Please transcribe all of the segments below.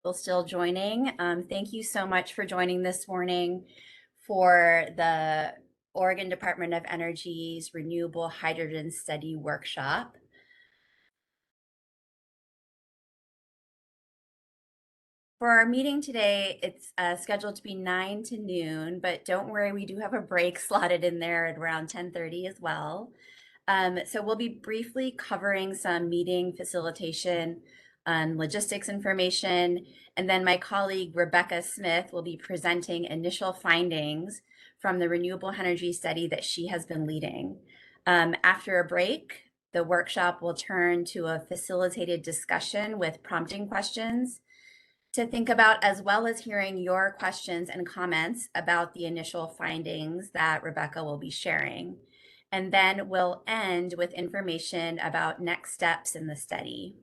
People still joining. Thank you so much for joining this morning for the Oregon Department of Energy's Renewable Hydrogen Study Workshop. For our meeting today, it's scheduled to be 9 to noon, but don't worry, we do have a break slotted in there at around 10:30 as well. So we'll be briefly covering some meeting facilitation and logistics information, and then my colleague Rebecca Smith will be presenting initial findings from the renewable energy study that she has been leading. After a break, the workshop will turn to a facilitated discussion with prompting questions to think about, as well as hearing your questions and comments about the initial findings that Rebecca will be sharing. And then we'll end with information about next steps in the study.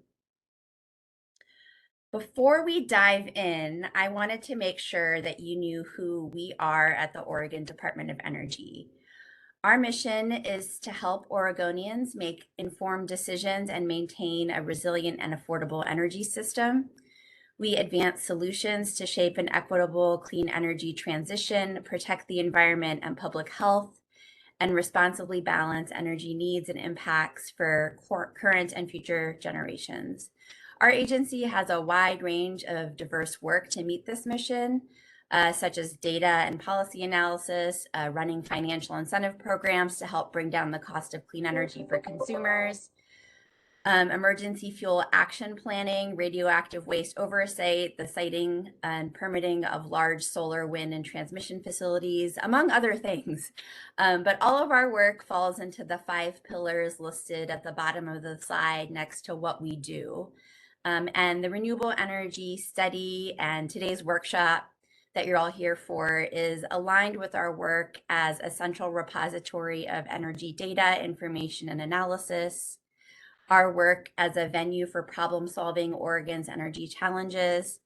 Before we dive in, I wanted to make sure that you knew who we are at the Oregon Department of Energy. Our mission is to help Oregonians make informed decisions and maintain a resilient and affordable energy system. We advance solutions to shape an equitable, clean energy transition, protect the environment and public health, and responsibly balance energy needs and impacts for current and future generations. Our agency has a wide range of diverse work to meet this mission, such as data and policy analysis, running financial incentive programs to help bring down the cost of clean energy for consumers, emergency fuel action planning, radioactive waste oversight, the siting and permitting of large solar, wind, and transmission facilities, among other things. But all of our work falls into the 5 pillars listed at the bottom of the slide next to what we do. And the renewable energy study and today's workshop that you're all here for is aligned with our work as a central repository of energy data, information, and analysis, our work as a venue for problem solving Oregon's energy challenges,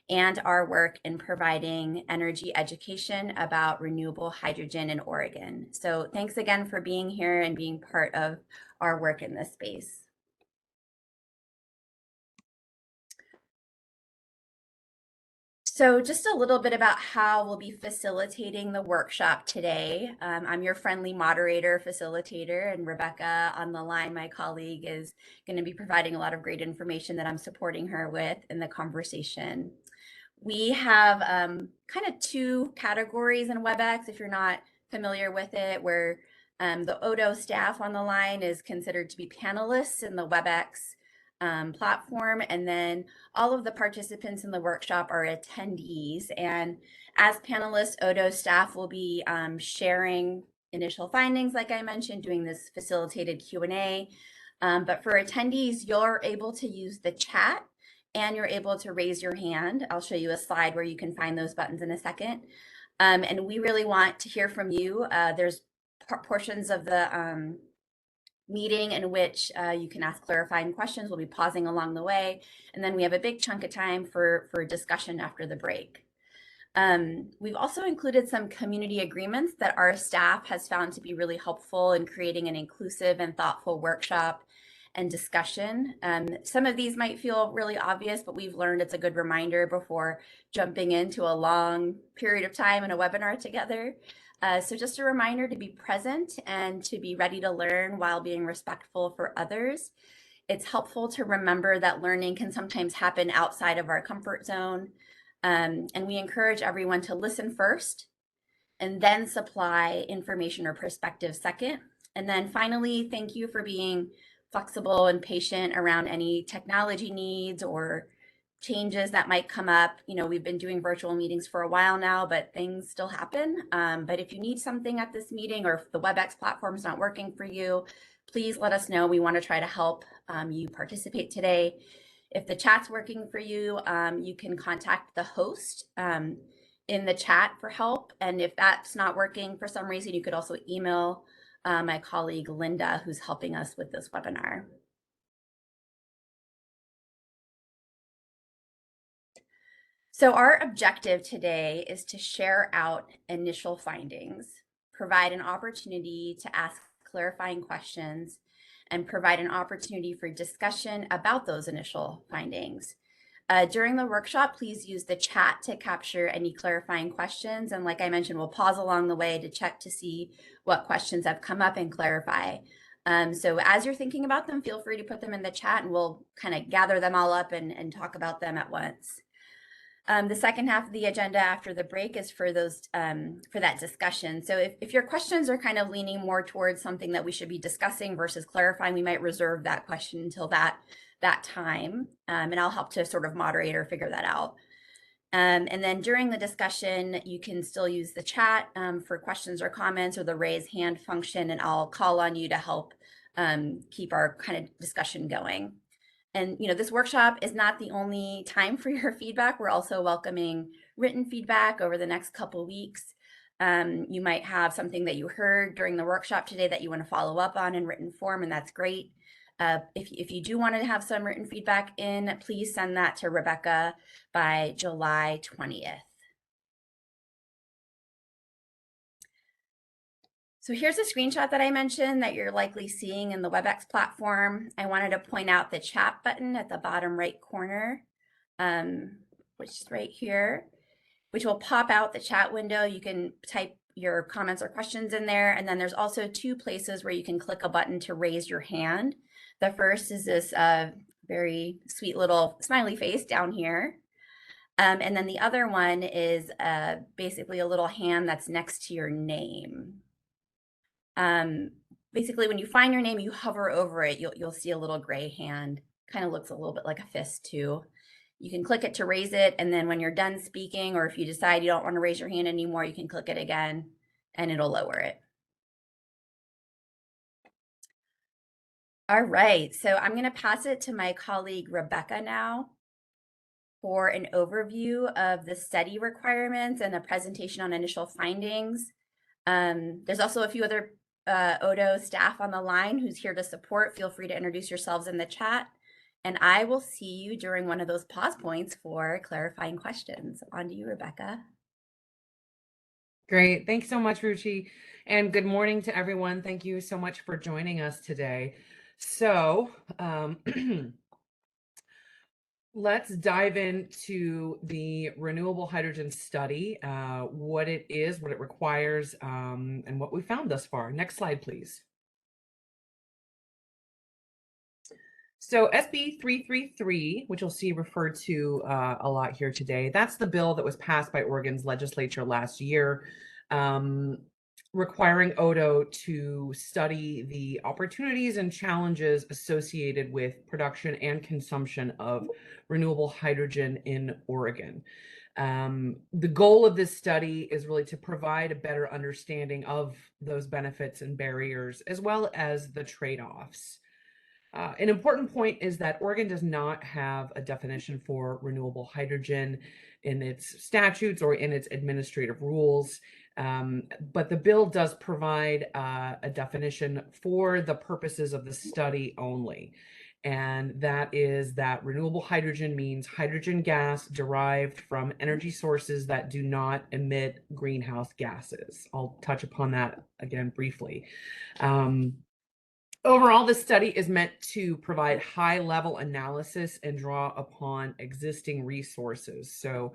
and our work in providing energy education about renewable hydrogen in Oregon. So thanks again for being here and being part of our work in this space. So just a little bit about how we'll be facilitating the workshop today. I'm your friendly moderator, facilitator, and Rebecca on the line, my colleague, is going to be providing a lot of great information that I'm supporting her with in the conversation. We have kind of 2 categories in WebEx, if you're not familiar with it, where the ODO staff on the line is considered to be panelists in the WebEx platform, and then all of the participants in the workshop are attendees. And as panelists, ODO staff will be sharing initial findings, like I mentioned, doing this facilitated Q&A. But for attendees, you're able to use the chat and you're able to raise your hand. I'll show you a slide where you can find those buttons in a second. And we really want to hear from you. There's portions of the meeting in which you can ask clarifying questions. We'll be pausing along the way. And then we have a big chunk of time for discussion after the break. We've also included some community agreements that our staff has found to be really helpful in creating an inclusive and thoughtful workshop and discussion. Some of these might feel really obvious, but we've learned it's a good reminder before jumping into a long period of time in a webinar together. So just a reminder to be present and to be ready to learn while being respectful for others. It's helpful to remember that learning can sometimes happen outside of our comfort zone. And we encourage everyone to listen first and then supply information or perspective second. And then finally, thank you for being flexible and patient around any technology needs or changes that might come up. You know, we've been doing virtual meetings for a while now, but things still happen. But if you need something at this meeting, or if the WebEx platform is not working for you, please let us know. We want to try to help you participate today. If the chat's working for you, you can contact the host in the chat for help. And if that's not working for some reason, you could also email my colleague Linda, who's helping us with this webinar. So our objective today is to share out initial findings, provide an opportunity to ask clarifying questions, and provide an opportunity for discussion about those initial findings. During the workshop, please use the chat to capture any clarifying questions. And like I mentioned, we'll pause along the way to check to see what questions have come up and clarify. So as you're thinking about them, feel free to put them in the chat and we'll kind of gather them all up and talk about them at once. The second half of the agenda after the break is for those for that discussion. So if your questions are kind of leaning more towards something that we should be discussing versus clarifying, we might reserve that question until that time, and I'll help to sort of moderate or figure that out. And then during the discussion, you can still use the chat for questions or comments or the raise hand function, and I'll call on you to help keep our kind of discussion going. And this workshop is not the only time for your feedback. We're also welcoming written feedback over the next couple of weeks. You might have something that you heard during the workshop today that you want to follow up on in written form, and that's great. If you do want to have some written feedback in, please send that to Rebecca by July 20th. So here's a screenshot that I mentioned that you're likely seeing in the WebEx platform. I wanted to point out the chat button at the bottom right corner, which is right here, which will pop out the chat window. You can type your comments or questions in there. And then there's also two places where you can click a button to raise your hand. The first is this very sweet little smiley face down here. And then the other one is basically a little hand that's next to your name. Basically, when you find your name, you hover over it, you'll see a little gray hand. Kind of looks a little bit like a fist too. You can click it to raise it, and then when you're done speaking, or if you decide you don't want to raise your hand anymore, you can click it again, and it'll lower it. All right, so I'm going to pass it to my colleague Rebecca now for an overview of the study requirements and a presentation on initial findings. There's also a few other Odo staff on the line who's here to support. Feel free to introduce yourselves in the chat. And I will see you during one of those pause points for clarifying questions. On to you, Rebecca. Great. Thanks so much, Ruchi. And good morning to everyone. Thank you so much for joining us today. So let's dive into the renewable hydrogen study, what it is, what it requires, and what we found thus far. Next slide, please. So SB 333, which you'll see referred to a lot here today, that's the bill that was passed by Oregon's legislature last year, requiring Odo to study the opportunities and challenges associated with production and consumption of renewable hydrogen in Oregon. The goal of this study is really to provide a better understanding of those benefits and barriers, as well as the trade-offs. An important point is that Oregon does not have a definition for renewable hydrogen in its statutes or in its administrative rules, but the bill does provide a definition for the purposes of the study only. And that is that renewable hydrogen means hydrogen gas derived from energy sources that do not emit greenhouse gases. I'll touch upon that again briefly. Overall, this study is meant to provide high-level analysis and draw upon existing resources. So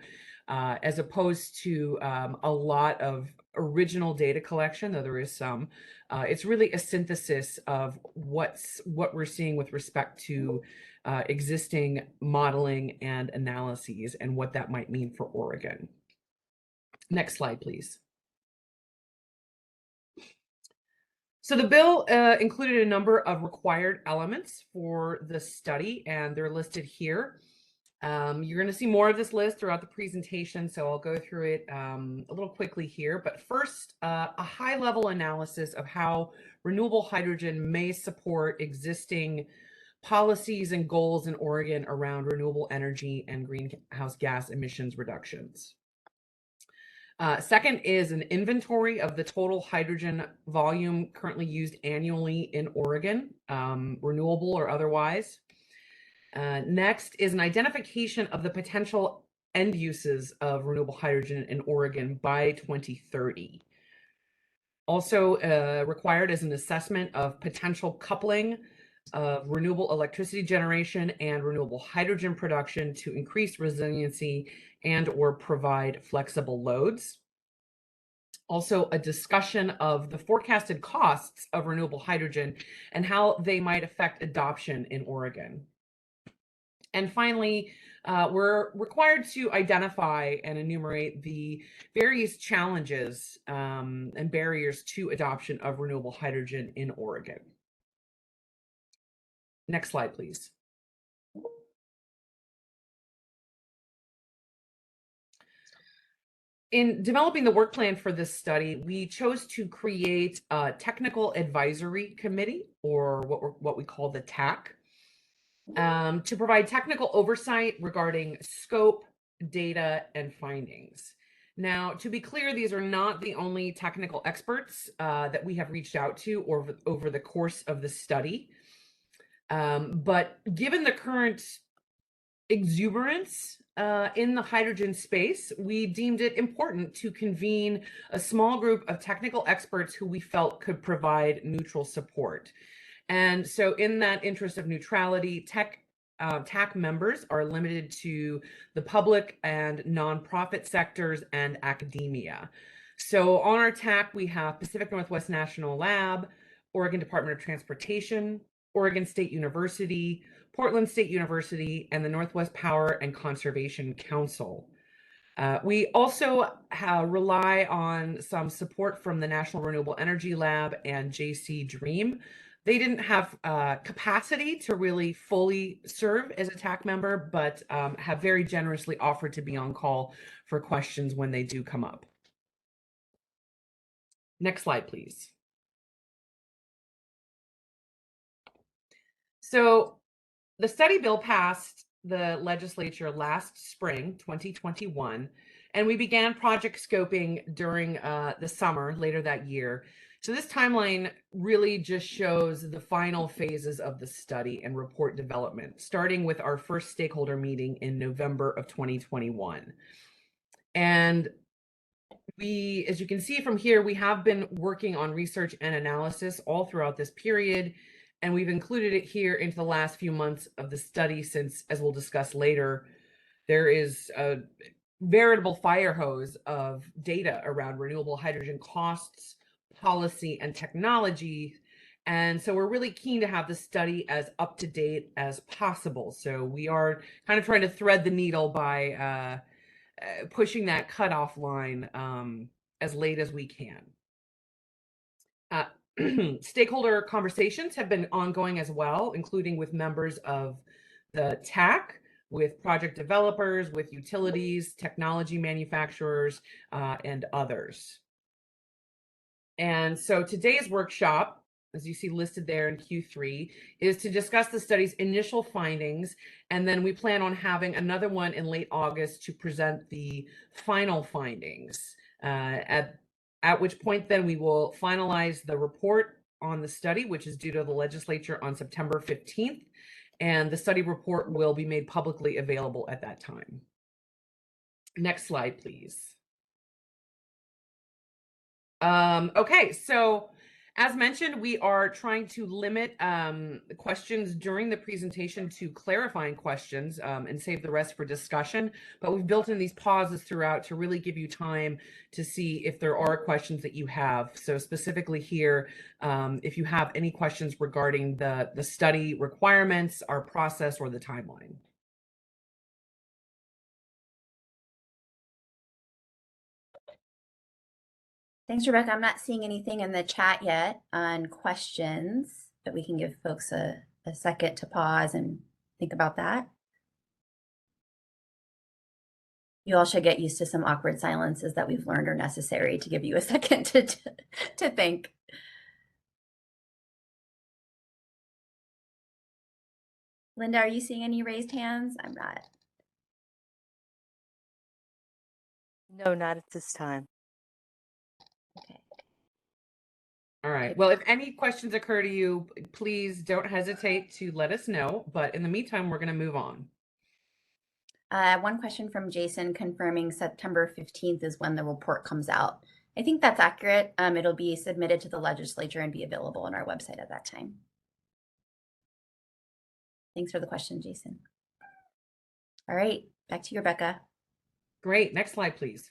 as opposed to a lot of original data collection, though there is some, it's really a synthesis of what we're seeing with respect to existing modeling and analyses and what that might mean for Oregon. Next slide, please. So the bill included a number of required elements for the study, and they're listed here. You're going to see more of this list throughout the presentation, so I'll go through it a little quickly here. But first, a high-level analysis of how renewable hydrogen may support existing policies and goals in Oregon around renewable energy and greenhouse gas emissions reductions. Second is an inventory of the total hydrogen volume currently used annually in Oregon, renewable or otherwise. Next is an identification of the potential end uses of renewable hydrogen in Oregon by 2030. Also required is an assessment of potential coupling of renewable electricity generation and renewable hydrogen production to increase resiliency and or provide flexible loads. Also, a discussion of the forecasted costs of renewable hydrogen and how they might affect adoption in Oregon. And finally, we're required to identify and enumerate the various challenges and barriers to adoption of renewable hydrogen in Oregon. Next slide, please. In developing the work plan for this study, we chose to create a technical advisory committee, or what we call the TAC, to provide technical oversight regarding scope, data, and findings. Now, to be clear, these are not the only technical experts that we have reached out to over the course of the study. But given the current exuberance in the hydrogen space, we deemed it important to convene a small group of technical experts who we felt could provide neutral support. And so in that interest of neutrality, TAC members are limited to the public and nonprofit sectors and academia. So on our TAC, we have Pacific Northwest National Lab, Oregon Department of Transportation, Oregon State University, Portland State University, and the Northwest Power and Conservation Council. We also rely on some support from the National Renewable Energy Lab and JC Dream. They didn't have capacity to really fully serve as a TAC member, but have very generously offered to be on call for questions when they do come up. Next slide, please. So the study bill passed the legislature last spring, 2021, and we began project scoping during the summer later that year. So this timeline really just shows the final phases of the study and report development, starting with our first stakeholder meeting in November of 2021. And we, as you can see from here, we have been working on research and analysis all throughout this period, and we've included it here into the last few months of the study since, as we'll discuss later, there is a veritable fire hose of data around renewable hydrogen costs, policy, and technology. And so we're really keen to have the study as up to date as possible. So we are kind of trying to thread the needle by pushing that cutoff line as late as we can. Stakeholder conversations have been ongoing as well, including with members of the TAC, with project developers, with utilities, technology manufacturers, and others. And so today's workshop, as you see listed there in Q3, is to discuss the study's initial findings, and then we plan on having another one in late August to present the final findings, at which point then we will finalize the report on the study, which is due to the legislature on September 15th, and the study report will be made publicly available at that time. Next slide, please. Okay, so as mentioned, we are trying to limit questions during the presentation to clarifying questions and save the rest for discussion. But we've built in these pauses throughout to really give you time to see if there are questions that you have. So specifically here, if you have any questions regarding the study requirements, our process, or the timeline. Thanks, Rebecca. I'm not seeing anything in the chat yet on questions, but we can give folks a second to pause and think about that. You all should get used to some awkward silences that we've learned are necessary to give you a second to think. Linda, are you seeing any raised hands? I'm not. No, not at this time. Okay. All right. Well, if any questions occur to you, please don't hesitate to let us know. But in the meantime, we're going to move on. One question from Jason confirming September 15th is when the report comes out. I think that's accurate. It'll be submitted to the legislature and be available on our website at that time. Thanks for the question, Jason. All right, back to you, Rebecca. Great. Next slide, please.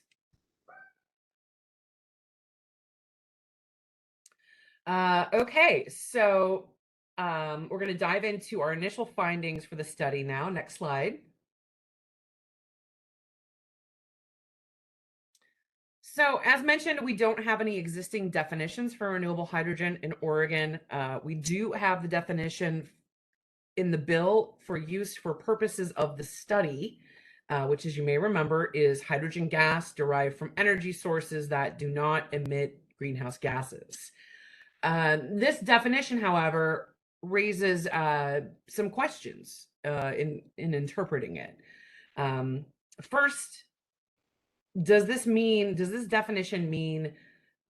Okay, so we're going to dive into our initial findings for the study now. Next slide. So as mentioned, we don't have any existing definitions for renewable hydrogen in Oregon. We do have the definition in the bill for use for purposes of the study, which, as you may remember, is hydrogen gas derived from energy sources that do not emit greenhouse gases. This definition, however, raises some questions in interpreting it. First, does this definition mean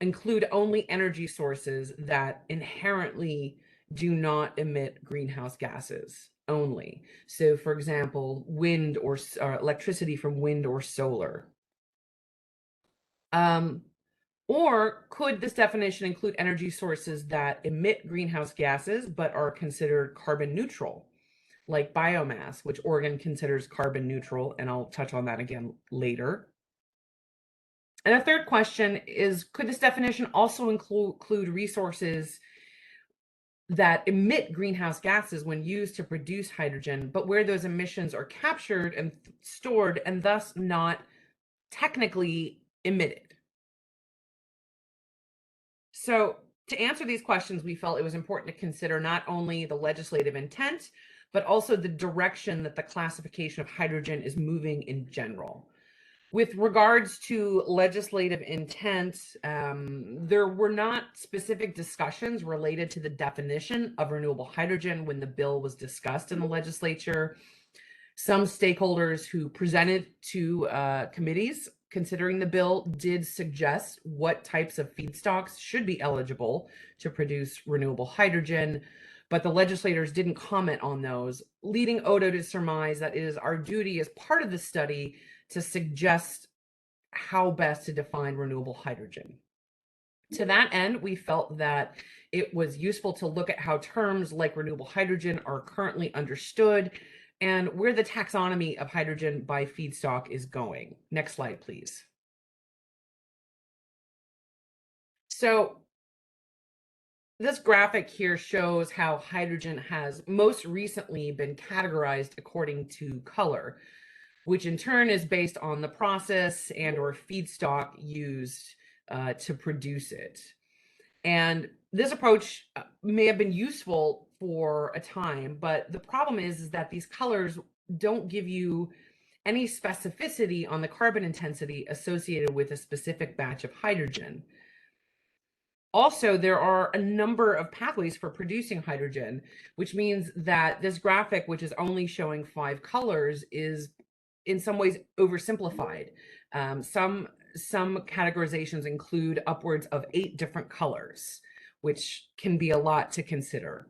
include only energy sources that inherently do not emit greenhouse gases only? So, for example, wind or electricity from wind or solar. Or could this definition include energy sources that emit greenhouse gases but are considered carbon neutral, like biomass, which Oregon considers carbon neutral, and I'll touch on that again later. And a third question is, could this definition also include resources that emit greenhouse gases when used to produce hydrogen, but where those emissions are captured and stored and thus not technically emitted? So to answer these questions, we felt it was important to consider not only the legislative intent, but also the direction that the classification of hydrogen is moving in general. With regards to legislative intent, there were not specific discussions related to the definition of renewable hydrogen when the bill was discussed in the legislature. Some stakeholders who presented to committees considering the bill did suggest what types of feedstocks should be eligible to produce renewable hydrogen, but the legislators didn't comment on those, leading Odo to surmise that it is our duty as part of the study to suggest how best to define renewable hydrogen. To that end, we felt that it was useful to look at how terms like renewable hydrogen are currently understood and where the taxonomy of hydrogen by feedstock is going. Next slide, please. So this graphic here shows how hydrogen has most recently been categorized according to color, which in turn is based on the process and or feedstock used to produce it. And this approach may have been useful for a time, but the problem is that these colors don't give you any specificity on the carbon intensity associated with a specific batch of hydrogen. Also, there are a number of pathways for producing hydrogen, which means that this graphic, which is only showing 5 colors, is in some ways oversimplified. Some categorizations include upwards of 8 different colors, which can be a lot to consider.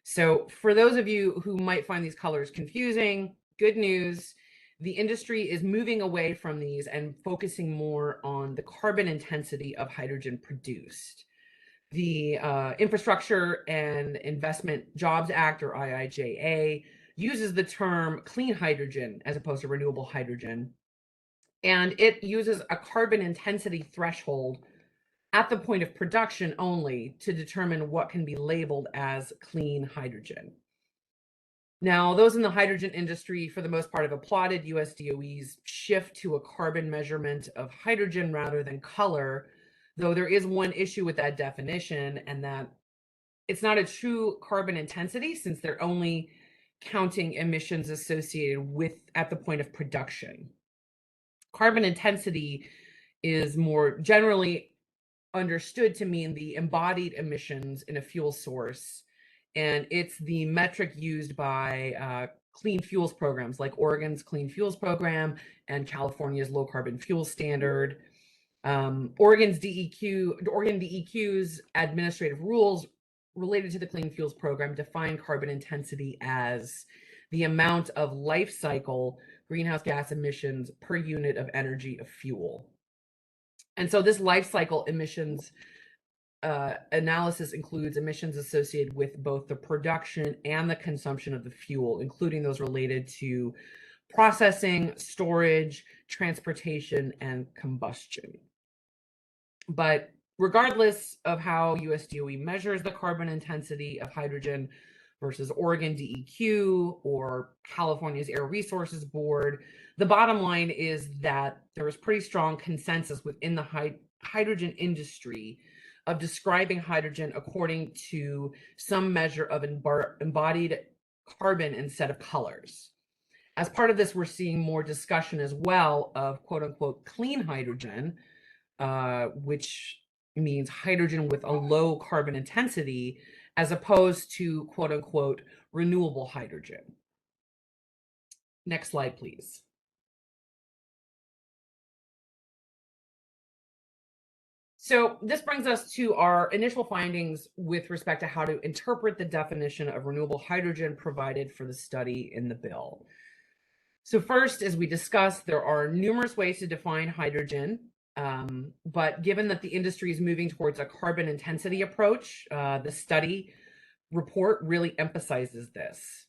So for those of you who might find these colors confusing, good news, the industry is moving away from these and focusing more on the carbon intensity of hydrogen produced. The Infrastructure and Investment Jobs Act, or IIJA, uses the term clean hydrogen as opposed to renewable hydrogen. And it uses a carbon intensity threshold at the point of production only to determine what can be labeled as clean hydrogen. Now, those in the hydrogen industry, for the most part, have applauded US DOE's shift to a carbon measurement of hydrogen rather than color, though there is one issue with that definition, and that it's not a true carbon intensity since they're only counting emissions associated with at the point of production. Carbon intensity is more generally understood to mean the embodied emissions in a fuel source, and it's the metric used by clean fuels programs like Oregon's Clean Fuels Program and California's Low Carbon Fuel Standard. Oregon DEQ's administrative rules related to the Clean Fuels Program define carbon intensity as the amount of life cycle greenhouse gas emissions per unit of energy of fuel. And so this life cycle emissions analysis includes emissions associated with both the production and the consumption of the fuel, including those related to processing, storage, transportation, and combustion. But regardless of how US DOE measures the carbon intensity of hydrogen versus Oregon DEQ or California's Air Resources Board, the bottom line is that there is pretty strong consensus within the hydrogen industry of describing hydrogen according to some measure of embodied carbon instead of colors. As part of this, we're seeing more discussion as well of quote unquote clean hydrogen, which means hydrogen with a low carbon intensity, as opposed to quote unquote renewable hydrogen. Next slide, please. So this brings us to our initial findings with respect to how to interpret the definition of renewable hydrogen provided for the study in the bill. So first, as we discussed, there are numerous ways to define hydrogen, but given that the industry is moving towards a carbon intensity approach, the study report really emphasizes this.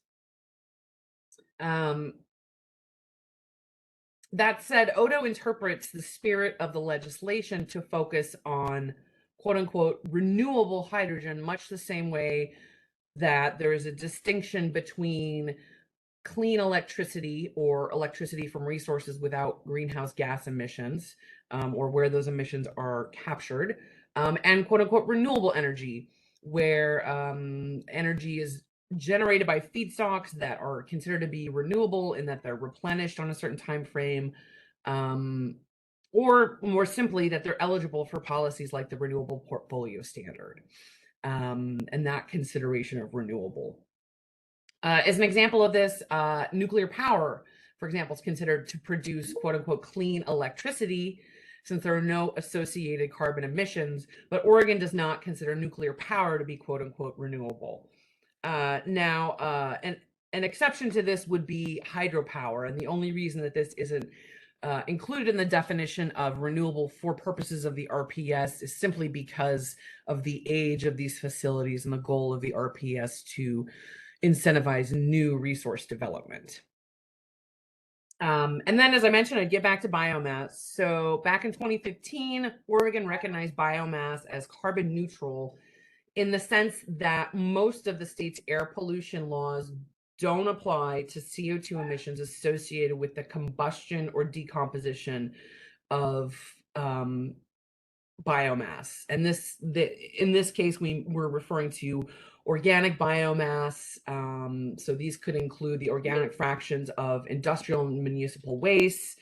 That said, Odo interprets the spirit of the legislation to focus on quote unquote renewable hydrogen, much the same way that there is a distinction between clean electricity or electricity from resources without greenhouse gas emissions, or where those emissions are captured, and quote unquote renewable energy, where energy is generated by feedstocks that are considered to be renewable in that they're replenished on a certain time frame, or more simply that they're eligible for policies like the Renewable Portfolio Standard, and that consideration of renewable. As an example of this, nuclear power, for example, is considered to produce quote unquote clean electricity since there are no associated carbon emissions, but Oregon does not consider nuclear power to be quote unquote renewable. Now, an exception to this would be hydropower, and the only reason that this isn't included in the definition of renewable for purposes of the RPS is simply because of the age of these facilities and the goal of the RPS to incentivize new resource development. And then, as I mentioned, I'd get back to biomass. So back in 2015, Oregon recognized biomass as carbon neutral in the sense that most of the state's air pollution laws don't apply to CO2 emissions associated with the combustion or decomposition of biomass. And in this case, we're referring to organic biomass. So these could include the organic fractions of industrial and municipal waste,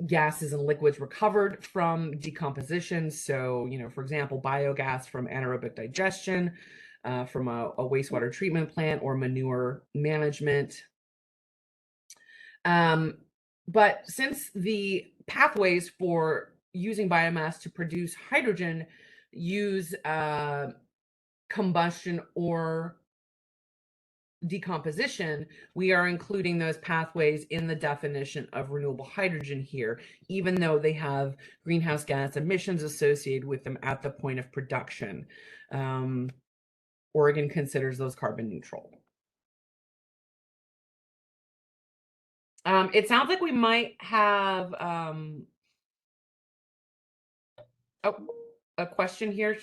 gases and liquids recovered from decomposition. So, for example, biogas from anaerobic digestion, from a wastewater treatment plant or manure management. But since the pathways for using biomass to produce hydrogen use combustion or decomposition, we are including those pathways in the definition of renewable hydrogen here, even though they have greenhouse gas emissions associated with them at the point of production. Oregon considers those carbon neutral. It sounds like we might have a question here.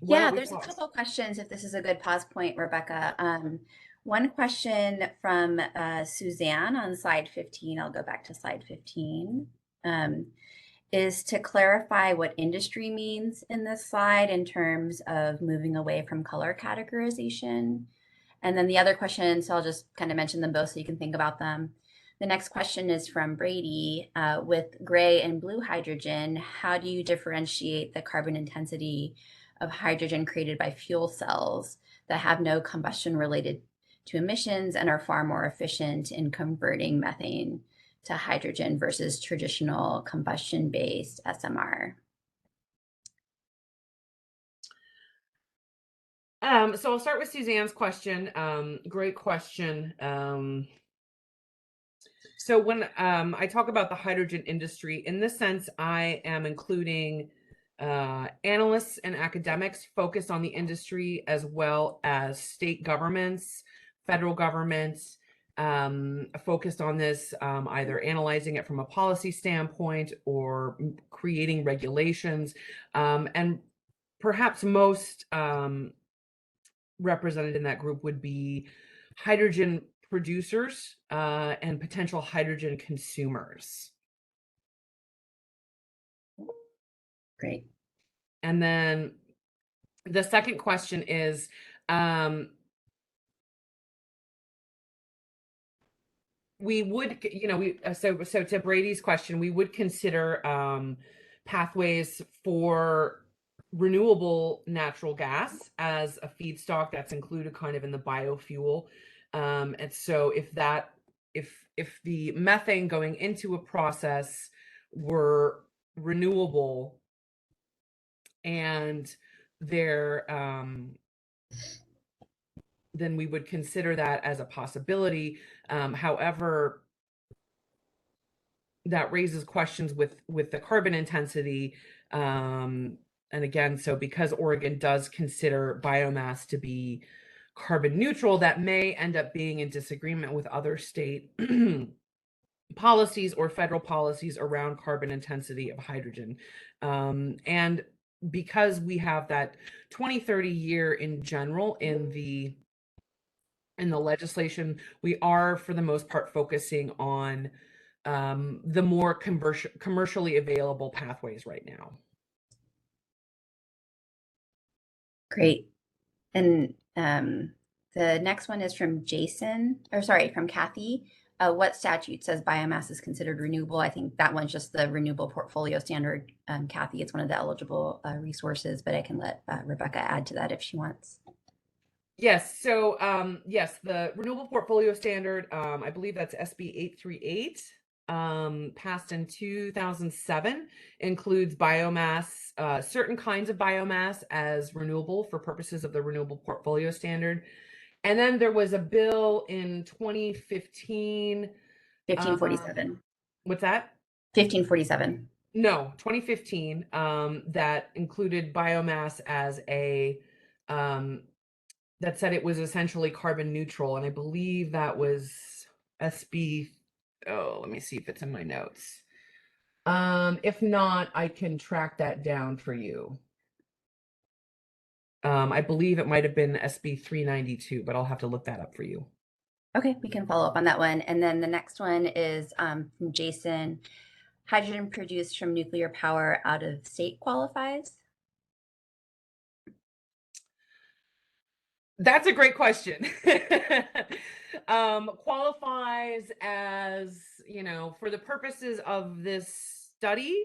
Yeah, there's a couple questions if this is a good pause point, Rebecca. One question from Suzanne on slide 15, I'll go back to slide 15, is to clarify what industry means in this slide in terms of moving away from color categorization. And then the other question, so I'll just kind of mention them both so you can think about them. The next question is from Brady. With gray and blue hydrogen, how do you differentiate the carbon intensity of hydrogen created by fuel cells that have no combustion related to emissions and are far more efficient in converting methane to hydrogen versus traditional combustion-based SMR? So I'll start with Suzanne's question. Great question. So when I talk about the hydrogen industry, in this sense, I am including Analysts and academics focus on the industry as well as state governments, federal governments, focused on this, either analyzing it from a policy standpoint or creating regulations. And perhaps most represented in that group would be hydrogen producers and potential hydrogen consumers. Great. And then the second question is, we would, so to Brady's question, we would consider pathways for renewable natural gas as a feedstock that's included kind of in the biofuel. And so if the methane going into a process were renewable and there then we would consider that as a possibility. However, that raises questions with the carbon intensity. And again, so because Oregon does consider biomass to be carbon neutral, that may end up being in disagreement with other state policies or federal policies around carbon intensity of hydrogen. And because we have that 2030 year in general in the legislation, we are for the most part focusing on the more commercially available pathways right now. Great. And the next one is from from Kathy. What statute says biomass is considered renewable? I think that one's just the Renewable Portfolio Standard, Kathy. It's one of the eligible resources, but I can let Rebecca add to that if she wants. Yes. So yes, the Renewable Portfolio Standard, I believe that's SB 838, passed in 2007, includes biomass, certain kinds of biomass as renewable for purposes of the Renewable Portfolio Standard. And then there was a bill in 2015. 1547. What's that? 1547. No, 2015, that included biomass as a, that said it was essentially carbon neutral. And I believe that was SB, oh, let me see if it's in my notes. If not, I can track that down for you. I believe it might have been SB 392, but I'll have to look that up for you. Okay, we can follow up on that one. And then the next one is from Jason. Hydrogen produced from nuclear power out of state qualifies? That's a great question. Qualifies as, for the purposes of this study,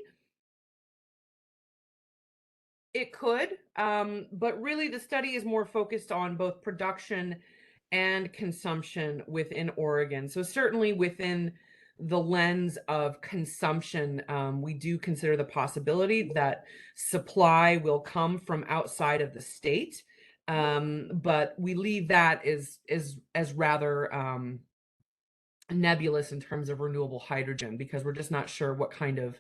it could, but really the study is more focused on both production and consumption within Oregon. So certainly within the lens of consumption, we do consider the possibility that supply will come from outside of the state. But we leave that as rather nebulous in terms of renewable hydrogen, because we're just not sure what kind of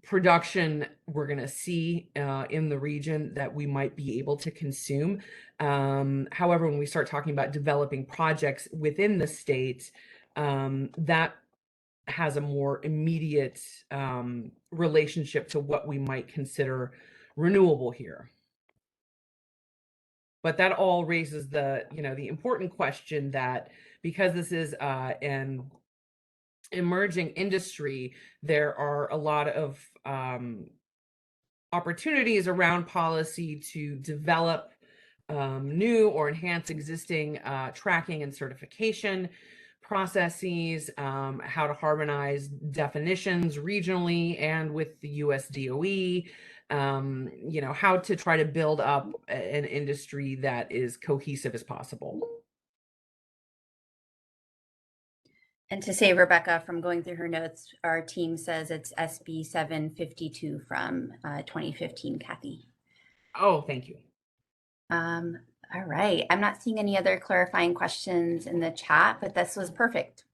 production we're going to see in the region that we might be able to consume. However, when we start talking about developing projects within the state, that has a more immediate relationship to what we might consider renewable here. But that all raises the important question that because this is an emerging industry, there are a lot of opportunities around policy to develop new or enhance existing tracking and certification processes, how to harmonize definitions regionally and with the US DOE, how to try to build up an industry that is cohesive as possible. And to say, Rebecca, from going through her notes, our team says it's SB 752 from 2015, Kathy. Oh, thank you. All right. I'm not seeing any other clarifying questions in the chat, but this was perfect.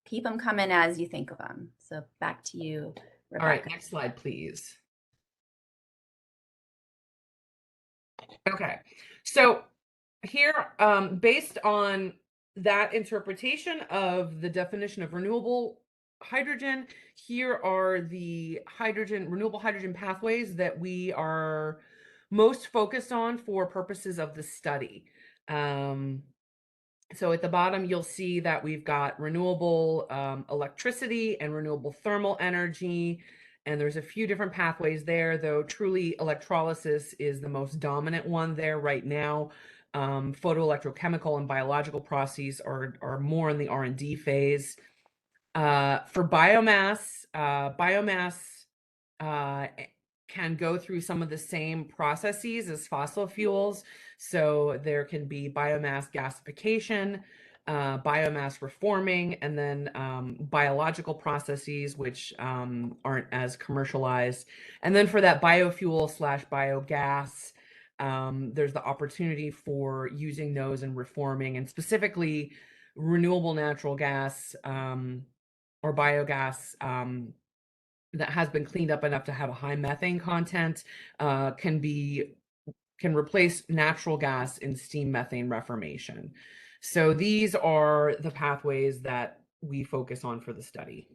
Keep them coming as you think of them. So back to you, Rebecca. All right, next slide, please. Okay, so here, based on that interpretation of the definition of renewable hydrogen, here are the renewable hydrogen pathways that we are most focused on for purposes of the study. So at the bottom, you'll see that we've got renewable electricity and renewable thermal energy. And there's a few different pathways there, though truly electrolysis is the most dominant one there right now. Photoelectrochemical and biological processes are more in the R&D phase. For biomass, uh, can go through some of the same processes as fossil fuels. So there can be biomass gasification, biomass reforming, and then biological processes, which aren't as commercialized. And then for that biofuel slash biogas, there's the opportunity for using those and reforming, and specifically renewable natural gas or biogas that has been cleaned up enough to have a high methane content can replace natural gas in steam methane reformation. So these are the pathways that we focus on for the study.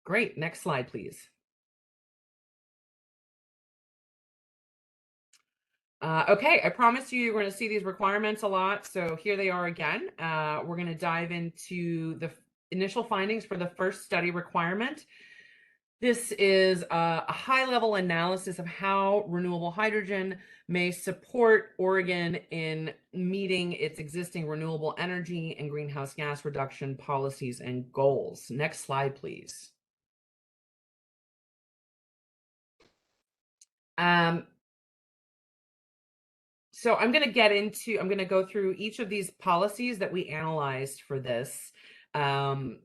Great, next slide, please. Okay, I promised you're going to see these requirements a lot, so here they are again. We're going to dive into the initial findings for the first study requirement. This is a high-level analysis of how renewable hydrogen may support Oregon in meeting its existing renewable energy and greenhouse gas reduction policies and goals. Next slide, please. So I'm going to go through each of these policies that we analyzed for this. And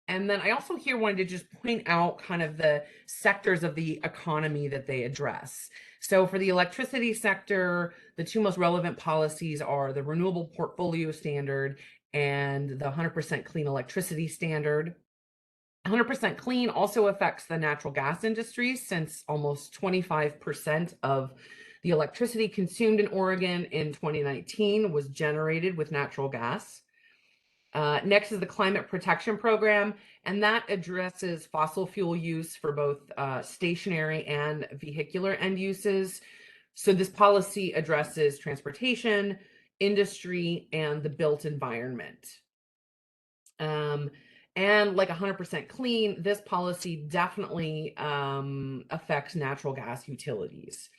then I also here wanted to just point out kind of the sectors of the economy that they address. So for the electricity sector, the two most relevant policies are the Renewable Portfolio Standard and the 100% Clean Electricity Standard. 100% clean also affects the natural gas industry, since almost 25% of the electricity consumed in Oregon in 2019 was generated with natural gas. Next is the Climate Protection Program, and that addresses fossil fuel use for both stationary and vehicular end uses. So this policy addresses transportation, industry, and the built environment. And like 100% clean, this policy definitely affects natural gas utilities.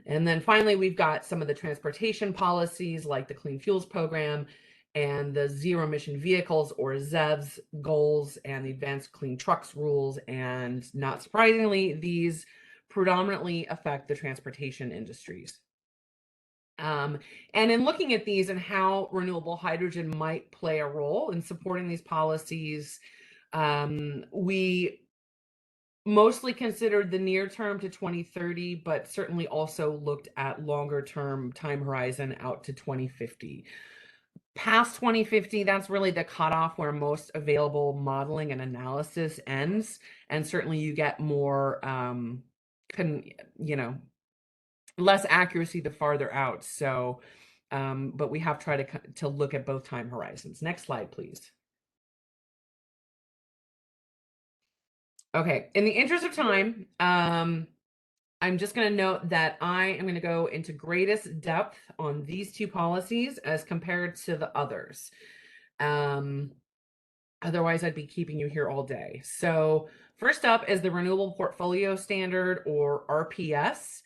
And then finally, we've got some of the transportation policies like the Clean Fuels Program and the Zero Emission Vehicles, or ZEVs, goals, and the Advanced Clean Trucks rules. And not surprisingly, these predominantly affect the transportation industries. And in looking at these and how renewable hydrogen might play a role in supporting these policies, we mostly considered the near term to 2030, but certainly also looked at longer term time horizon out to 2050. Past 2050, that's really the cutoff where most available modeling and analysis ends. And certainly you get more, less accuracy the farther out. So, but we have tried to look at both time horizons. Next slide, please. Okay, in the interest of time, I'm just going to note that I am going to go into greatest depth on these two policies as compared to the others. Otherwise, I'd be keeping you here all day. So first up is the Renewable Portfolio Standard, or RPS.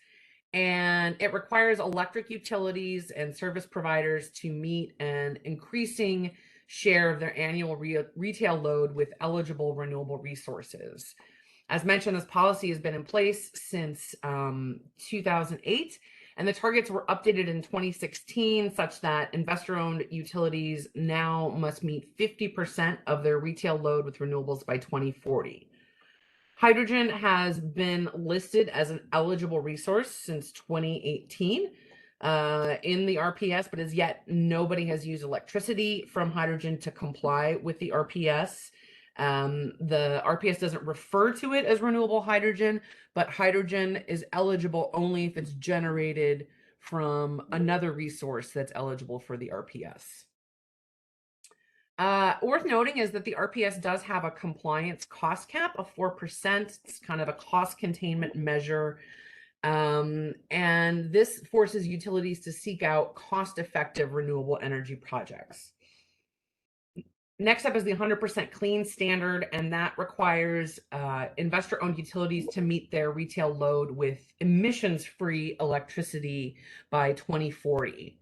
And it requires electric utilities and service providers to meet an increasing share of their annual retail load with eligible renewable resources. As mentioned, this policy has been in place since 2008, and the targets were updated in 2016 such that investor-owned utilities now must meet 50% of their retail load with renewables by 2040. Hydrogen has been listed as an eligible resource since 2018 in the RPS, but as yet nobody has used electricity from hydrogen to comply with the RPS. The RPS doesn't refer to it as renewable hydrogen, but hydrogen is eligible only if it's generated from another resource that's eligible for the RPS. Worth noting is that the RPS does have a compliance cost cap of 4%. It's kind of a cost containment measure. And this forces utilities to seek out cost-effective renewable energy projects. Next up is the 100% clean standard, and that requires investor-owned utilities to meet their retail load with emissions-free electricity by 2040.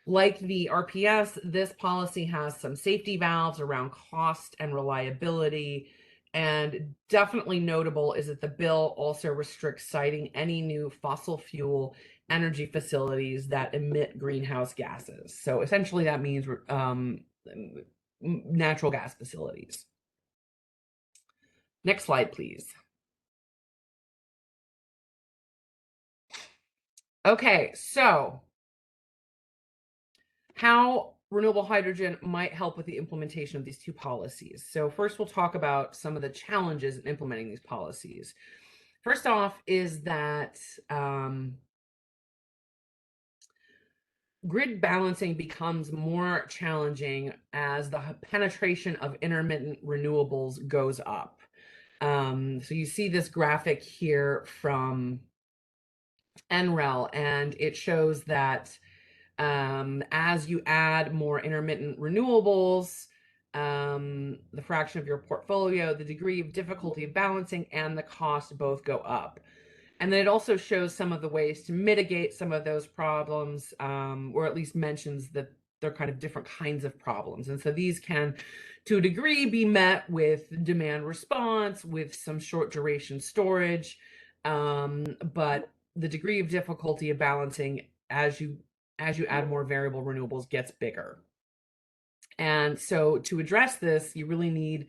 Like the RPS, this policy has some safety valves around cost and reliability. And definitely notable is that the bill also restricts siting any new fossil fuel energy facilities that emit greenhouse gases. So essentially that means natural gas facilities. Next slide, please. Okay, so how renewable hydrogen might help with the implementation of these two policies. So first we'll talk about some of the challenges in implementing these policies. First off is that grid balancing becomes more challenging as the penetration of intermittent renewables goes up. So you see this graphic here from NREL, and it shows that as you add more intermittent renewables, the fraction of your portfolio, the degree of difficulty of balancing, and the cost both go up. And then it also shows some of the ways to mitigate some of those problems, or at least mentions that they're kind of different kinds of problems. And so these can, to a degree, be met with demand response, with some short duration storage, but the degree of difficulty of balancing as you add more variable renewables gets bigger. And so to address this, you really need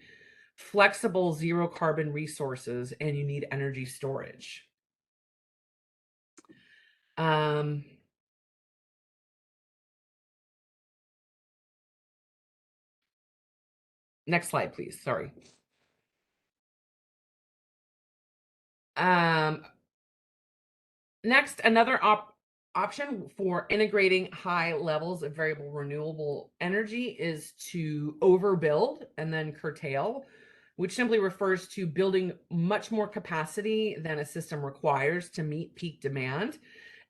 flexible zero carbon resources, and you need energy storage. Next slide, please. Sorry. Next, another option for integrating high levels of variable renewable energy is to overbuild and then curtail, which simply refers to building much more capacity than a system requires to meet peak demand,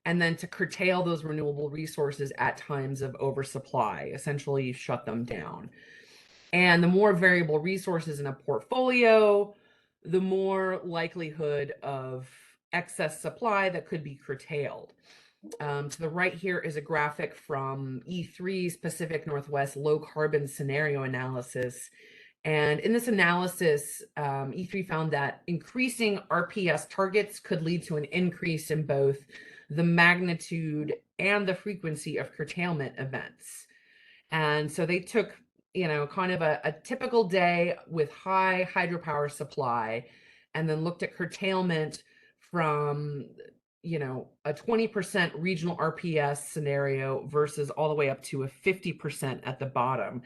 and then to curtail those renewable resources at times of oversupply, essentially shut them down. And the more variable resources in a portfolio, the more likelihood of excess supply that could be curtailed. To the right here is a graphic from E3's Pacific Northwest low carbon scenario analysis. And in this analysis, E3 found that increasing RPS targets could lead to an increase in both the magnitude and the frequency of curtailment events. And so they took, kind of a typical day with high hydropower supply, and then looked at curtailment from, a 20% regional RPS scenario versus all the way up to a 50% at the bottom.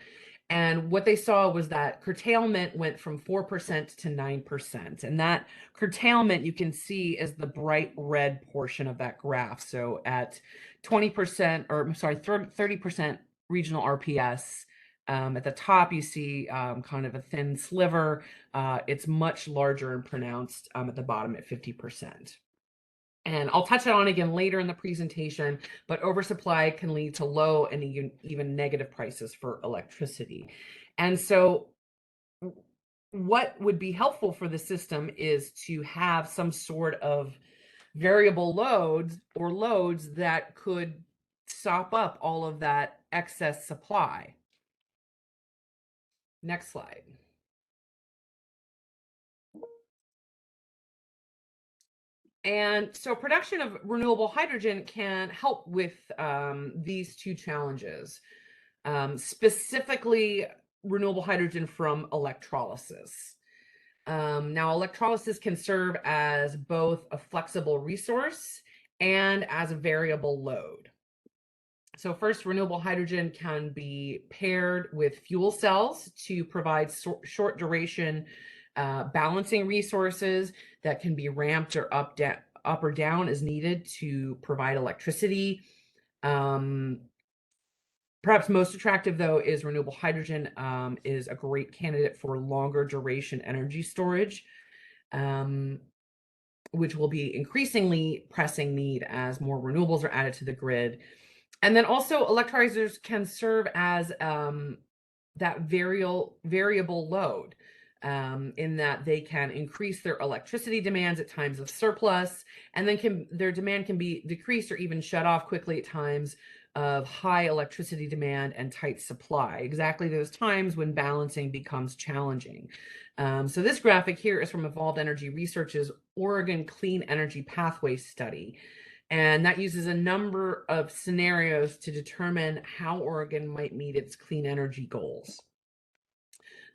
And what they saw was that curtailment went from 4% to 9%. And that curtailment, you can see, is the bright red portion of that graph. So at 20%, or I'm sorry, 30% regional RPS, at the top, you see kind of a thin sliver. It's much larger and pronounced at the bottom at 50%. And I'll touch on again later in the presentation, but oversupply can lead to low and even negative prices for electricity. And so what would be helpful for the system is to have some sort of variable loads or loads that could sop up all of that excess supply. Next slide. And so production of renewable hydrogen can help with these two challenges, specifically renewable hydrogen from electrolysis. Now, electrolysis can serve as both a flexible resource and as a variable load. So first, renewable hydrogen can be paired with fuel cells to provide short duration balancing resources that can be ramped or up or down as needed to provide electricity. Perhaps most attractive, though, is renewable hydrogen is a great candidate for longer duration energy storage, which will be increasingly pressing need as more renewables are added to the grid. And then also electrolyzers can serve as that variable load, in that they can increase their electricity demands at times of surplus, and then their demand can be decreased or even shut off quickly at times of high electricity demand and tight supply, exactly those times when balancing becomes challenging. So this graphic here is from Evolved Energy Research's Oregon Clean Energy Pathway Study. And that uses a number of scenarios to determine how Oregon might meet its clean energy goals.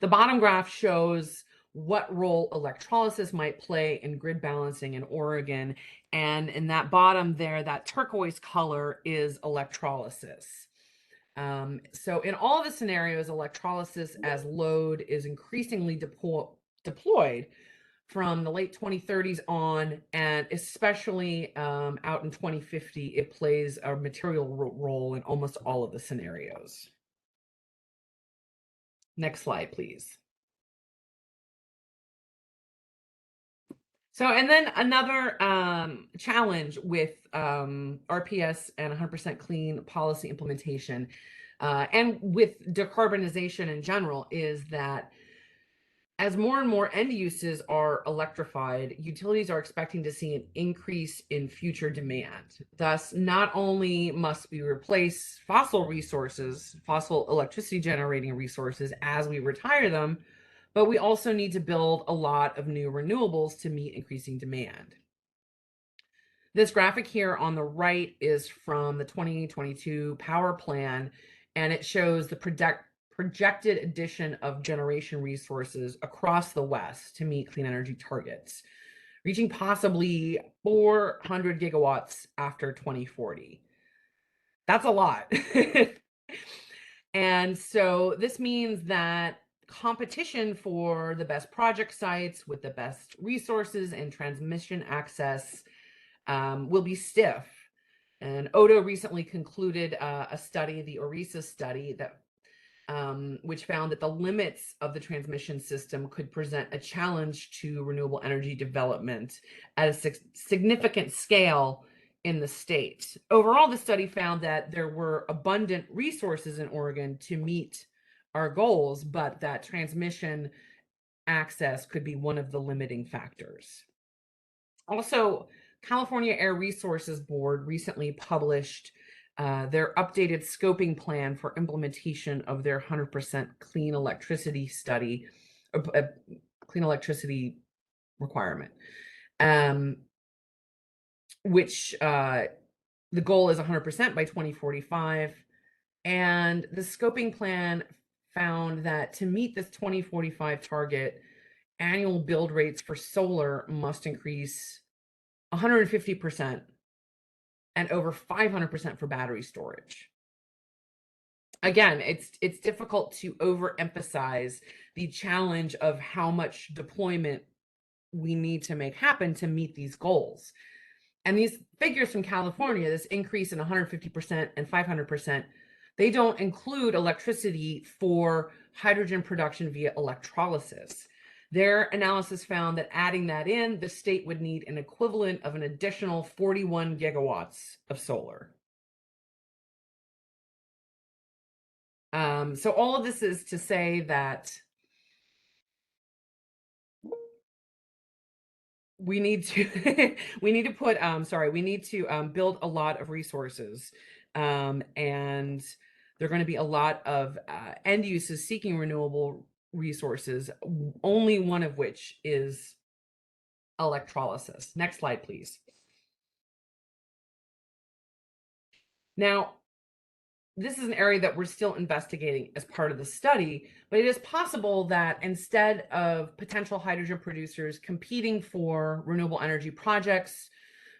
The bottom graph shows what role electrolysis might play in grid balancing in Oregon. And in that bottom there, that turquoise color is electrolysis. So in all the scenarios, electrolysis as load is increasingly deployed from the late 2030s on, and especially out in 2050, it plays a material role in almost all of the scenarios. Next slide, please. So, and then another challenge with RPS and 100% clean policy implementation and with decarbonization in general is that as more and more end uses are electrified, utilities are expecting to see an increase in future demand. Thus, not only must we replace fossil resources, fossil electricity generating resources as we retire them, but we also need to build a lot of new renewables to meet increasing demand. This graphic here on the right is from the 2022 Power Plan, and it shows the projected addition of generation resources across the West to meet clean energy targets, reaching possibly 400 gigawatts after 2040. That's a lot. And so this means that competition for the best project sites with the best resources and transmission access will be stiff. And Odo recently concluded a study, the Orisa study, that which found that the limits of the transmission system could present a challenge to renewable energy development at a significant scale in the state. Overall, the study found that there were abundant resources in Oregon to meet our goals, but that transmission access could be one of the limiting factors. Also, California Air Resources Board recently published their updated scoping plan for implementation of their 100% clean electricity study, clean electricity requirement, which the goal is 100% by 2045. And the scoping plan found that to meet this 2045 target, annual build rates for solar must increase 150% and over 500% for battery storage. Again, it's difficult to overemphasize the challenge of how much deployment we need to make happen to meet these goals. And these figures from California, this increase in 150% and 500%, they don't include electricity for hydrogen production via electrolysis. Their analysis found that adding that in, the state would need an equivalent of an additional 41 gigawatts of solar. So all of this is to say that we need to we need to build a lot of resources, and there are going to be a lot of end uses seeking renewable resources, only one of which is electrolysis. Next slide, please. Now, this is an area that we're still investigating as part of the study, but it is possible that instead of potential hydrogen producers competing for renewable energy projects,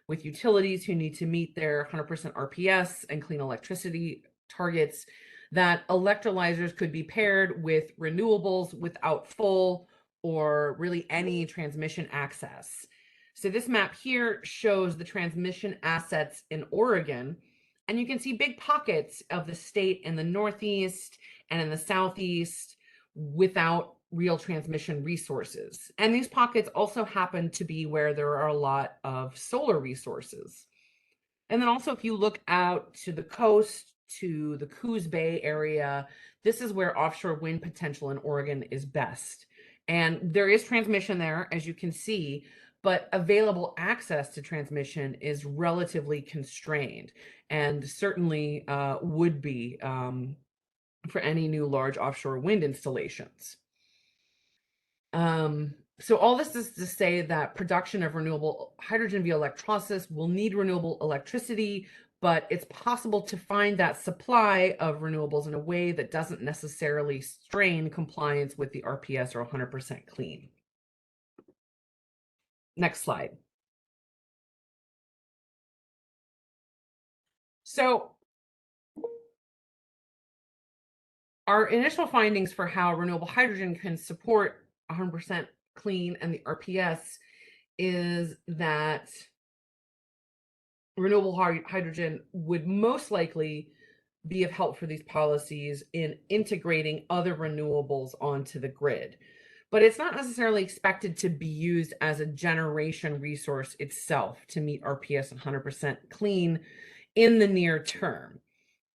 with utilities who need to meet their 100% RPS and clean electricity targets, that electrolyzers could be paired with renewables without full or really any transmission access. So this map here shows the transmission assets in Oregon, and you can see big pockets of the state in the Northeast and in the Southeast without real transmission resources. And these pockets also happen to be where there are a lot of solar resources. And then also, if you look out to the coast, to the Coos Bay area, this is where offshore wind potential in Oregon is best. And there is transmission there, as you can see, but available access to transmission is relatively constrained, and certainly would be for any new large offshore wind installations. So all this is to say that production of renewable hydrogen via electrolysis will need renewable electricity, but it's possible to find that supply of renewables in a way that doesn't necessarily strain compliance with the RPS or 100% clean. Next slide. So our initial findings for how renewable hydrogen can support 100% clean and the RPS is that renewable hydrogen would most likely be of help for these policies in integrating other renewables onto the grid. But it's not necessarily expected to be used as a generation resource itself to meet RPS 100% clean in the near term.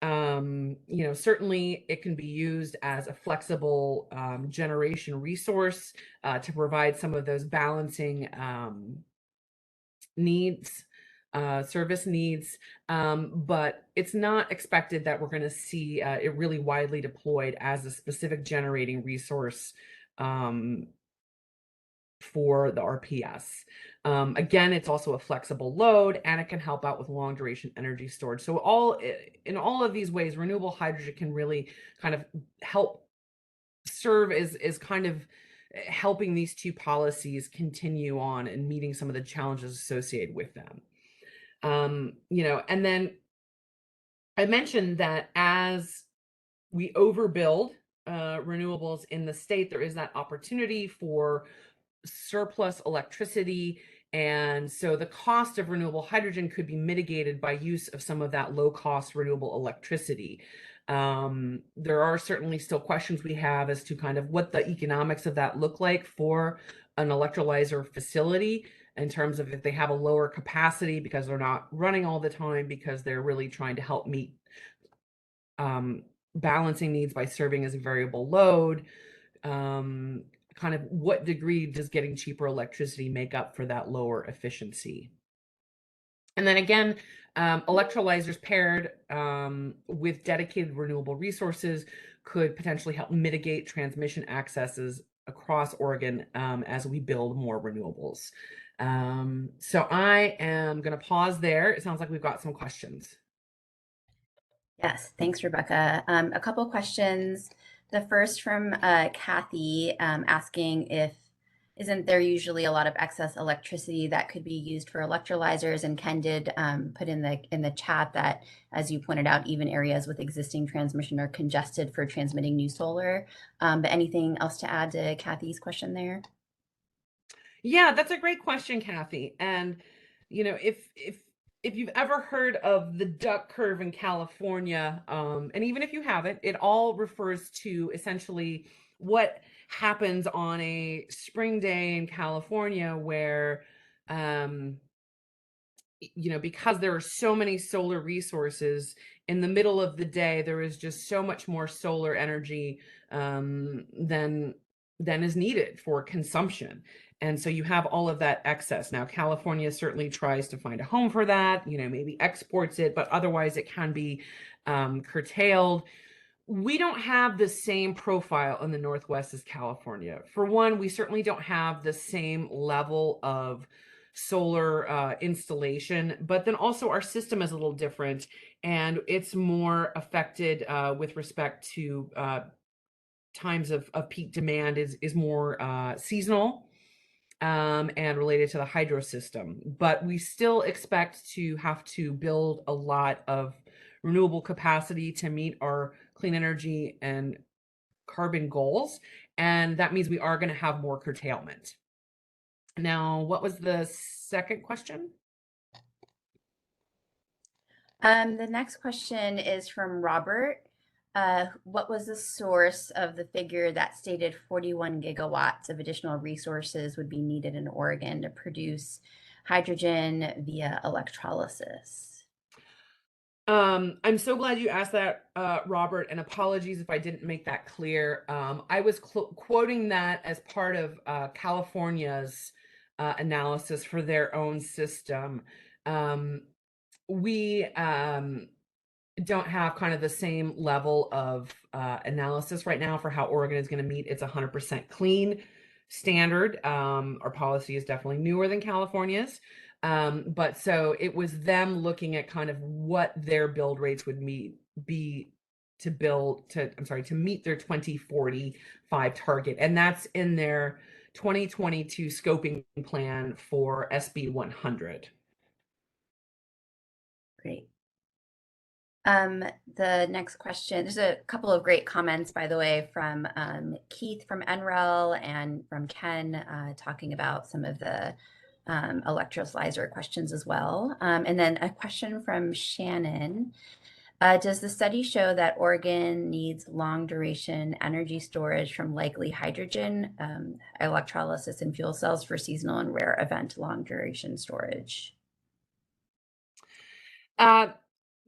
Certainly it can be used as a flexible generation resource to provide some of those balancing needs, service needs, but it's not expected that we're going to see it really widely deployed as a specific generating resource for the RPS. Again, it's also a flexible load, and it can help out with long duration energy storage. So in all of these ways, renewable hydrogen can really kind of help serve as kind of helping these two policies continue on and meeting some of the challenges associated with them. And then I mentioned that as we overbuild renewables in the state, there is that opportunity for surplus electricity. And so the cost of renewable hydrogen could be mitigated by use of some of that low cost renewable electricity. There are certainly still questions we have as to kind of what the economics of that look like for an electrolyzer facility, in terms of if they have a lower capacity because they're not running all the time, because they're really trying to help meet balancing needs by serving as a variable load. Kind of what degree does getting cheaper electricity make up for that lower efficiency? And then again, electrolyzers paired with dedicated renewable resources could potentially help mitigate transmission accesses across Oregon as we build more renewables. So I am going to pause there. It sounds like we've got some questions. Yes, thanks, Rebecca. A couple questions. The first from Kathy asking if isn't there usually a lot of excess electricity that could be used for electrolyzers? And Ken did put in the chat that, as you pointed out, even areas with existing transmission are congested for transmitting new solar. But anything else to add to Kathy's question there? Yeah, that's a great question, Kathy. And if you've ever heard of the duck curve in California, and even if you haven't, it all refers to essentially what happens on a spring day in California where because there are so many solar resources in the middle of the day, there is just so much more solar energy than is needed for consumption. And so you have all of that excess. Now, California certainly tries to find a home for that, maybe exports it, but otherwise it can be curtailed. We don't have the same profile in the Northwest as California. For one, we certainly don't have the same level of solar installation, but then also our system is a little different, and it's more affected with respect to times of peak demand is more seasonal. and related to the hydro system. But we still expect to have to build a lot of renewable capacity to meet our clean energy and carbon goals. And that means we are going to have more curtailment. Now, what was the second question? The next question is from Robert. What was the source of the figure that stated 41 gigawatts of additional resources would be needed in Oregon to produce hydrogen via electrolysis? I'm so glad you asked that, Robert, and apologies if I didn't make that clear. I was quoting that as part of California's analysis for their own system. We don't have kind of the same level of analysis right now for how Oregon is going to meet its 100% clean standard. Our policy is definitely newer than California's. But so it was them looking at kind of what their build rates would be to meet their 2045 target. And that's in their 2022 scoping plan for SB 100. Great. The next question, there's a couple of great comments, by the way, from Keith from NREL and from Ken talking about some of the electrolyzer questions as well. And then a question from Shannon. Does the study show that Oregon needs long duration energy storage from likely hydrogen, electrolysis and fuel cells for seasonal and rare event long duration storage?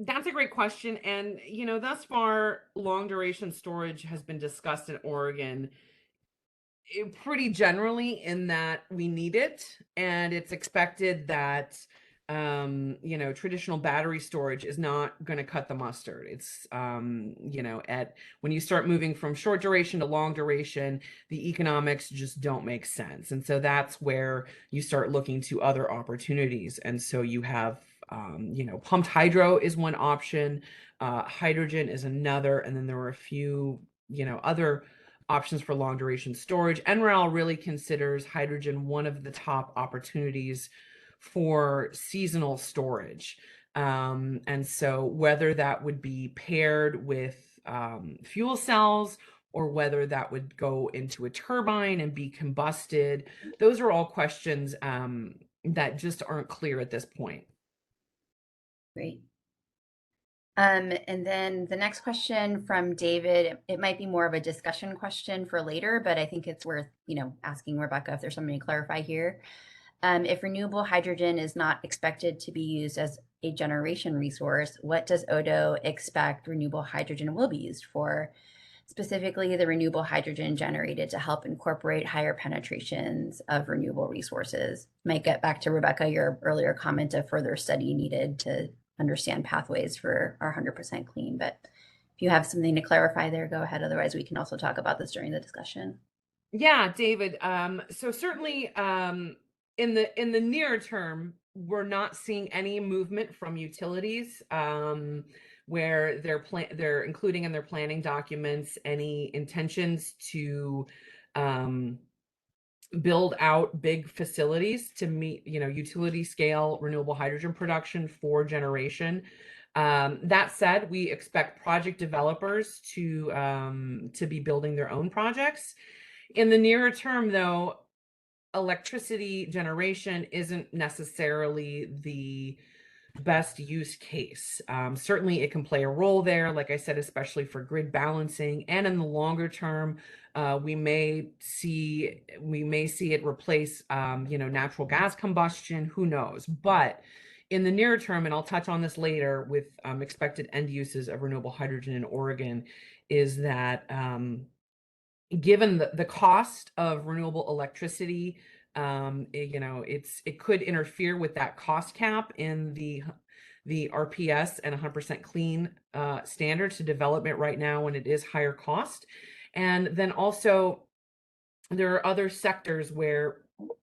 That's a great question. And, thus far, long duration storage has been discussed in Oregon pretty generally in that we need it. And it's expected that, traditional battery storage is not going to cut the mustard. It's, when you start moving from short duration to long duration, the economics just don't make sense. And so that's where you start looking to other opportunities. And so you have pumped hydro is one option, hydrogen is another, and then there were a few, other options for long duration storage. NREL really considers hydrogen one of the top opportunities for seasonal storage. And so whether that would be paired with fuel cells or whether that would go into a turbine and be combusted, those are all questions that just aren't clear at this point. Great. And then the next question from David, it might be more of a discussion question for later, but I think it's worth, asking Rebecca if there's something to clarify here. If renewable hydrogen is not expected to be used as a generation resource, what does Odo expect renewable hydrogen will be used for? Specifically, the renewable hydrogen generated to help incorporate higher penetrations of renewable resources. Might get back to Rebecca, your earlier comment of further study needed to understand pathways for our 100% clean. But if you have something to clarify there, go ahead. Otherwise, we can also talk about this during the discussion. Yeah, David. So certainly in the near term, we're not seeing any movement from utilities where they're including in their planning documents any intentions to build out big facilities to meet, utility scale renewable hydrogen production for generation. That said, we expect project developers to be building their own projects. In the nearer term, though, electricity generation isn't necessarily the best use case. Certainly it can play a role there, like I said, especially for grid balancing. And in the longer term, we may see it replace, natural gas combustion, who knows? But in the near term, and I'll touch on this later with expected end uses of renewable hydrogen in Oregon, is that given the cost of renewable electricity, it could interfere with that cost cap in the RPS and 100% clean standard to development right now when it is higher cost. And then also there are other sectors where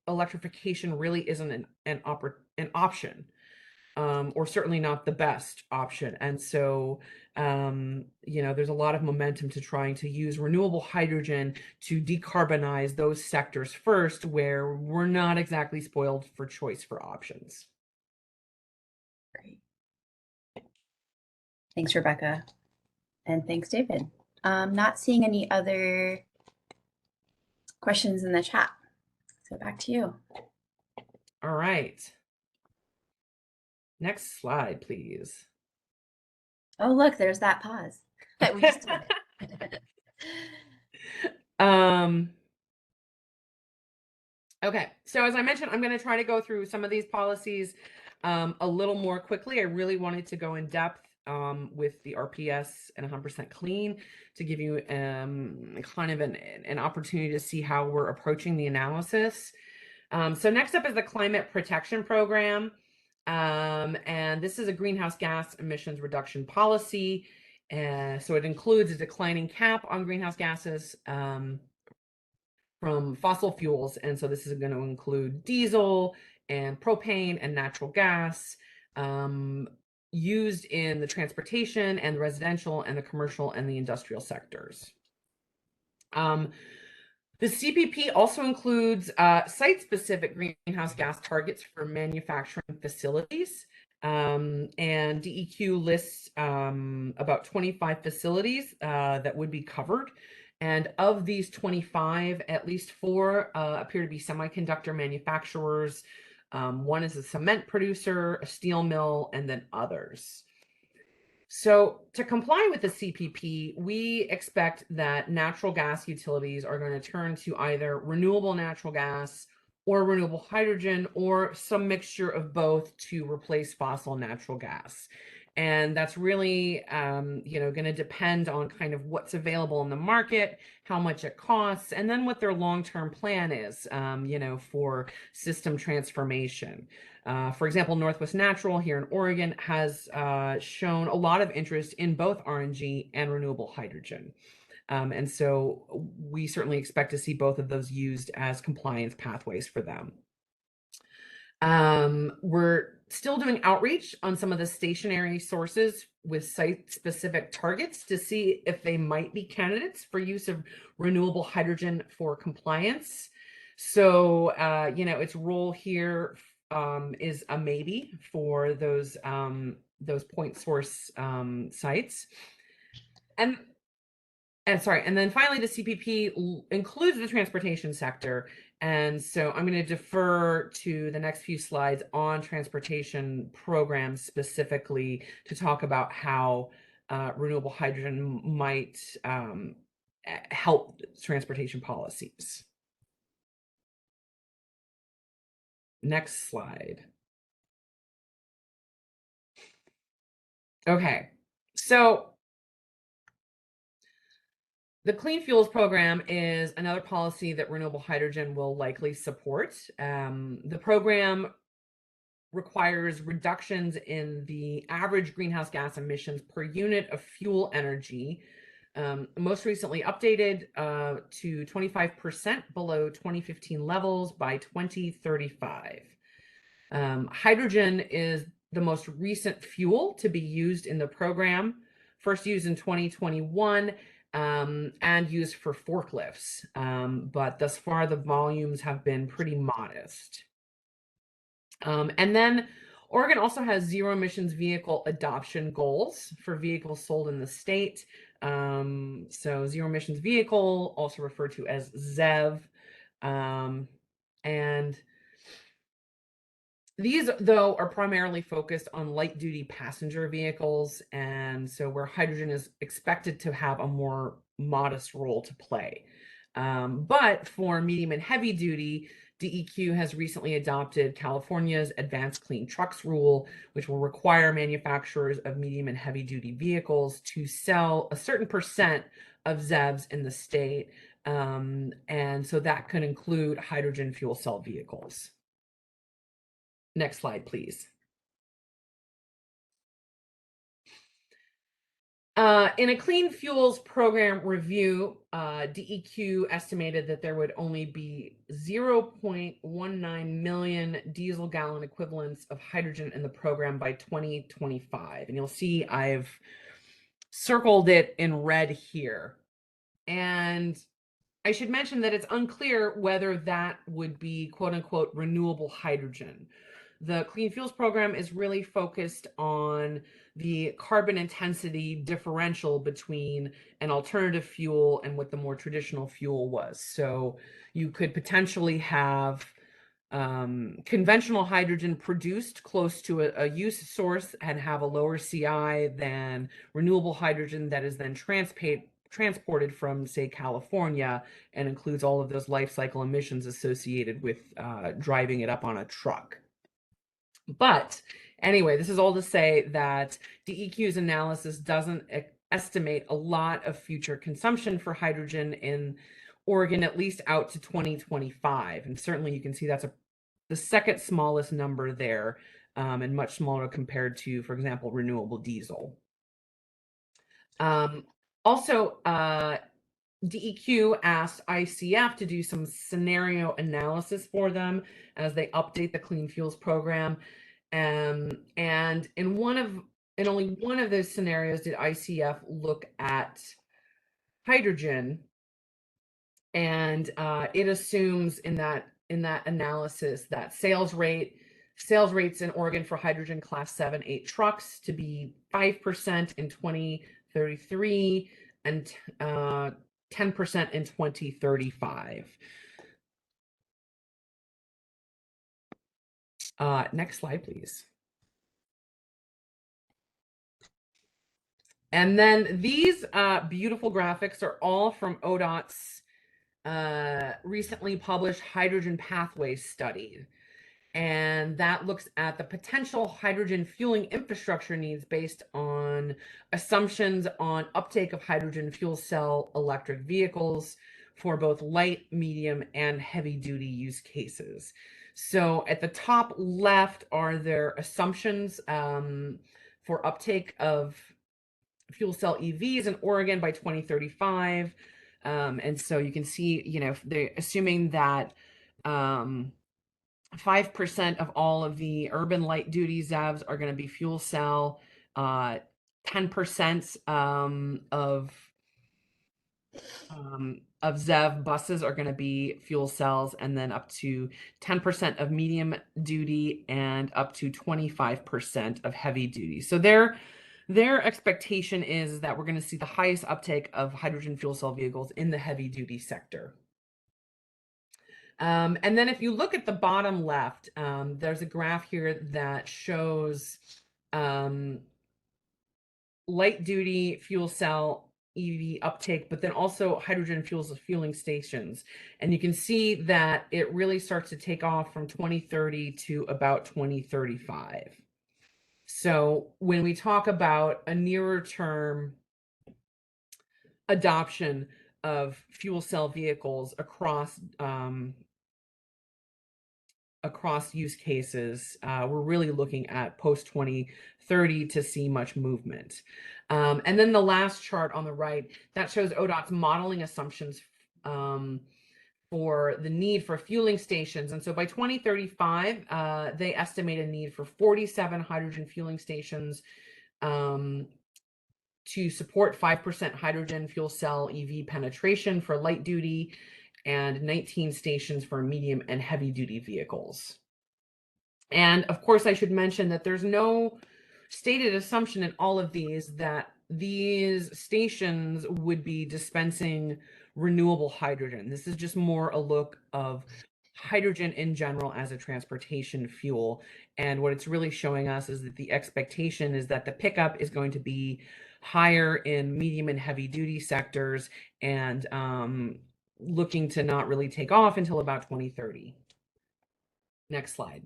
electrification really isn't an option. or certainly not the best option. And so, there's a lot of momentum to trying to use renewable hydrogen to decarbonize those sectors first, where we're not exactly spoiled for choice for options. Great. Thanks, Rebecca. And thanks, David. Not seeing any other questions in the chat. So back to you. All right. Next slide, please. Oh, look, there's that pause that we just did. Okay, so as I mentioned, I'm going to try to go through some of these policies a little more quickly. I really wanted to go in depth with the RPS and 100% clean to give you kind of an opportunity to see how we're approaching the analysis. So next up is the Climate Protection Program. And this is a greenhouse gas emissions reduction policy. So it includes a declining cap on greenhouse gases from fossil fuels. And so this is going to include diesel and propane and natural gas used in the transportation and the residential and the commercial and the industrial sectors. The CPP also includes site-specific greenhouse gas targets for manufacturing facilities. And DEQ lists about 25 facilities that would be covered. And of these 25, at least 4 appear to be semiconductor manufacturers. One is a cement producer, a steel mill, and then others. So to comply with the CPP, we expect that natural gas utilities are going to turn to either renewable natural gas or renewable hydrogen or some mixture of both to replace fossil natural gas. And that's really, going to depend on kind of what's available in the market, how much it costs, and then what their long-term plan is, for system transformation. For example, Northwest Natural here in Oregon has shown a lot of interest in both RNG and renewable hydrogen. And so we certainly expect to see both of those used as compliance pathways for them. We're still doing outreach on some of the stationary sources with site-specific targets to see if they might be candidates for use of renewable hydrogen for compliance. So, its role here is a maybe for those point source sites. And then finally, the CPP includes the transportation sector. And so I'm going to defer to the next few slides on transportation programs specifically to talk about how renewable hydrogen might help transportation policies. Next slide. Okay, so the Clean Fuels Program is another policy that renewable hydrogen will likely support. The program requires reductions in the average greenhouse gas emissions per unit of fuel energy, most recently updated to 25% below 2015 levels by 2035. Hydrogen is the most recent fuel to be used in the program, first used in 2021. And used for forklifts, but thus far the volumes have been pretty modest. And then Oregon also has zero emissions vehicle adoption goals for vehicles sold in the state. So zero emissions vehicle, also referred to as ZEV. And these, though, are primarily focused on light-duty passenger vehicles, and so where hydrogen is expected to have a more modest role to play. But for medium and heavy duty, DEQ has recently adopted California's Advanced Clean Trucks rule, which will require manufacturers of medium and heavy duty vehicles to sell a certain percent of ZEVs in the state. And so that could include hydrogen fuel cell vehicles. Next slide, please. In a clean fuels program review, DEQ estimated that there would only be 0.19 million diesel gallon equivalents of hydrogen in the program by 2025. And you'll see I've circled it in red here. And I should mention that it's unclear whether that would be quote unquote renewable hydrogen. The Clean Fuels Program is really focused on the carbon intensity differential between an alternative fuel and what the more traditional fuel was. So you could potentially have conventional hydrogen produced close to a use source and have a lower CI than renewable hydrogen that is then transported from, say, California, and includes all of those life cycle emissions associated with driving it up on a truck. But anyway, this is all to say that DEQ's analysis doesn't estimate a lot of future consumption for hydrogen in Oregon, at least out to 2025. And certainly you can see that's the second smallest number there, and much smaller compared to, for example, renewable diesel. Also, DEQ asked ICF to do some scenario analysis for them as they update the Clean Fuels Program. And in only one of those scenarios did ICF look at hydrogen, and it assumes in that analysis that sales rates in Oregon for hydrogen class 7, 8 trucks to be 5% in 2033 and 10% in 2035. Next slide, please. And then these beautiful graphics are all from ODOT's recently published hydrogen pathways study. And that looks at the potential hydrogen fueling infrastructure needs based on assumptions on uptake of hydrogen fuel cell electric vehicles for both light, medium, and heavy duty use cases. So at the top left are their assumptions for uptake of fuel cell EVs in Oregon by 2035. And so you can see, you know, they're assuming that 5% of all of the urban light duty ZEVs are going to be fuel cell, 10% of ZEV buses are going to be fuel cells, and then up to 10% of medium duty and up to 25% of heavy duty. So their expectation is that we're going to see the highest uptake of hydrogen fuel cell vehicles in the heavy duty sector. And then if you look at the bottom left, there's a graph here that shows light duty fuel cell EV uptake, but then also hydrogen fueling stations. And you can see that it really starts to take off from 2030 to about 2035. So when we talk about a nearer term adoption of fuel cell vehicles across use cases, we're really looking at post 2030 to see much movement. And then the last chart on the right, that shows ODOT's modeling assumptions for the need for fueling stations. And so by 2035, they estimate a need for 47 hydrogen fueling stations to support 5% hydrogen fuel cell EV penetration for light duty and 19 stations for medium and heavy duty vehicles. And of course, I should mention that there's no stated assumption in all of these that these stations would be dispensing renewable hydrogen. This is just more a look of hydrogen in general as a transportation fuel. And what it's really showing us is that the expectation is that the pickup is going to be higher in medium and heavy duty sectors, and looking to not really take off until about 2030. Next slide.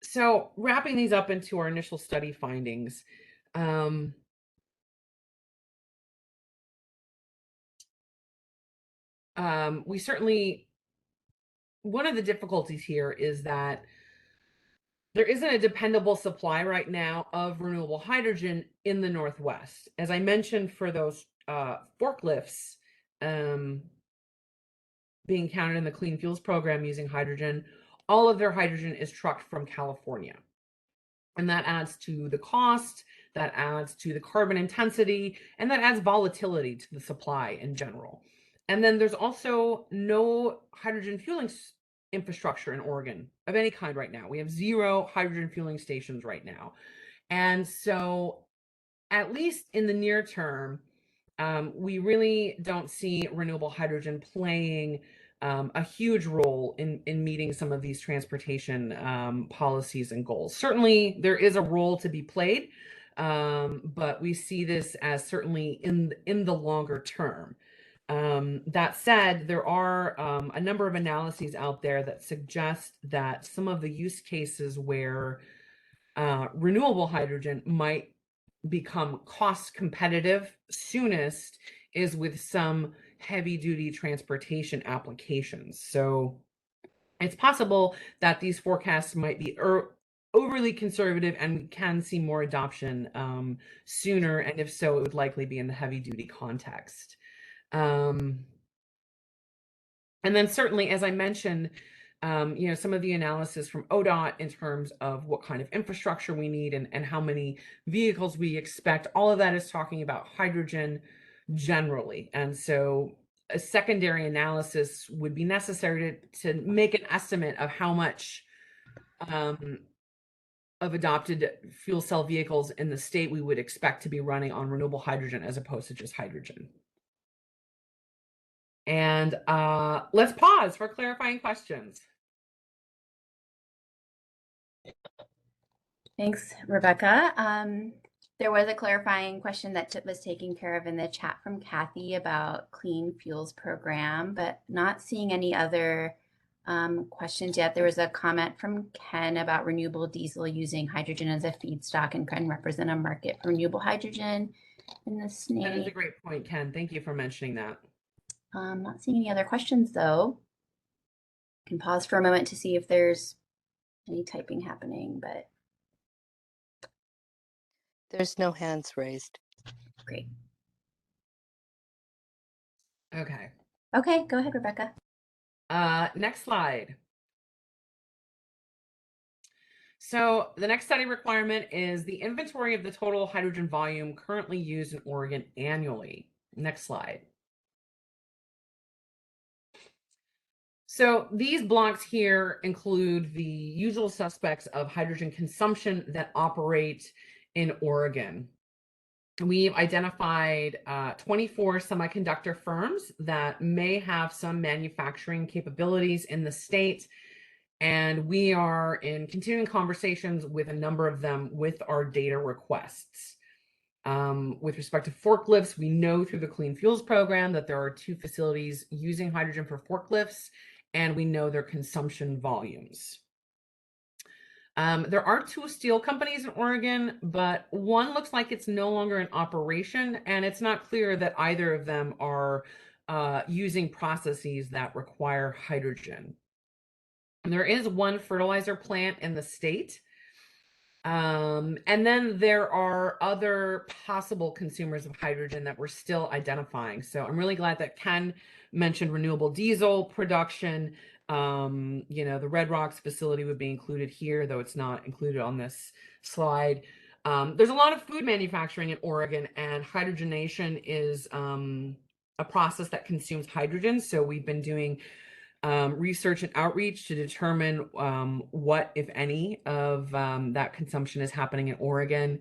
So wrapping these up into our initial study findings, we certainly, one of the difficulties here is that there isn't a dependable supply right now of renewable hydrogen in the Northwest. As I mentioned, for those forklifts being counted in the Clean Fuels program using hydrogen, all of their hydrogen is trucked from California. And that adds to the cost, that adds to the carbon intensity, and that adds volatility to the supply in general. And then there's also no hydrogen fueling infrastructure in Oregon of any kind right now. We have 0 hydrogen fueling stations right now. And so, at least in the near term, we really don't see renewable hydrogen playing a huge role in meeting some of these transportation policies and goals. Certainly, there is a role to be played, but we see this as certainly in the longer term. That said, there are a number of analyses out there that suggest that some of the use cases where renewable hydrogen might become cost competitive soonest is with some heavy duty transportation applications. So it's possible that these forecasts might be overly conservative and we can see more adoption sooner. And if so, it would likely be in the heavy duty context. And then certainly, as I mentioned, some of the analysis from ODOT in terms of what kind of infrastructure we need and how many vehicles we expect, all of that is talking about hydrogen generally. And so a secondary analysis would be necessary to make an estimate of how much of adopted fuel cell vehicles in the state we would expect to be running on renewable hydrogen as opposed to just hydrogen. And let's pause for clarifying questions. Thanks, Rebecca. There was a clarifying question that was taken care of in the chat from Kathy about Clean Fuels program, but not seeing any other questions yet. There was a comment from Ken about renewable diesel using hydrogen as a feedstock and can represent a market for renewable hydrogen in the SNAE. That is a great point, Ken. Thank you for mentioning that. Not seeing any other questions though. Can pause for a moment to see if there's any typing happening, but There's no hands raised. great. Okay. Okay, go ahead, Rebecca. Next slide. So the next study requirement is the inventory of the total hydrogen volume currently used in Oregon annually. Next slide. So these blocks here include the usual suspects of hydrogen consumption that operate in Oregon. We've identified 24 semiconductor firms that may have some manufacturing capabilities in the state, and we are in continuing conversations with a number of them with our data requests. With respect to forklifts, we know through the Clean Fuels program that there are 2 facilities using hydrogen for forklifts, and we know their consumption volumes. There are 2 steel companies in Oregon, but one looks like it's no longer in operation, and it's not clear that either of them are using processes that require hydrogen. And there is 1 fertilizer plant in the state. And then there are other possible consumers of hydrogen that we're still identifying. So I'm really glad that Ken mentioned renewable diesel production. The Red Rocks facility would be included here, though it's not included on this slide. There's a lot of food manufacturing in Oregon, and hydrogenation is a process that consumes hydrogen. So we've been doing research and outreach to determine what, if any, of that consumption is happening in Oregon.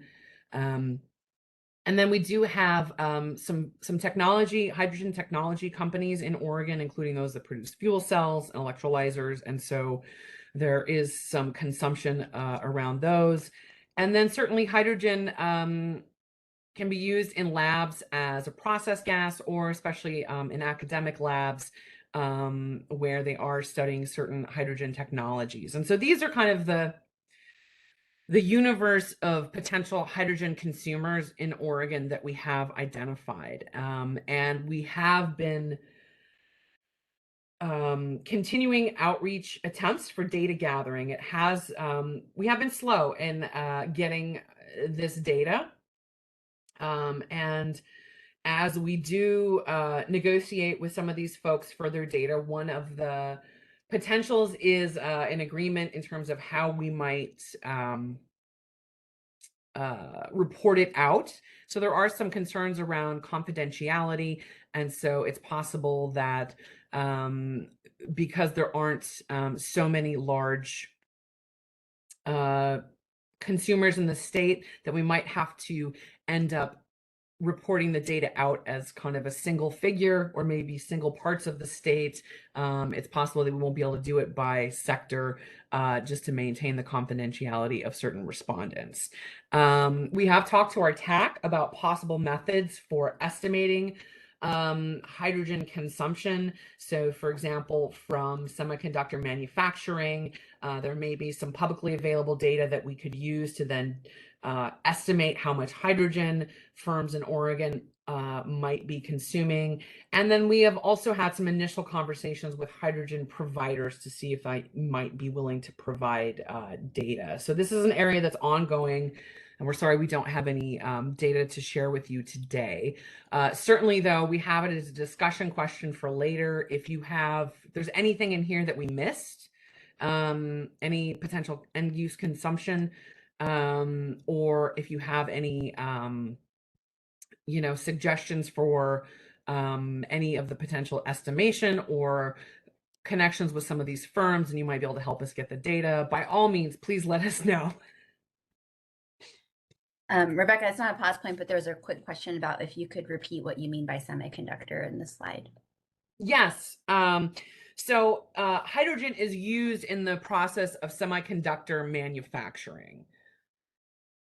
And then we do have some technology, hydrogen technology companies in Oregon, including those that produce fuel cells and electrolyzers. And so there is some consumption around those. And then certainly hydrogen can be used in labs as a process gas, or especially in academic labs where they are studying certain hydrogen technologies. And so these are kind of the universe of potential hydrogen consumers in Oregon that we have identified. And we have been continuing outreach attempts for data gathering. It has, we have been slow in getting this data. And as we do negotiate with some of these folks for their data, one of the potentials is an agreement in terms of how we might report it out. So there are some concerns around confidentiality. And so it's possible that because there aren't so many large consumers in the state, that we might have to end up reporting the data out as kind of a single figure or maybe single parts of the state. It's possible that we won't be able to do it by sector just to maintain the confidentiality of certain respondents. We have talked to our TAC about possible methods for estimating hydrogen consumption. So for example, from semiconductor manufacturing, there may be some publicly available data that we could use to then estimate how much hydrogen firms in Oregon might be consuming. And then we have also had some initial conversations with hydrogen providers to see if I might be willing to provide data. So this is an area that's ongoing, and we're sorry we don't have any data to share with you today. Certainly, though, we have it as a discussion question for later. If there's anything in here that we missed, any potential end use consumption, or if you have any, suggestions for any of the potential estimation or connections with some of these firms, and you might be able to help us get the data, by all means, please let us know. Rebecca, it's not a pause point, but there was a quick question about if you could repeat what you mean by semiconductor in the slide. Yes. So hydrogen is used in the process of semiconductor manufacturing.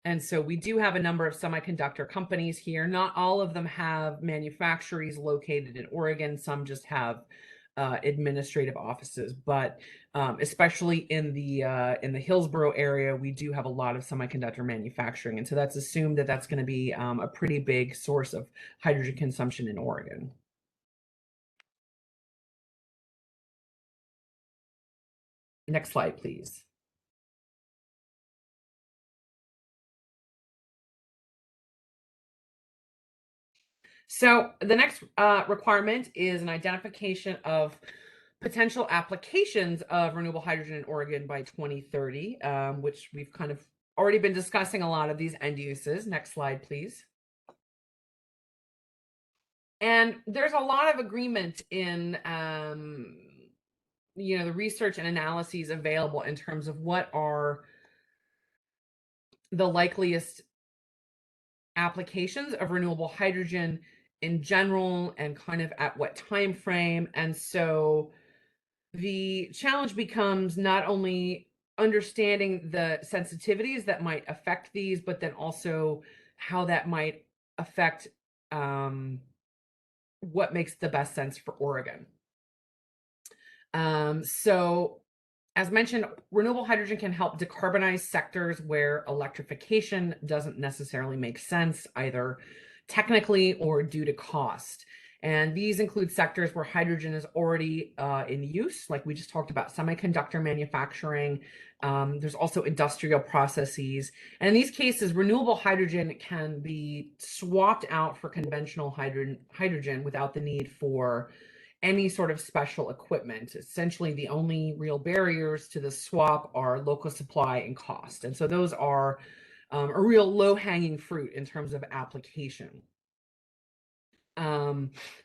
And so we do have a number of semiconductor companies here. Not all of them have manufactories located in Oregon. Some just have administrative offices, but especially in the Hillsborough area, we do have a lot of semiconductor manufacturing. And so that's assumed that that's going to be a pretty big source of hydrogen consumption in Oregon. Next slide, please. So the next requirement is an identification of potential applications of renewable hydrogen in Oregon by 2030, which we've kind of already been discussing a lot of these end uses. Next slide, please. And there's a lot of agreement in the research and analyses available in terms of what are the likeliest applications of renewable hydrogen in general and kind of at what time frame. And so the challenge becomes not only understanding the sensitivities that might affect these, but then also how that might affect what makes the best sense for Oregon. So as mentioned, renewable hydrogen can help decarbonize sectors where electrification doesn't necessarily make sense, either technically or due to cost. And these include sectors where hydrogen is already in use, like we just talked about hemiconductor manufacturing. There's also industrial processes. And in these cases, renewable hydrogen can be swapped out for conventional hydrogen without the need for any sort of special equipment. Essentially, the only real barriers to the swap are local supply and cost. And so those are a real low-hanging fruit in terms of application.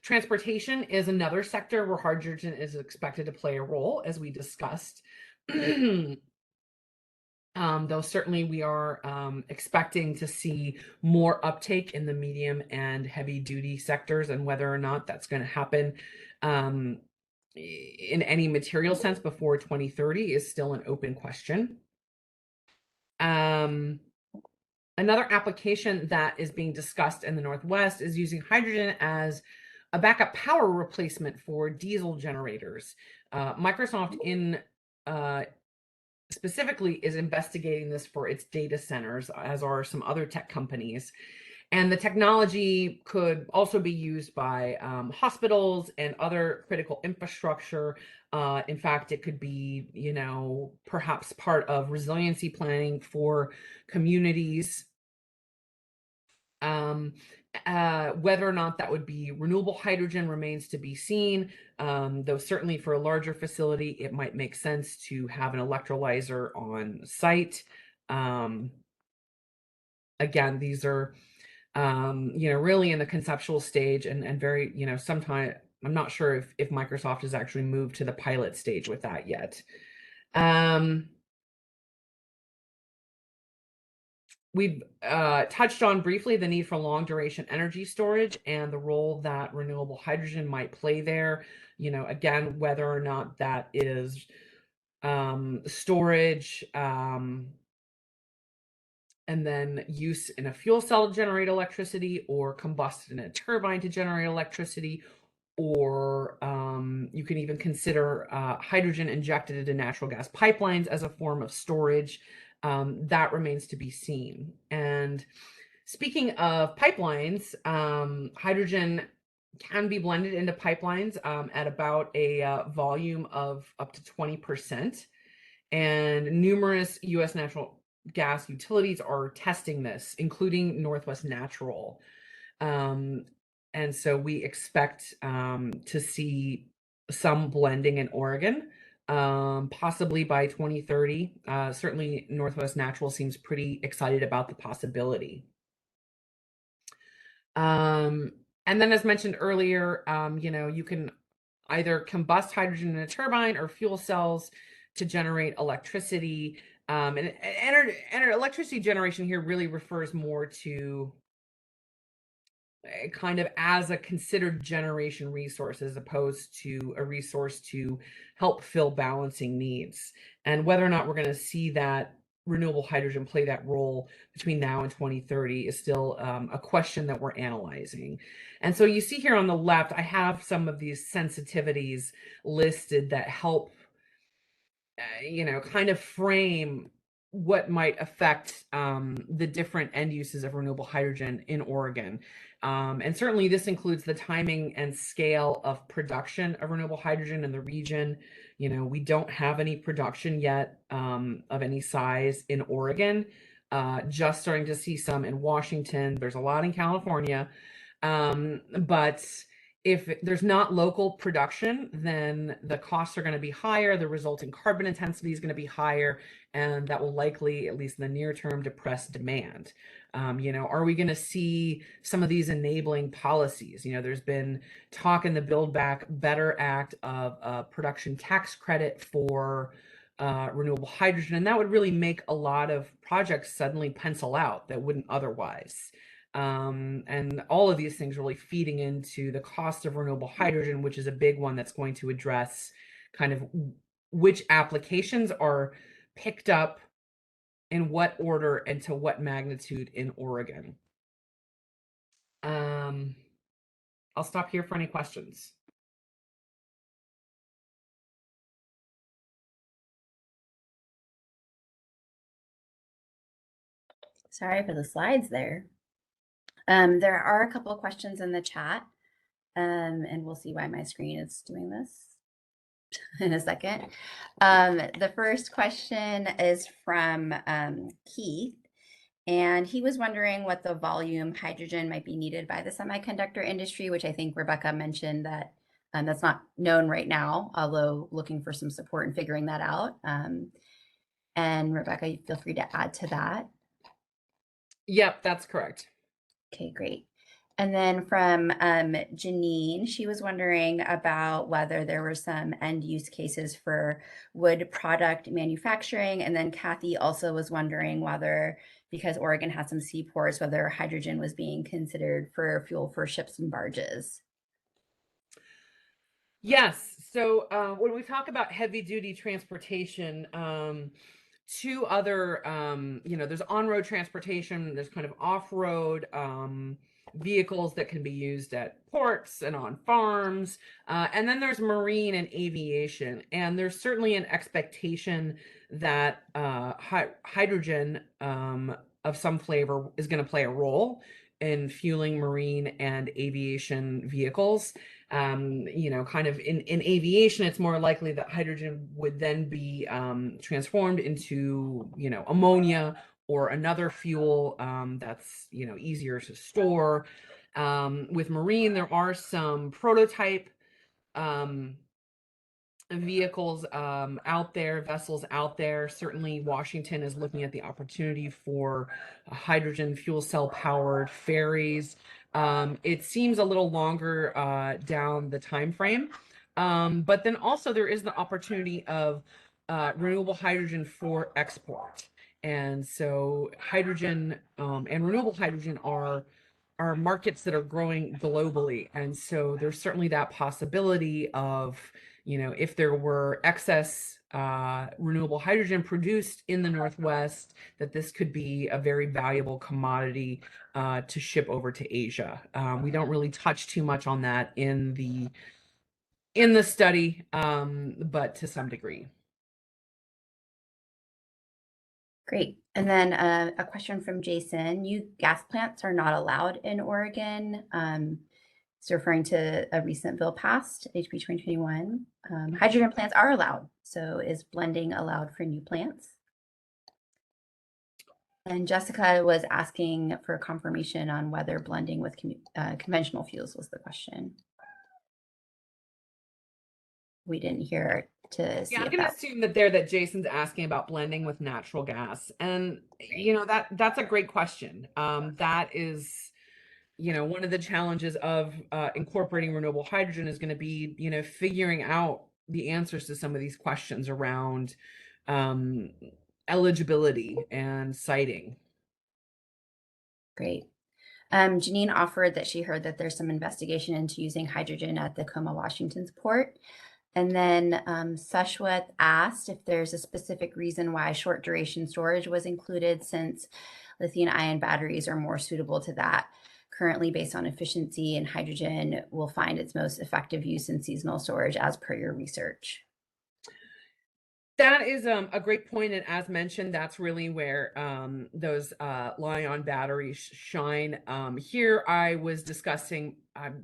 Transportation is another sector where hydrogen is expected to play a role, as we discussed. Though certainly we are expecting to see more uptake in the medium and heavy duty sectors, and whether or not that's going to happen in any material sense before 2030 is still an open question. Another application that is being discussed in the Northwest is using hydrogen as a backup power replacement for diesel generators. Microsoft specifically is investigating this for its data centers, as are some other tech companies. And the technology could also be used by hospitals and other critical infrastructure. In fact, it could be, perhaps part of resiliency planning for communities. Whether or not that would be renewable hydrogen remains to be seen, though certainly for a larger facility, it might make sense to have an electrolyzer on site. Again, these are really in the conceptual stage and very, sometime I'm not sure if Microsoft has actually moved to the pilot stage with that yet. We've touched on briefly the need for long duration energy storage and the role that renewable hydrogen might play there. Again, whether or not that is storage, and then use in a fuel cell to generate electricity, or combusted in a turbine to generate electricity, or you can even consider hydrogen injected into natural gas pipelines as a form of storage. That remains to be seen. And speaking of pipelines, hydrogen can be blended into pipelines at about a volume of up to 20%. And numerous U.S. natural gas utilities are testing this, including Northwest Natural. And so we expect to see some blending in Oregon, possibly by 2030. Certainly, Northwest Natural seems pretty excited about the possibility. And then, as mentioned earlier, you can either combust hydrogen in a turbine or fuel cells to generate electricity. And electricity generation here really refers more to kind of as a considered generation resource as opposed to a resource to help fill balancing needs. And whether or not we're going to see that renewable hydrogen play that role between now and 2030 is still a question that we're analyzing. And so you see here on the left, I have some of these sensitivities listed that help kind of frame what might affect the different end uses of renewable hydrogen in Oregon. And certainly this includes the timing and scale of production of renewable hydrogen in the region. We don't have any production yet of any size in Oregon, just starting to see some in Washington. There's a lot in California. But if there's not local production, then the costs are going to be higher, the resulting carbon intensity is going to be higher, and that will likely, at least in the near term, depress demand. Are we going to see some of these enabling policies? There's been talk in the Build Back Better Act of a production tax credit for renewable hydrogen, and that would really make a lot of projects suddenly pencil out that wouldn't otherwise. And all of these things really feeding into the cost of renewable hydrogen, which is a big one that's going to address kind of which applications are picked up in what order and to what magnitude in Oregon. I'll stop here for any questions. Sorry for the slides there. There are a couple of questions in the chat, and we'll see why my screen is doing this in a second. The first question is from Keith, and he was wondering what the volume hydrogen might be needed by the semiconductor industry, which I think Rebecca mentioned that that's not known right now, although looking for some support in figuring that out. And Rebecca, feel free to add to that. Yep, that's correct. Okay, great. And then from Janine, she was wondering about whether there were some end use cases for wood product manufacturing. And then Kathy also was wondering whether, because Oregon has some seaports, whether hydrogen was being considered for fuel for ships and barges. Yes. So when we talk about heavy duty transportation, two other, there's on-road transportation, there's kind of off-road vehicles that can be used at ports and on farms. And then there's marine and aviation. And there's certainly an expectation that hydrogen of some flavor is going to play a role in fueling marine and aviation vehicles. You know, kind of in aviation, it's more likely that hydrogen would then be transformed into, you know, ammonia or another fuel that's, you know, easier to store. With marine, there are some prototype vehicles out there, vessels out there. Certainly Washington is looking at the opportunity for hydrogen fuel cell powered ferries. It seems a little longer down the time frame, but then also there is the opportunity of renewable hydrogen for export. And so hydrogen and renewable hydrogen are markets that are growing globally. And so there's certainly that possibility of, you know, if there were excess renewable hydrogen produced in the Northwest, that this could be a very valuable commodity to ship over to Asia. We don't really touch too much on that in the study, but to some degree. Great. And then a question from Jason. New gas plants are not allowed in Oregon. It's referring to a recent bill passed, HB 2021. Hydrogen plants are allowed. So is blending allowed for new plants? And Jessica was asking for confirmation on whether blending with conventional fuels was the question. We didn't hear to see. Yeah, I'm if gonna that assume that Jason's asking about blending with natural gas. And you know, that's a great question. That is, you know, one of the challenges of incorporating renewable hydrogen is going to be, you know, figuring out the answers to some of these questions around eligibility and siting. Great. Janine offered that she heard that there's some investigation into using hydrogen at the Tacoma, Washington's port. And then Sashwat asked if there's a specific reason why short duration storage was included, since lithium ion batteries are more suitable to that. Currently, based on efficiency, and hydrogen will find its most effective use in seasonal storage as per your research. That is a great point, and as mentioned, that's really where those lithium-ion batteries shine. Here, I was discussing,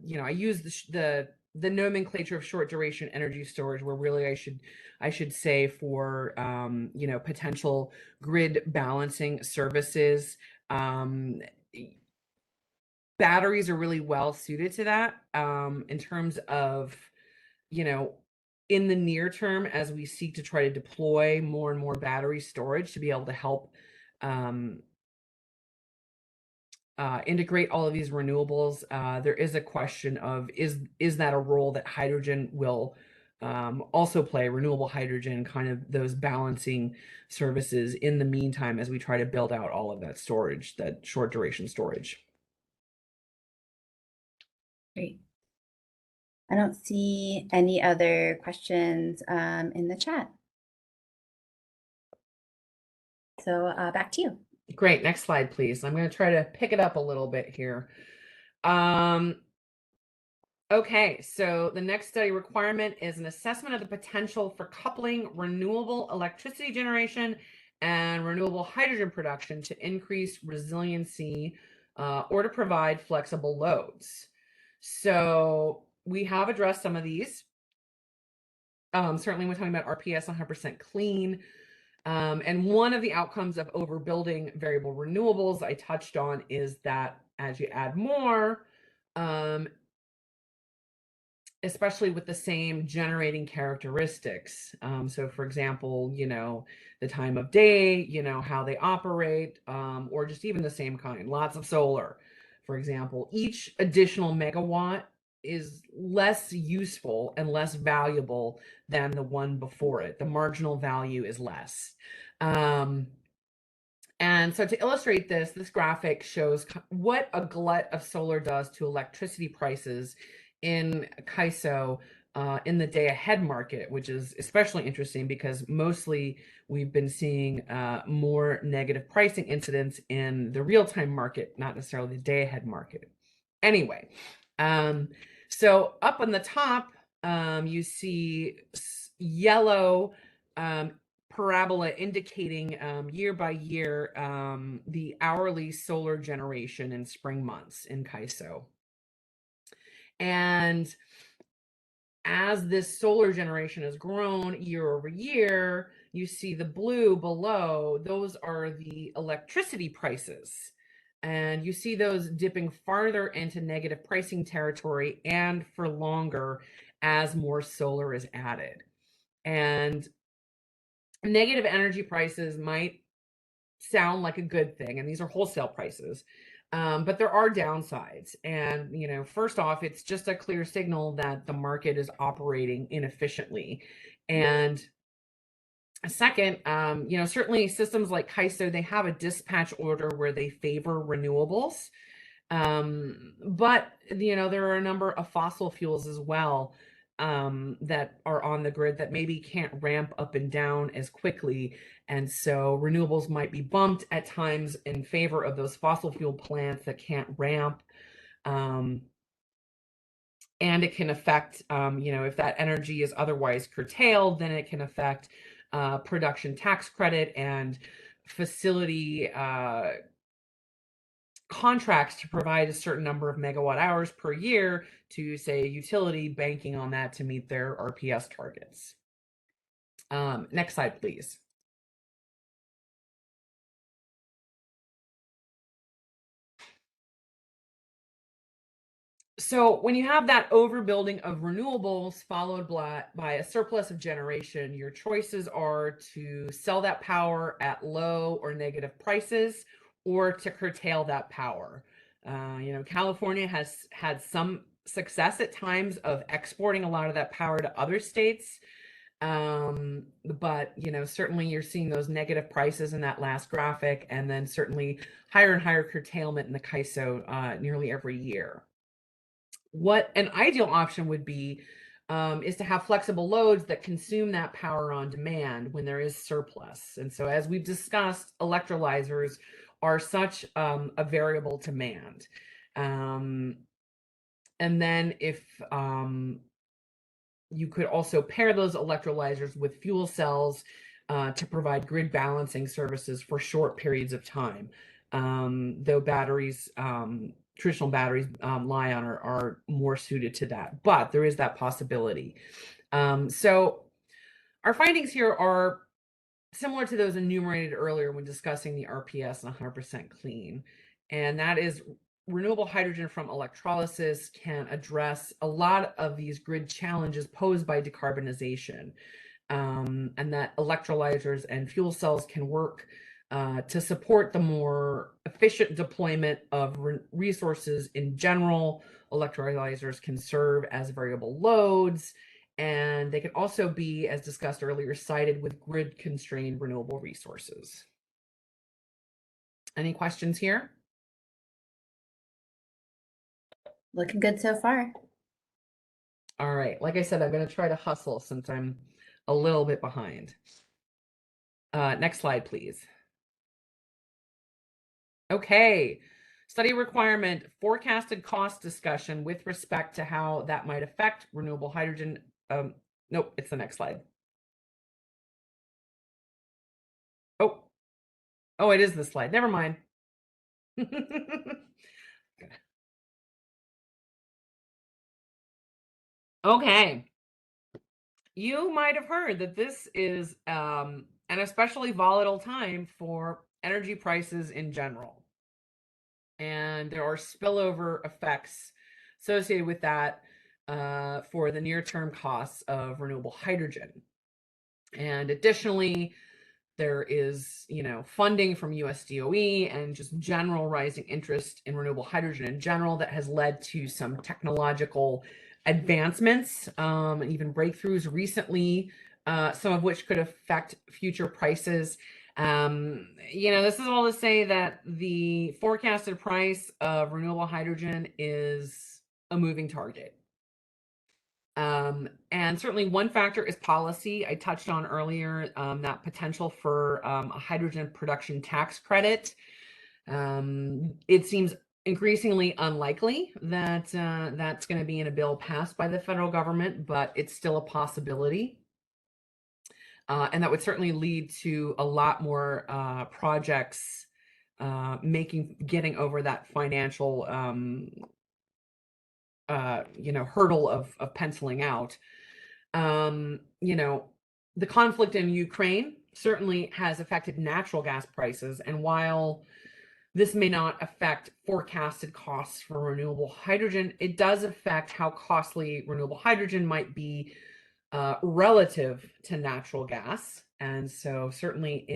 you know, I use the nomenclature of short duration energy storage, where really I should say for you know, potential grid balancing services. Batteries are really well suited to that in terms of, you know, in the near term, as we seek to try to deploy more and more battery storage to be able to help integrate all of these renewables, there is a question of, is that a role that hydrogen will also play, renewable hydrogen, kind of those balancing services in the meantime as we try to build out all of that storage, that short duration storage. Great. I don't see any other questions in the chat. So back to you. Great. Next slide, please. I'm going to try to pick it up a little bit here. Okay, so the next study requirement is an assessment of the potential for coupling renewable electricity generation and renewable hydrogen production to increase resiliency or to provide flexible loads. So we have addressed some of these. Certainly we're talking about RPS 100% clean. And one of the outcomes of overbuilding variable renewables I touched on is that as you add more, especially with the same generating characteristics. So for example, you know, the time of day, you know, how they operate, or just even the same kind, lots of solar, for example, each additional megawatt is less useful and less valuable than the one before it. The marginal value is less. And so to illustrate this graphic shows what a glut of solar does to electricity prices in CAISO in the day ahead market, which is especially interesting because mostly we've been seeing more negative pricing incidents in the real-time market, not necessarily the day ahead market. Anyway, so up on the top, you see yellow parabola indicating year by year the hourly solar generation in spring months in CAISO. And as this solar generation has grown year over year, you see the blue below, those are the electricity prices. And you see those dipping farther into negative pricing territory and for longer as more solar is added. And negative energy prices might sound like a good thing, and these are wholesale prices, but there are downsides. And first off, it's just a clear signal that the market is operating inefficiently. And second, certainly systems like CAISO, they have a dispatch order where they favor renewables. But there are a number of fossil fuels as well that are on the grid that maybe can't ramp up and down as quickly. And so renewables might be bumped at times in favor of those fossil fuel plants that can't ramp. And it can affect, if that energy is otherwise curtailed, then it can affect production tax credit and facility contracts to provide a certain number of megawatt hours per year to, say, a utility, banking on that to meet their RPS targets. Next slide, please. So when you have that overbuilding of renewables followed by a surplus of generation, your choices are to sell that power at low or negative prices or to curtail that power. California has had some success at times of exporting a lot of that power to other states. But certainly you're seeing those negative prices in that last graphic, and then certainly higher and higher curtailment in the CAISO nearly every year. What an ideal option would be is to have flexible loads that consume that power on demand when there is surplus. And so, as we've discussed, electrolyzers are such a variable demand. And then if you could also pair those electrolyzers with fuel cells to provide grid balancing services for short periods of time. Though batteries, traditional batteries, Li-ion are more suited to that, but there is that possibility. So our findings here are similar to those enumerated earlier when discussing the RPS and 100% clean. And that is, renewable hydrogen from electrolysis can address a lot of these grid challenges posed by decarbonization. And that electrolyzers and fuel cells can work to support the more efficient deployment of resources in general. Electrolyzers can serve as variable loads, and they can also be, as discussed earlier, sited with grid-constrained renewable resources. Any questions here? Looking good so far. All right. Like I said, I'm going to try to hustle since I'm a little bit behind. Next slide, please. Okay. Study requirement, forecasted cost discussion with respect to how that might affect renewable hydrogen. Nope, it's the next slide. Oh, it is this slide. Never mind. Okay. You might have heard that this is an especially volatile time for energy prices in general. And there are spillover effects associated with that for the near-term costs of renewable hydrogen. And additionally, there is, funding from US DOE and just general rising interest in renewable hydrogen in general that has led to some technological advancements and even breakthroughs recently, some of which could affect future prices. This is all to say that the forecasted price of renewable hydrogen is a moving target. And certainly one factor is policy. I touched on earlier that potential for a hydrogen production tax credit. It seems increasingly unlikely that that's going to be in a bill passed by the federal government, but it's still a possibility. And that would certainly lead to a lot more projects getting over that financial hurdle of penciling out. The conflict in Ukraine certainly has affected natural gas prices, and while this may not affect forecasted costs for renewable hydrogen, it does affect how costly renewable hydrogen might be relative to natural gas. And so certainly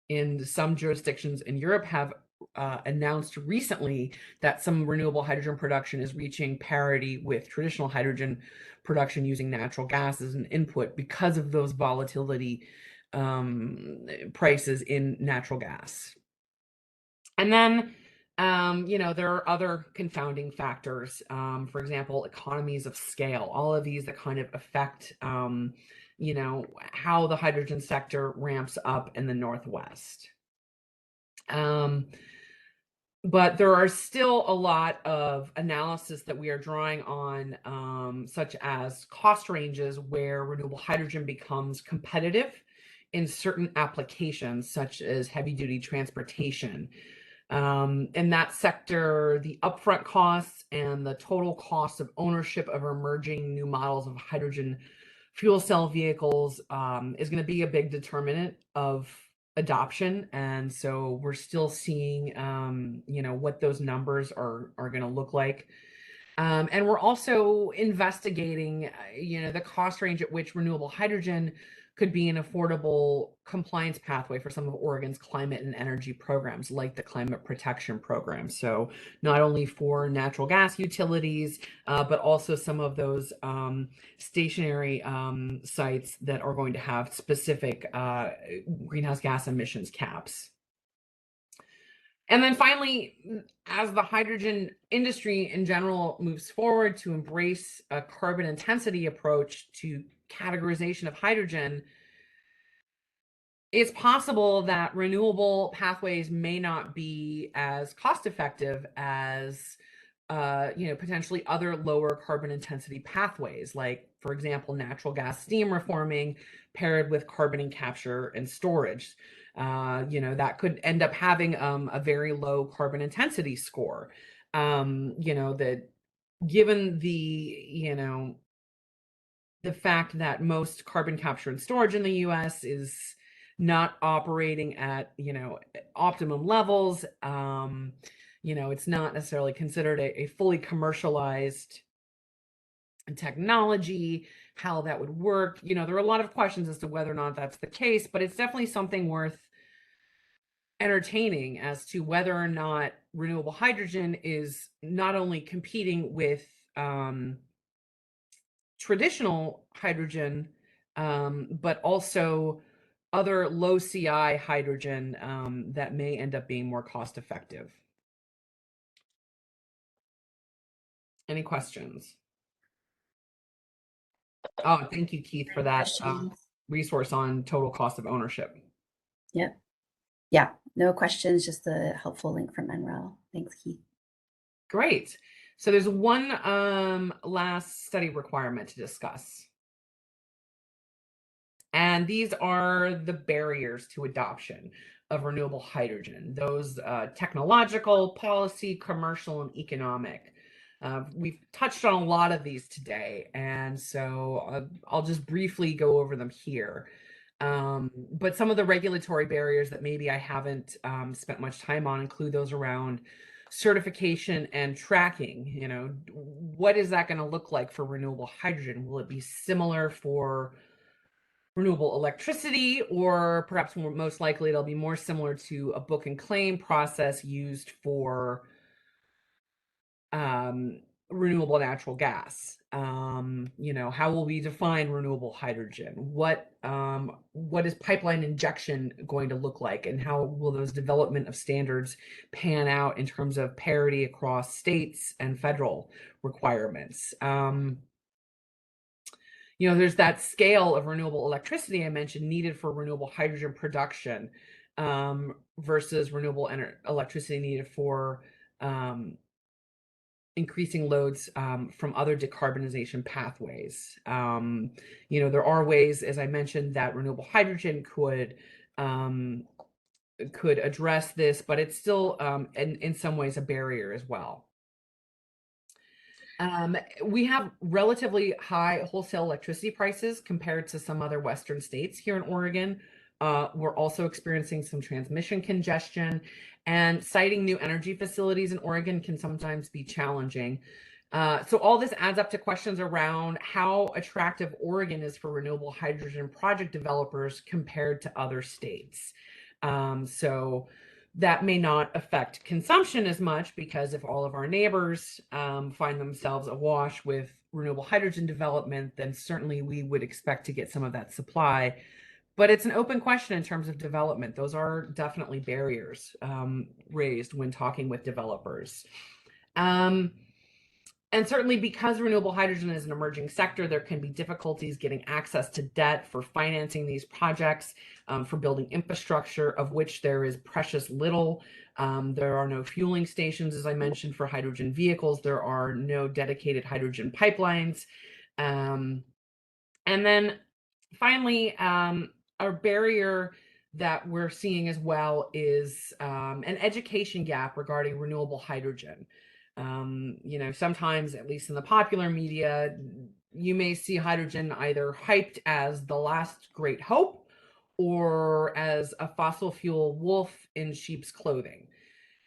in some jurisdictions in Europe have announced recently that some renewable hydrogen production is reaching parity with traditional hydrogen production using natural gas as an input because of those volatility prices in natural gas. And then, there are other confounding factors. For example, economies of scale, all of these that kind of affect, how the hydrogen sector ramps up in the Northwest. But there are still a lot of analysis that we are drawing on, such as cost ranges where renewable hydrogen becomes competitive in certain applications, such as heavy-duty transportation. In that sector, the upfront costs and the total cost of ownership of emerging new models of hydrogen fuel cell vehicles is going to be a big determinant of adoption. And so we're still seeing, what those numbers are going to look like. And we're also investigating, the cost range at which renewable hydrogen could be an affordable compliance pathway for some of Oregon's climate and energy programs, like the Climate Protection Program. So not only for natural gas utilities, but also some of those stationary sites that are going to have specific greenhouse gas emissions caps. And then finally, as the hydrogen industry in general moves forward to embrace a carbon intensity approach to categorization of hydrogen, it's possible that renewable pathways may not be as cost effective as potentially other lower carbon intensity pathways, like, for example, natural gas steam reforming paired with carbon capture and storage. That could end up having a very low carbon intensity score. That given the fact that most carbon capture and storage in the US is not operating at, optimum levels. It's not necessarily considered a fully commercialized technology, how that would work. There are a lot of questions as to whether or not that's the case, but it's definitely something worth entertaining as to whether or not renewable hydrogen is not only competing with traditional hydrogen, but also other low CI hydrogen that may end up being more cost effective. Any questions? Oh, thank you, Keith, for that resource on total cost of ownership. Yep. Yeah, no questions, just a helpful link from NREL. Thanks, Keith. Great. So there's one last study requirement to discuss. And these are the barriers to adoption of renewable hydrogen, those technological, policy, commercial, and economic. We've touched on a lot of these today, and so I'll just briefly go over them here. But some of the regulatory barriers that maybe I haven't spent much time on include those around certification and tracking. What is that going to look like for renewable hydrogen? Will it be similar for renewable electricity, or perhaps most likely it'll be more similar to a book and claim process used for renewable natural gas? How will we define renewable hydrogen? What is pipeline injection going to look like, and how will those development of standards pan out in terms of parity across states and federal requirements? There's that scale of renewable electricity I mentioned needed for renewable hydrogen production versus renewable electricity needed for increasing loads from other decarbonization pathways. There are ways, as I mentioned, that renewable hydrogen could address this, but it's still in some ways a barrier as well. We have relatively high wholesale electricity prices compared to some other Western states here in Oregon. We're also experiencing some transmission congestion, and siting new energy facilities in Oregon can sometimes be challenging. So all this adds up to questions around how attractive Oregon is for renewable hydrogen project developers compared to other states. So that may not affect consumption as much, because if all of our neighbors find themselves awash with renewable hydrogen development, then certainly we would expect to get some of that supply. But it's an open question in terms of development. Those are definitely barriers raised when talking with developers. And certainly, because renewable hydrogen is an emerging sector, there can be difficulties getting access to debt for financing these projects, for building infrastructure, of which there is precious little. There are no fueling stations, as I mentioned, for hydrogen vehicles. There are no dedicated hydrogen pipelines. And then finally, a barrier that we're seeing as well is an education gap regarding renewable hydrogen. Sometimes, at least in the popular media, you may see hydrogen either hyped as the last great hope or as a fossil fuel wolf in sheep's clothing.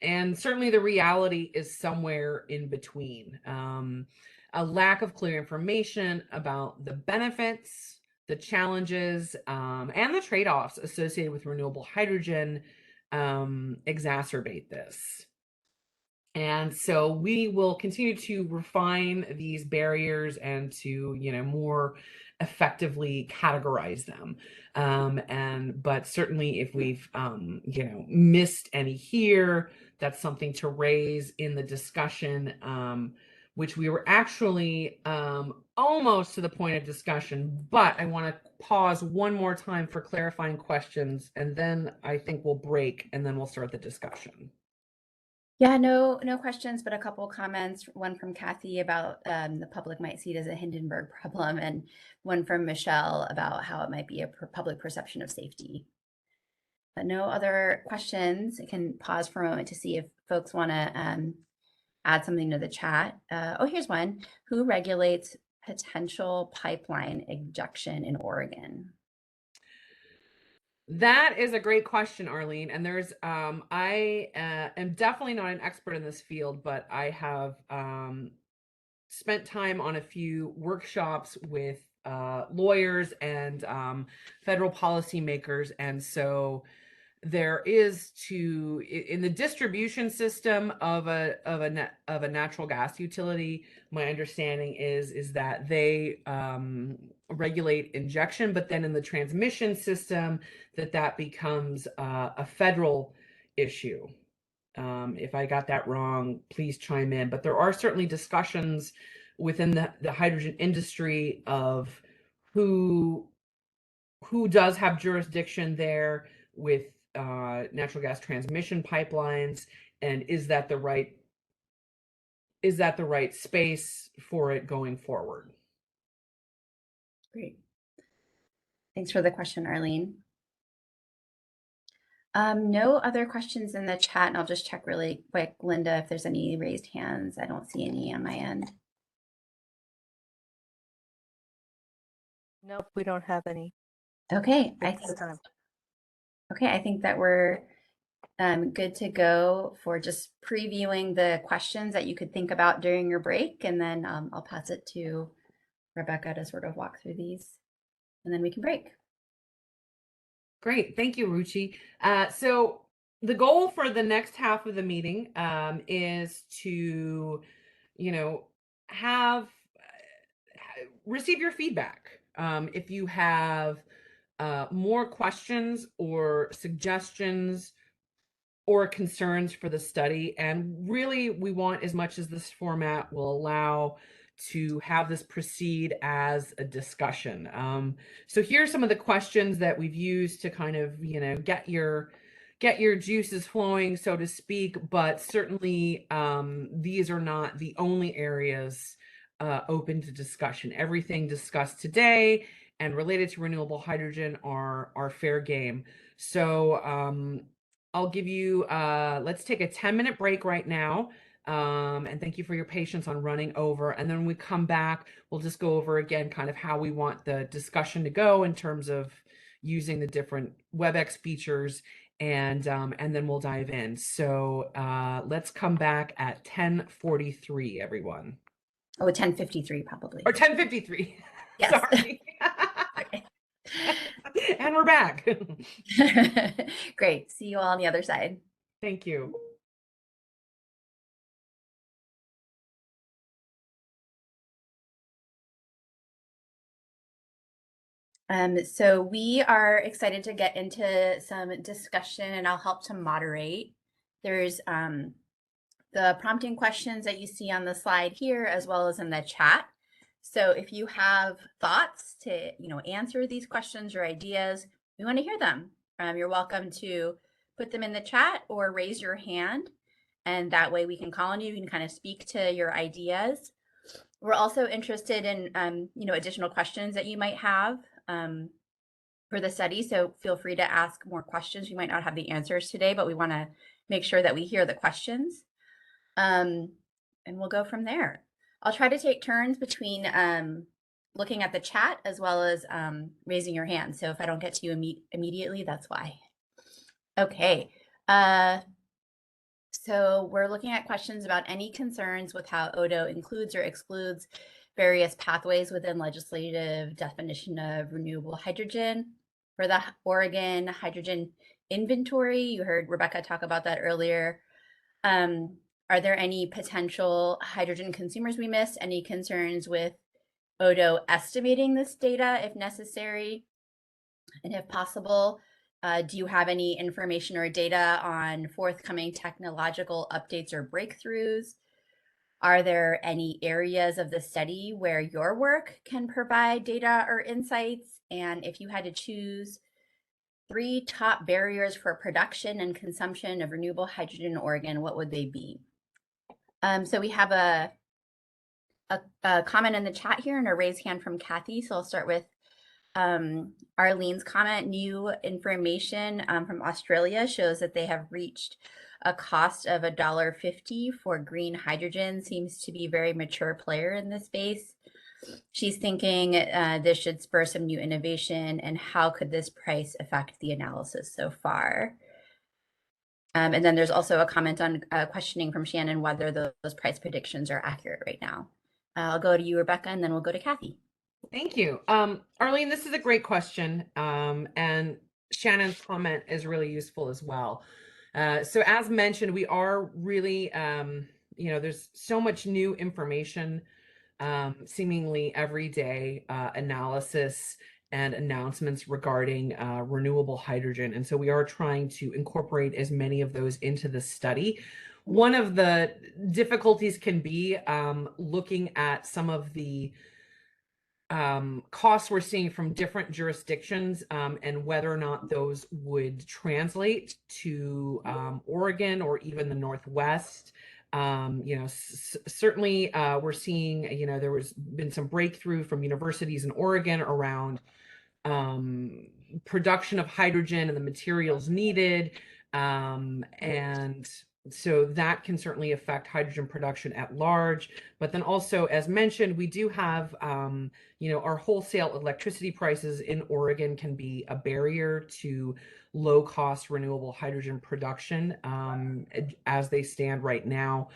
And certainly the reality is somewhere in between. A lack of clear information about the benefits, the challenges, and the trade-offs associated with renewable hydrogen exacerbate this. And so we will continue to refine these barriers and to, more effectively categorize them. But certainly if we've, missed any here, that's something to raise in the discussion, which we were actually almost to the point of discussion, but I want to pause one more time for clarifying questions, and then I think we'll break, and then we'll start the discussion. Yeah, no questions, but a couple comments. One from Kathy about the public might see it as a Hindenburg problem, and one from Michelle about how it might be a public perception of safety. But no other questions. I can pause for a moment to see if folks want to add something to the chat. Here's one. Who regulates potential pipeline injection in Oregon? That is a great question, Arlene. And there's, I am definitely not an expert in this field, but I have spent time on a few workshops with lawyers and federal policymakers. And so there is in the distribution system of a natural gas utility, my understanding is that they regulate injection, but then in the transmission system that becomes a federal issue. If I got that wrong, please chime in. But there are certainly discussions within the hydrogen industry of who does have jurisdiction there with natural gas transmission pipelines, and is that the right space for it going forward? Great. Thanks for the question, Arlene. No other questions in the chat, and I'll just check really quick, Linda, if there's any raised hands. I don't see any on my end. Nope, we don't have any. Okay, I think that we're good to go for just previewing the questions that you could think about during your break, and then I'll pass it to Rebecca to sort of walk through these, and then we can break. Great, thank you, Ruchi. So the goal for the next half of the meeting is to, receive your feedback. If you have more questions or suggestions or concerns for the study, and really we want, as much as this format will allow, to have this proceed as a discussion. So here's some of the questions that we've used to kind of, get your get your juices flowing, so to speak, but certainly these are not the only areas open to discussion. Everything discussed today and related to renewable hydrogen are fair game. So I'll give you, let's take a 10-minute break right now. And thank you for your patience on running over. And then when we come back, we'll just go over again kind of how we want the discussion to go in terms of using the different WebEx features, and then we'll dive in. So let's come back at 10:43, everyone. Oh, 10:53 probably. Or 10:53. Yes. Sorry. Okay. And we're back. Great. See you all on the other side. Thank you. So we are excited to get into some discussion, and I'll help to moderate. There's the prompting questions that you see on the slide here, as well as in the chat. So if you have thoughts to, answer these questions or ideas, we want to hear them. You're welcome to put them in the chat or raise your hand, and that way we can call on you. You can kind of speak to your ideas. We're also interested in, additional questions that you might have for the study. So feel free to ask more questions. We might not have the answers today, but we want to make sure that we hear the questions. And we'll go from there. I'll try to take turns between looking at the chat as well as raising your hand. So if I don't get to you immediately, that's why. Okay. So we're looking at questions about any concerns with how ODO includes or excludes various pathways within legislative definition of renewable hydrogen. For the Oregon hydrogen inventory, you heard Rebecca talk about that earlier. Are there any potential hydrogen consumers we missed? Any concerns with ODO estimating this data if necessary? And if possible, do you have any information or data on forthcoming technological updates or breakthroughs? Are there any areas of the study where your work can provide data or insights? And if you had to choose 3 top barriers for production and consumption of renewable hydrogen in Oregon, what would they be? So we have a comment in the chat here and a raised hand from Kathy. So I'll start with Arlene's comment. New information from Australia shows that they have reached a cost of $1.50 for green hydrogen. Seems to be a very mature player in this space. She's thinking this should spur some new innovation, and how could this price affect the analysis so far? And then there's also a comment on questioning from Shannon whether those price predictions are accurate right now. I'll go to you, Rebecca, and then we'll go to Kathy. Thank you. Arlene, this is a great question. And Shannon's comment is really useful as well. So as mentioned, we are really, there's so much new information, seemingly every day, analysis and announcements regarding renewable hydrogen. And so we are trying to incorporate as many of those into the study. One of the difficulties can be looking at some of the costs we're seeing from different jurisdictions and whether or not those would translate to Oregon or even the Northwest. Certainly we're seeing, there was been some breakthrough from universities in Oregon around production of hydrogen and the materials needed. And so that can certainly affect hydrogen production at large. But then also, as mentioned, we do have, our wholesale electricity prices in Oregon can be a barrier to low cost renewable hydrogen production as they stand right now.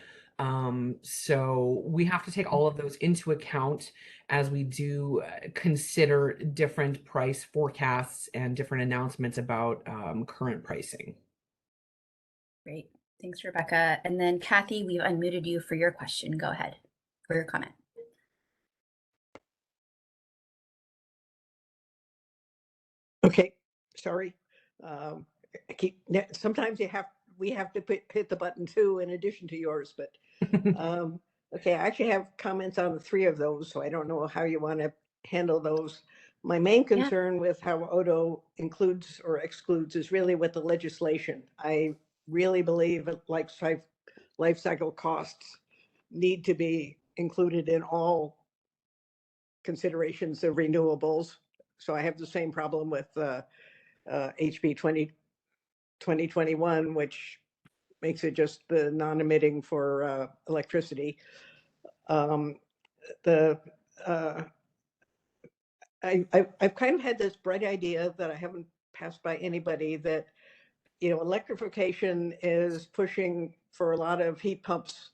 So we have to take all of those into account as we do consider different price forecasts and different announcements about current pricing. Great. Thanks, Rebecca. And then Kathy, we've unmuted you for your question. Go ahead for your comment. Okay, sorry. Sometimes we have to hit the button too, in addition to yours, but okay, I actually have comments on 3 of those, so I don't know how you want to handle those. My main Yeah. concern with how Odo includes or excludes is really with the legislation. I really believe that life cycle costs need to be included in all considerations of renewables. So I have the same problem with HB 2021, which makes it just the non-emitting for electricity. The I've kind of had this bright idea that I haven't passed by anybody that, electrification is pushing for a lot of heat pumps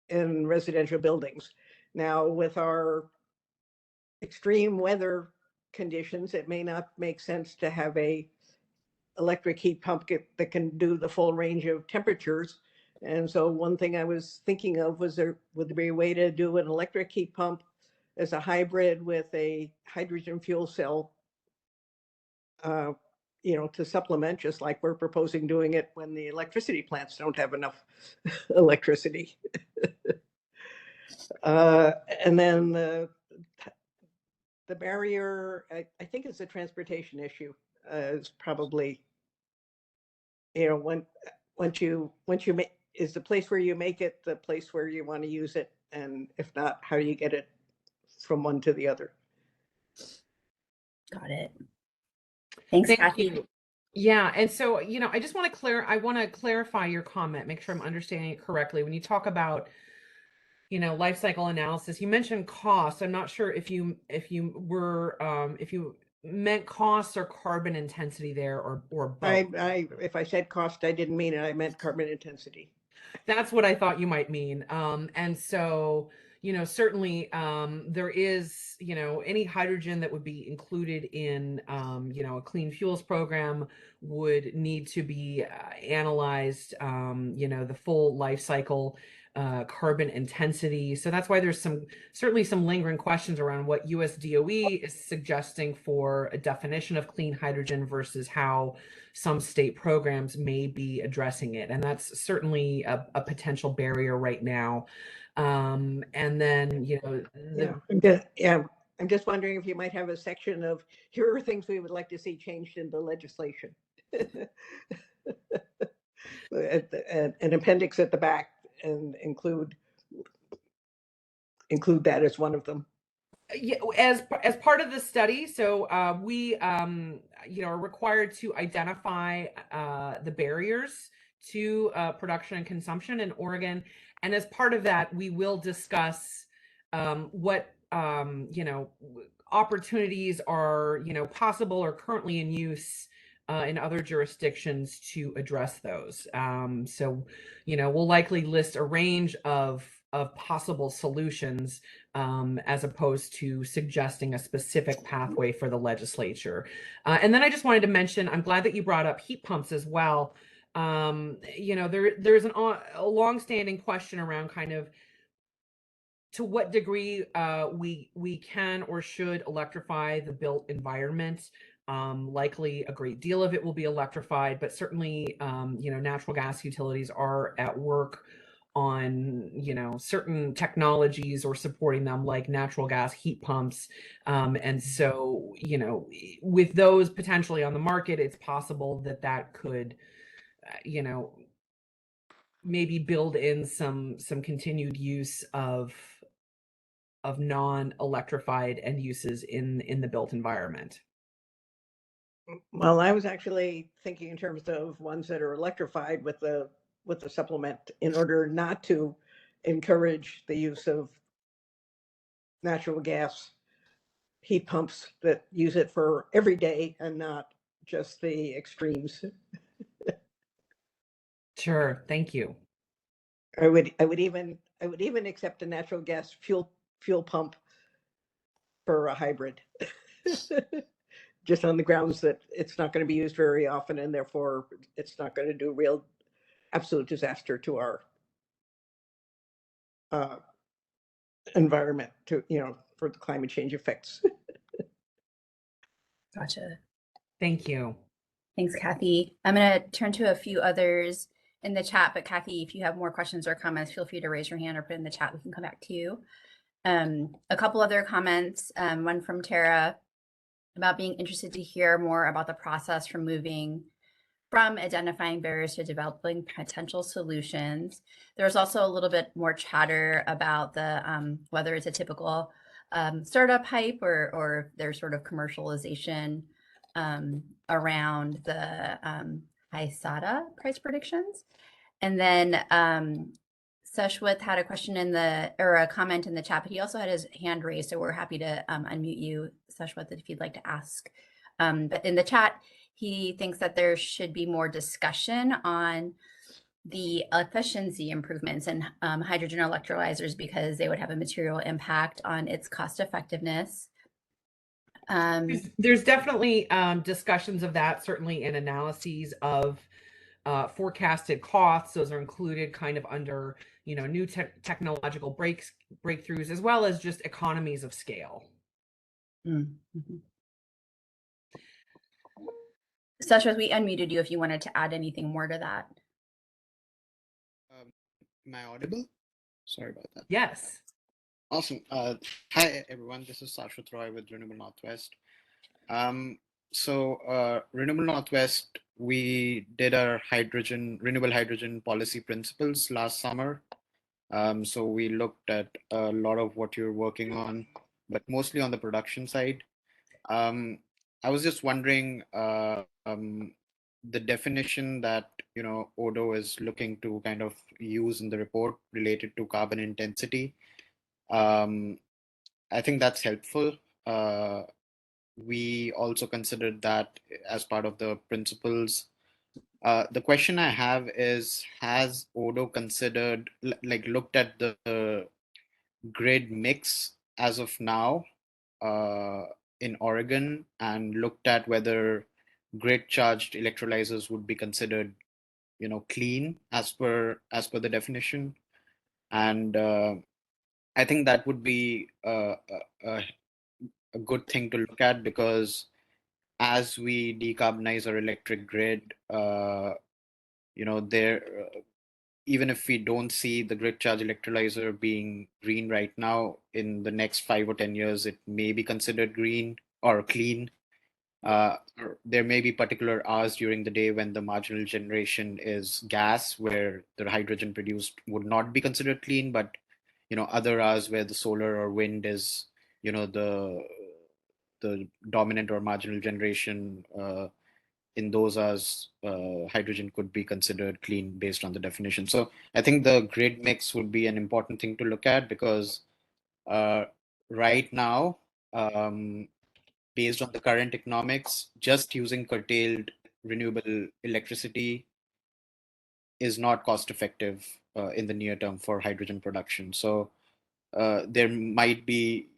in residential buildings. Now, with our extreme weather conditions, it may not make sense to have a electric heat pump that can do the full range of temperatures. And so one thing I was thinking of was would there be a way to do an electric heat pump as a hybrid with a hydrogen fuel cell, to supplement, just like we're proposing doing it when the electricity plants don't have enough electricity. And then the barrier, I think it's a transportation issue. Is probably, once you make, is the place where you make it the place where you want to use it, and if not, how do you get it from one to the other? Got it. Thanks, Thank Kathy. you. Yeah, and so, I just want to clarify your comment, make sure I'm understanding it correctly. When you talk about, life cycle analysis, you mentioned cost. I'm not sure if you meant costs or carbon intensity there, or both. If I said cost, I didn't mean it. I meant carbon intensity. That's what I thought you might mean. And so, certainly, there is, any hydrogen that would be included in, a clean fuels program would need to be analyzed, the full life cycle carbon intensity. So that's why there's certainly some lingering questions around what US DOE is suggesting for a definition of clean hydrogen versus how some state programs may be addressing it. And that's certainly a potential barrier right now. And then, I'm just wondering if you might have a section of, here are things we would like to see changed in the legislation. An appendix at the back, and include that as one of them. Yeah, as part of the study, so we are required to identify the barriers to production and consumption in Oregon, and as part of that, we will discuss what opportunities are possible or currently in use in other jurisdictions to address those. So we'll likely list a range of possible solutions, as opposed to suggesting a specific pathway for the legislature. And then I just wanted to mention, I'm glad that you brought up heat pumps as well. There's a longstanding question around kind of to what degree we can or should electrify the built environment. Likely a great deal of it will be electrified, but certainly, natural gas utilities are at work on, certain technologies or supporting them, like natural gas heat pumps. And so, with those potentially on the market, it's possible that could, maybe build in some continued use of non-electrified end uses in the built environment. Well, I was actually thinking in terms of ones that are electrified with the supplement, in order not to encourage the use of natural gas heat pumps that use it for every day and not just the extremes. Sure, thank you. I would even accept a natural gas fuel pump for a hybrid. Just on the grounds that it's not going to be used very often, and therefore it's not going to do real absolute disaster to our environment, for the climate change effects. Gotcha. Thank you. Thanks, Kathy. I'm going to turn to a few others in the chat, but Kathy, if you have more questions or comments, feel free to raise your hand or put in the chat. We can come back to you. A couple other comments, one from Tara. about being interested to hear more about the process from moving from identifying barriers to developing potential solutions. There's also a little bit more chatter about the whether it's a typical startup hype or their sort of commercialization around the high SATA price predictions. And then Seshwat had a question in the, or a comment in the chat, but he also had his hand raised. So we're happy to unmute you, Seshwat, if you'd like to ask. But in the chat, he thinks that there should be more discussion on the efficiency improvements in hydrogen electrolyzers because they would have a material impact on its cost effectiveness. There's definitely discussions of that, certainly in analyses of forecasted costs. Those are included kind of under, new technological breakthroughs, as well as just economies of scale. Mm-hmm. Sasha, we unmuted you if you wanted to add anything more to that. Am I audible? Sorry about that. Yes. Awesome. Hi, everyone. This is Sashwat Roy with Renewable Northwest. Renewable Northwest, we did our renewable hydrogen policy principles last summer. So we looked at a lot of what you're working on, but mostly on the production side. I was just wondering, the definition that Odo is looking to kind of use in the report related to carbon intensity. I think that's helpful. We also considered that as part of the principles. The question I have is, has Odo considered, looked at the grid mix as of now in Oregon and looked at whether grid charged electrolyzers would be considered, clean as per the definition? And I think that would be a good thing to look at, because as we decarbonize our electric grid, even if we don't see the grid charge electrolyzer being green right now, in the next 5 or 10 years, it may be considered green or clean. There may be particular hours during the day when the marginal generation is gas, where the hydrogen produced would not be considered clean, but other hours where the solar or wind is the dominant or marginal generation, in those hours, hydrogen could be considered clean based on the definition. So I think the grid mix would be an important thing to look at, because right now, based on the current economics, just using curtailed renewable electricity is not cost effective in the near term for hydrogen production. So there might be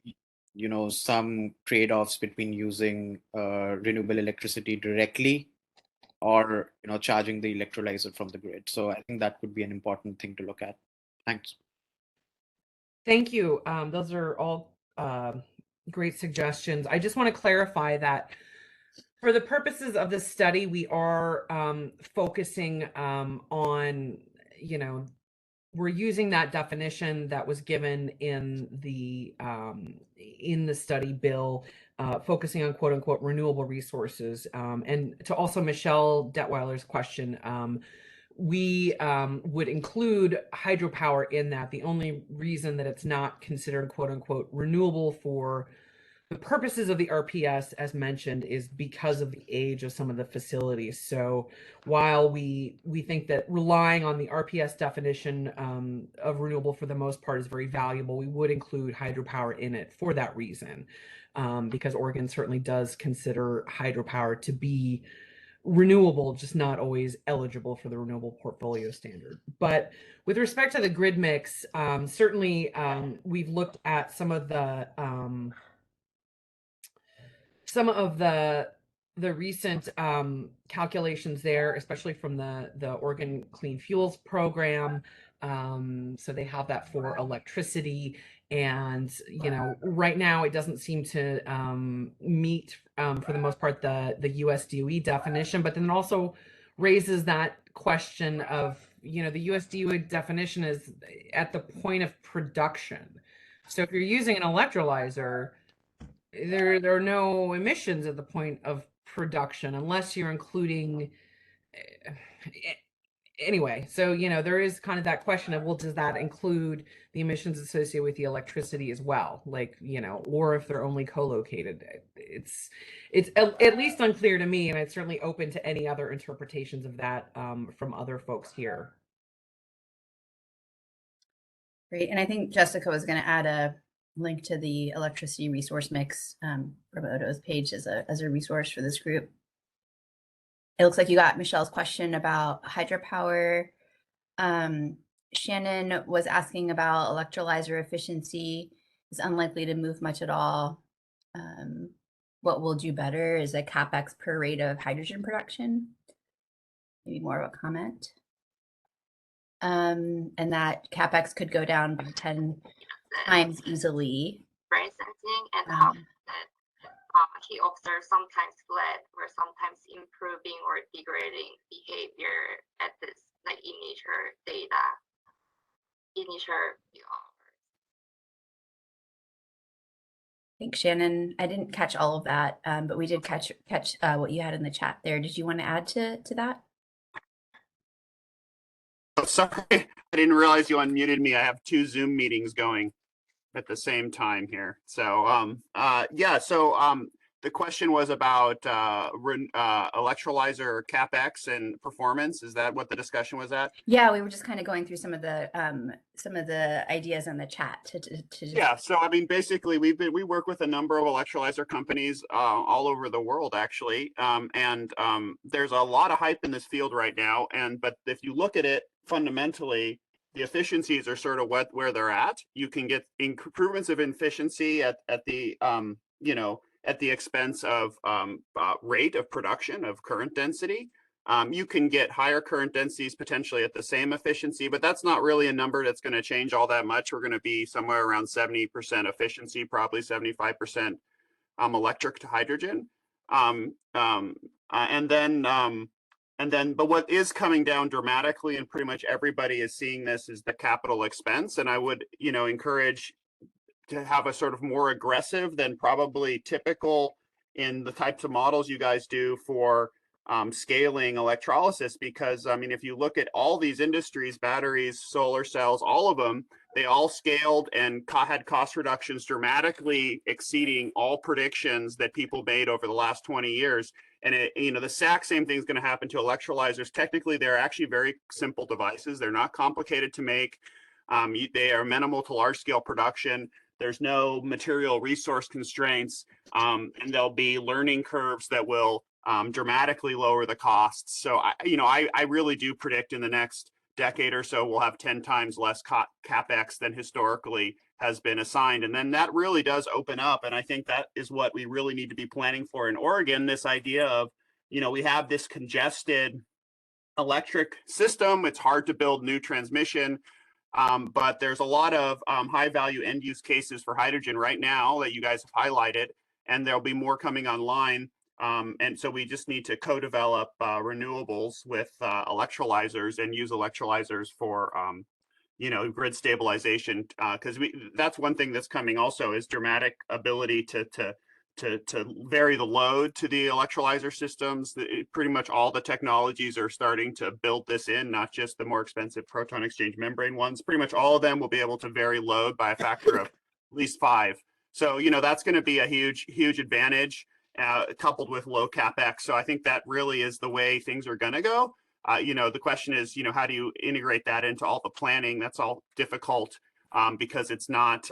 some trade-offs between using renewable electricity directly or charging the electrolyzer from the grid. So I think that could be an important thing to look at. Thanks. Thank you. Those are all great suggestions. I just want to clarify that for the purposes of this study, we are focusing on, we're using that definition that was given in the study bill, focusing on quote unquote renewable resources. And to also Michelle Detweiler's question, we would include hydropower in that. The only reason that it's not considered quote unquote renewable for the purposes of the RPS, as mentioned, is because of the age of some of the facilities. So while we think that relying on the RPS definition of renewable for the most part is very valuable, we would include hydropower in it for that reason, because Oregon certainly does consider hydropower to be renewable, just not always eligible for the renewable portfolio standard. But with respect to the grid mix, certainly we've looked at some of the recent calculations there, especially from the Oregon Clean Fuels Program. So they have that for electricity, and right now it doesn't seem to meet for the most part the US DOE definition, but then it also raises that question of the US DOE definition is at the point of production. So if you're using an electrolyzer, there are no emissions at the point of production unless you're including anyway. So, you know, there is kind of that question of, well, does that include the emissions associated with the electricity as well? Like, you know, or if they're only co-located. It's at least unclear to me, and it's certainly open to any other interpretations of that from other folks here. Great. And I think Jessica was going to add a link to the electricity resource mix from Odo's page as a resource for this group. It looks like you got Michelle's question about hydropower. Shannon was asking about electrolyzer efficiency is unlikely to move much at all. What will do better is a CapEx per rate of hydrogen production. Maybe more of a comment. And that CapEx could go down by 10 times easily. Brain sensing and how that he observes sometimes fled or sometimes improving or degrading behavior at this like initial data, initial few hours. Thanks, Shannon. I didn't catch all of that, but we did catch what you had in the chat there. Did you want to add to that? Oh, sorry, I didn't realize you unmuted me. I have 2 Zoom meetings going at the same time here. So yeah, so the question was about electrolyzer CapEx and performance. Is that what the discussion was at? Yeah, we were just kind of going through some of the ideas in the chat to just... Yeah, so I mean, basically, we work with a number of electrolyzer companies all over the world, actually, and there's a lot of hype in this field right now. But if you look at it fundamentally, the efficiencies are sort of where they're at. You can get improvements of efficiency at the you know, at the expense of rate of production of current density. You can get higher current densities potentially at the same efficiency, but that's not really a number that's going to change all that much. We're going to be somewhere around 70% efficiency, probably 75% electric to hydrogen. But what is coming down dramatically, and pretty much everybody is seeing this, is the capital expense. And I would, you know, encourage to have a sort of more aggressive than probably typical in the types of models you guys do for scaling electrolysis, because I mean, if you look at all these industries, batteries, solar cells, all of them, they all scaled and had cost reductions dramatically exceeding all predictions that people made over the last 20 years. And you know, the exact same thing is going to happen to electrolyzers. Technically, they're actually very simple devices. They're not complicated to make. They are amenable to large scale production. There's no material resource constraints, and there'll be learning curves that will dramatically lower the costs. So I really do predict in the next decade or so we'll have 10 times less CapEx than historically has been assigned. And then that really does open up. And I think that is what we really need to be planning for in Oregon, this idea of, you know, we have this congested electric system. It's hard to build new transmission. But there's a lot of high value end use cases for hydrogen right now that you guys have highlighted, and there'll be more coming online. And so we just need to co-develop renewables with electrolyzers and use electrolyzers for, you know, grid stabilization. Because that's one thing that's coming also is dramatic ability to vary the load to the electrolyzer systems. Pretty much all the technologies are starting to build this in, not just the more expensive proton exchange membrane ones. Pretty much all of them will be able to vary load by a factor of at least 5. So, you know, that's going to be a huge advantage, coupled with low CapEx. So I think that really is the way things are going to go. You know, the question is, you know, how do you integrate that into all the planning? That's all difficult because it's not,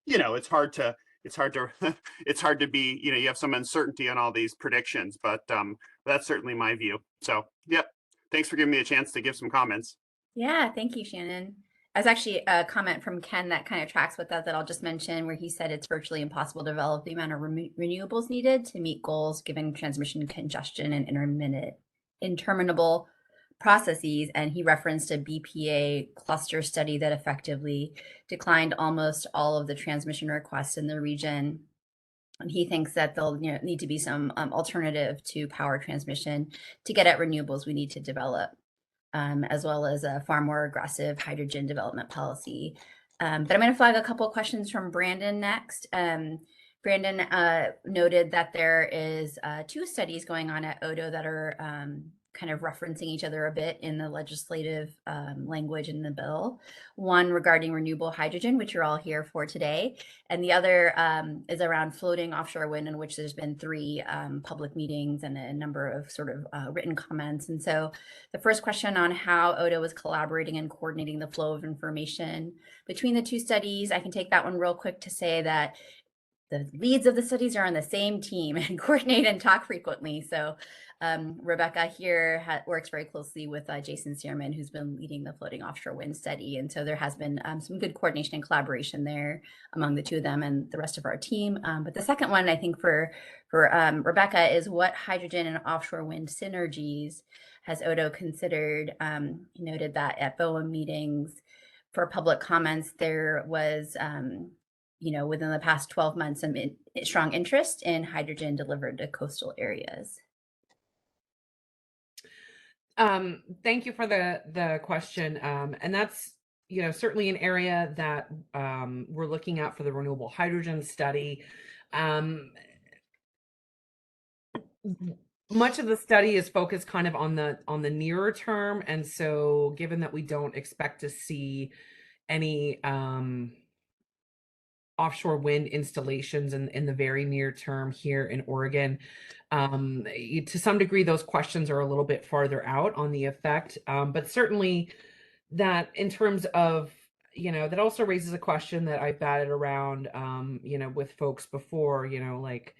you know, it's hard to be, you know, you have some uncertainty on all these predictions, but that's certainly my view. So, yep. Thanks for giving me a chance to give some comments. Yeah, thank you, Shannon. As actually a comment from Ken that kind of tracks with that I'll just mention, where he said it's virtually impossible to develop the amount of renewables needed to meet goals given transmission congestion and interminable processes. And he referenced a BPA cluster study that effectively declined almost all of the transmission requests in the region. And he thinks that there'll need to be some alternative to power transmission to get at renewables we need to develop, as well as a far more aggressive hydrogen development policy. But I'm going to flag a couple of questions from Brandon next. Brandon noted that there is 2 studies going on at Odo that are kind of referencing each other a bit in the legislative language in the bill. One regarding renewable hydrogen, which you're all here for today, and the other is around floating offshore wind, in which there's been 3 public meetings and a number of sort of written comments. And so the first question on how Odo is collaborating and coordinating the flow of information between the 2 studies, I can take that one real quick to say that the leads of the studies are on the same team and coordinate and talk frequently. So Rebecca here works very closely with Jason Searman, who's been leading the floating offshore wind study. And so there has been some good coordination and collaboration there among the 2 of them and the rest of our team. But the second one, I think for Rebecca, is what hydrogen and offshore wind synergies has Odo considered? He noted that at BOEM meetings for public comments, there was within the past 12 months, some strong interest in hydrogen delivered to coastal areas. Thank you for the question. And that's, certainly an area that we're looking at for the renewable hydrogen study. Much of the study is focused kind of on the nearer term. And so given that we don't expect to see any offshore wind installations in the very near term here in Oregon, to some degree, those questions are a little bit farther out on the effect. But certainly that in terms of, that also raises a question that I've batted around, with folks before, like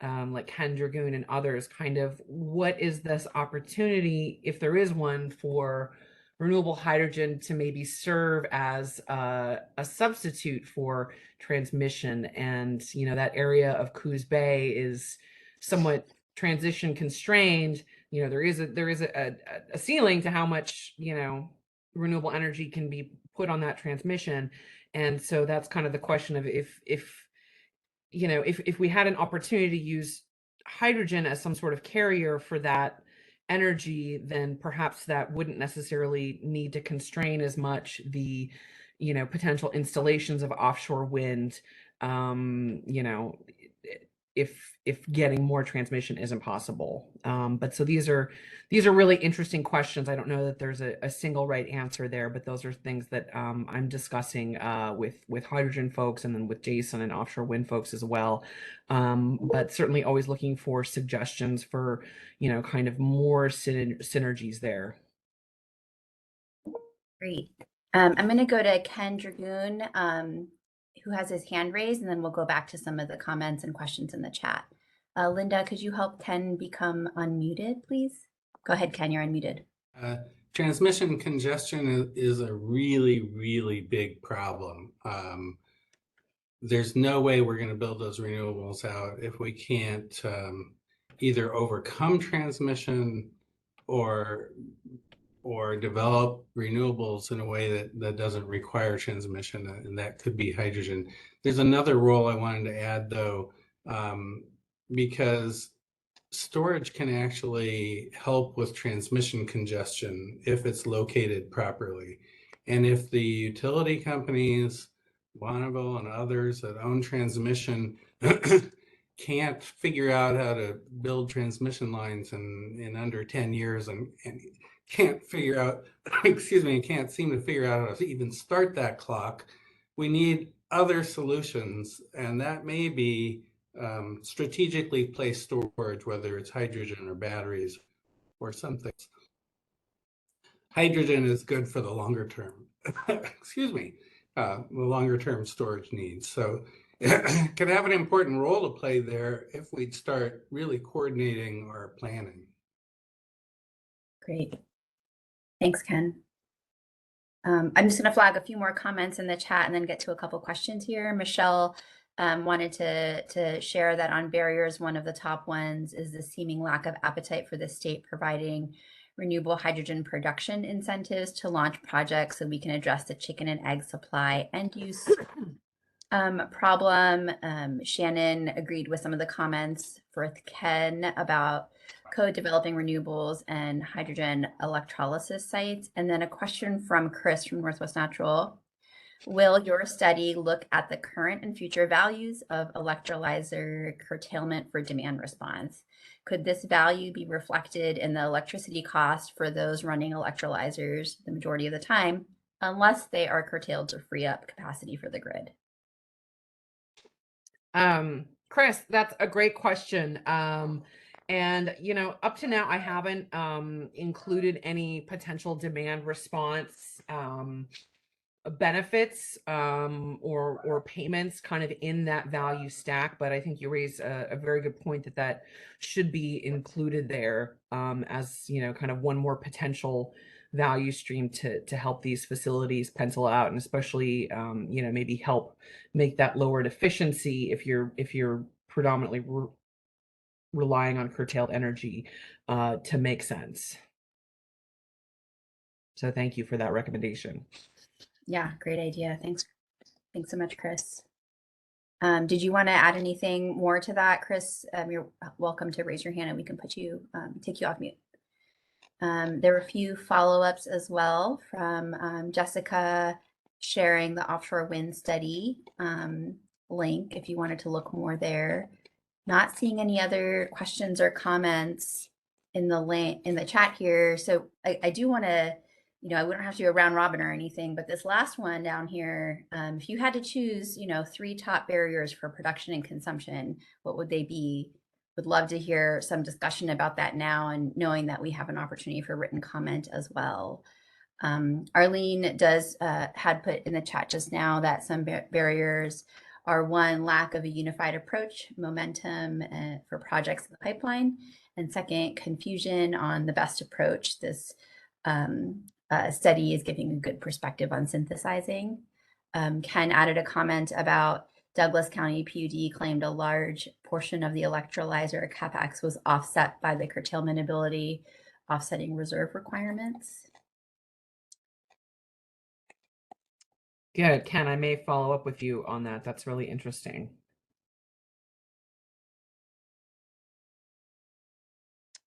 Ken Dragoon and others, kind of what is this opportunity, if there is one, for renewable hydrogen to maybe serve as a substitute for transmission. And, that area of Coos Bay is somewhat transition constrained. There is a ceiling to how much, renewable energy can be put on that transmission. And so that's kind of the question of if we had an opportunity to use hydrogen as some sort of carrier for that energy, then perhaps that wouldn't necessarily need to constrain as much the, potential installations of offshore wind, if getting more transmission isn't possible. But so these are really interesting questions. I don't know that there's a single right answer there, but those are things that I'm discussing with hydrogen folks and then with Jason and offshore wind folks as well. But certainly always looking for suggestions for, kind of more synergies there. Great. I'm going to go to Ken Dragoon, who has his hand raised, and then we'll go back to some of the comments and questions in the chat. Linda, could you help Ken become unmuted, please? Go ahead, Ken, you're unmuted. Transmission congestion is a really, really big problem. There's no way we're going to build those renewables out if we can't either overcome transmission or develop renewables in a way that doesn't require transmission, and that could be hydrogen. There's another role I wanted to add, though, because storage can actually help with transmission congestion if it's located properly. And if the utility companies, Bonneville and others that own transmission can't figure out how to build transmission lines in under 10 years and can't figure out, can't seem to figure out how to even start that clock, we need other solutions. And that may be strategically placed storage, whether it's hydrogen or batteries or something. Hydrogen is good for the longer term, the longer term storage needs. So it can have an important role to play there if we'd start really coordinating our planning. Great. Thanks, Ken. I'm just going to flag a few more comments in the chat and then get to a couple questions here. Michelle wanted to share that on barriers, one of the top ones is the seeming lack of appetite for the state providing renewable hydrogen production incentives to launch projects so we can address the chicken and egg supply end use problem. Shannon agreed with some of the comments for Ken about co-developing renewables and hydrogen electrolysis sites. And then a question from Chris from Northwest Natural. Will your study look at the current and future values of electrolyzer curtailment for demand response? Could this value be reflected in the electricity cost for those running electrolyzers the majority of the time, unless they are curtailed to free up capacity for the grid? Chris, that's a great question. And up to now, I haven't included any potential demand response benefits or payments kind of in that value stack, but I think you raise a very good point that should be included there as kind of one more potential value stream to help these facilities pencil out, and especially maybe help make that lowered efficiency if you're predominantly relying on curtailed energy to make sense. So thank you for that recommendation. Yeah, great idea. Thanks so much, Chris. Did you want to add anything more to that, Chris? You're welcome to raise your hand and we can take you off mute. There were a few follow-ups as well from Jessica sharing the offshore wind study link if you wanted to look more there. Not seeing any other questions or comments in the chat here. So I do want to, we don't have to do a round robin or anything, but this last one down here, if you had to choose, 3 top barriers for production and consumption, what would they be? Would love to hear some discussion about that now, and knowing that we have an opportunity for written comment as well. Arlene had put in the chat just now that some barriers are: 1, lack of a unified approach, momentum for projects in the pipeline, and 2nd, confusion on the best approach. This study is giving a good perspective on synthesizing. Ken added a comment about Douglas County PUD claimed a large portion of the electrolyzer capex was offset by the curtailment ability, offsetting reserve requirements. Good, Ken, I may follow up with you on that. That's really interesting.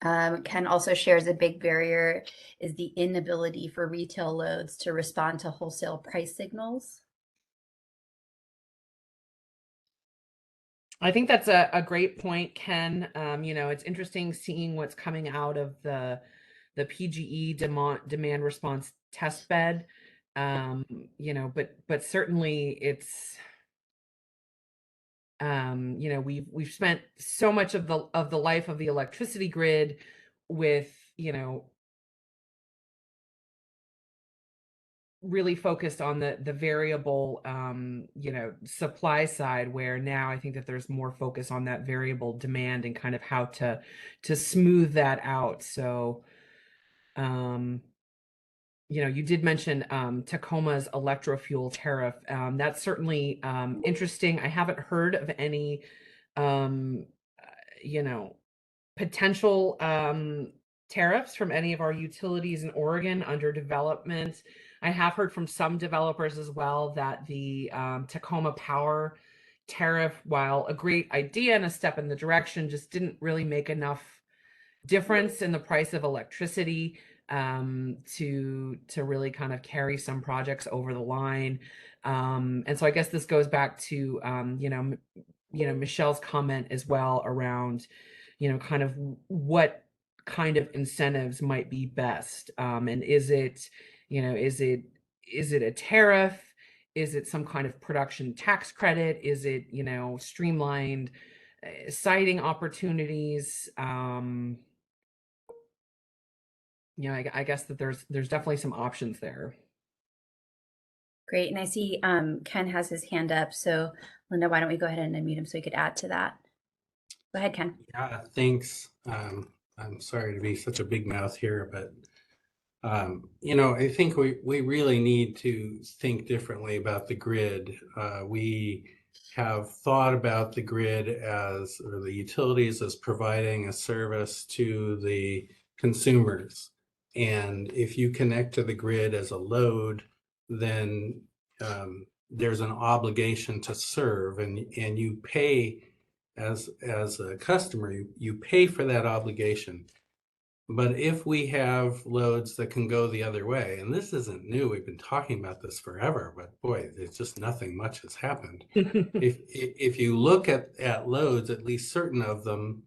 Ken also shares a big barrier is the inability for retail loads to respond to wholesale price signals. I think that's a great point, Ken. It's interesting seeing what's coming out of the PGE demand response test bed. But certainly it's we've spent so much of the life of the electricity grid with really focused on the variable supply side, where now I think that there's more focus on that variable demand and kind of how to smooth that out. So you did mention Tacoma's electrofuel tariff. That's certainly interesting. I haven't heard of any potential tariffs from any of our utilities in Oregon under development. I have heard from some developers as well that the Tacoma Power tariff, while a great idea and a step in the direction, just didn't really make enough difference in the price of electricity to really kind of carry some projects over the line. And so I guess this goes back to Michelle's comment as well around kind of what kind of incentives might be best, and is it a tariff? Is it some kind of production tax credit? Is it streamlined siting opportunities? I guess that there's definitely some options there. Great, and I see Ken has his hand up. So Linda, why don't we go ahead and unmute him so he could add to that? Go ahead, Ken. Yeah, thanks. I'm sorry to be such a big mouth here, but I think we really need to think differently about the grid. We have thought about the grid or the utilities as providing a service to the consumers. And if you connect to the grid as a load, then there's an obligation to serve, and you pay as a customer, you pay for that obligation. But if we have loads that can go the other way, and this isn't new, we've been talking about this forever, but boy, there's just nothing much has happened. If you look at loads, at least certain of them,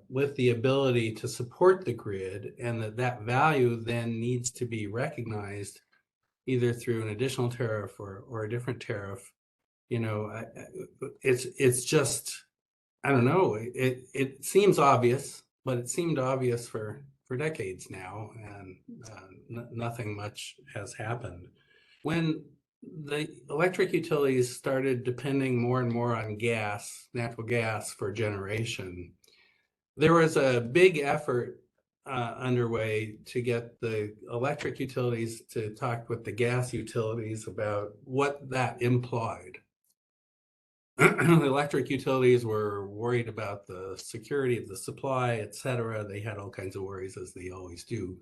with the ability to support the grid, and that value then needs to be recognized either through an additional tariff or a different tariff, it's just, I don't know, it seems obvious, but it seemed obvious for decades now, and nothing much has happened. When the electric utilities started depending more and more on natural gas for generation, there was a big effort underway to get the electric utilities to talk with the gas utilities about what that implied. The electric utilities were worried about the security of the supply, et cetera. They had all kinds of worries, as they always do.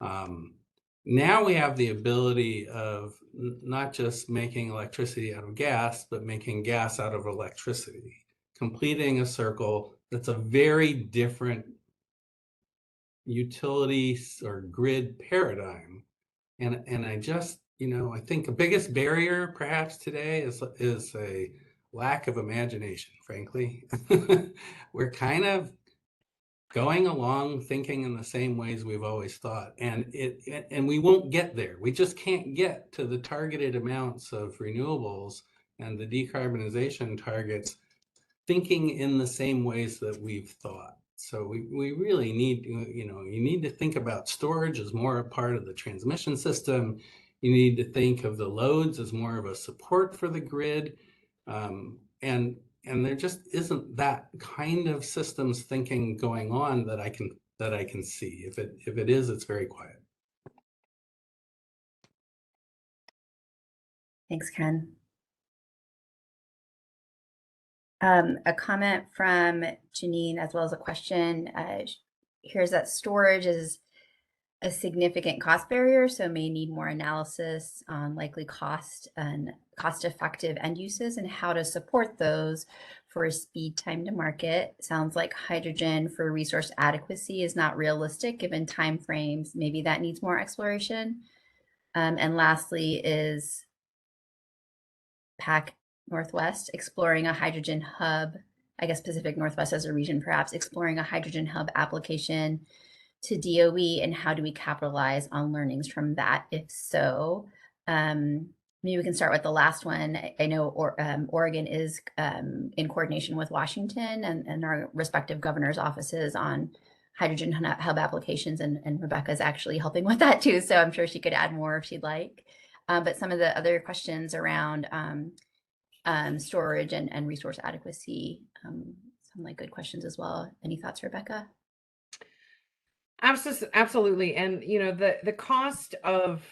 Now we have the ability of not just making electricity out of gas, but making gas out of electricity, completing a circle that's a very different utility or grid paradigm. And I just, I think the biggest barrier perhaps today is a lack of imagination, frankly. We're kind of going along thinking in the same ways we've always thought, and we won't get there. We just can't get to the targeted amounts of renewables and the decarbonization targets thinking in the same ways that we've thought. So we really need, you need to think about storage as more a part of the transmission system. You need to think of the loads as more of a support for the grid. And there just isn't that kind of systems thinking going on that I can see. If it is, it's very quiet. Thanks, Ken. A comment from Janine, as well as a question. Here's that storage is a significant cost barrier, so may need more analysis on likely cost and cost-effective end uses and how to support those for speed time to market. Sounds like hydrogen for resource adequacy is not realistic given timeframes. Maybe that needs more exploration. And lastly is PAC Northwest, exploring a hydrogen hub, I guess Pacific Northwest as a region, perhaps exploring a hydrogen hub application to DOE, and how do we capitalize on learnings from that? If so, maybe we can start with the last one. I know Oregon is in coordination with Washington and our respective governor's offices on hydrogen hub applications, and Rebecca's actually helping with that too. So I'm sure she could add more if she'd like. But some of the other questions around storage and resource adequacy, some like good questions as well. Any thoughts, Rebecca? Absolutely. And the cost of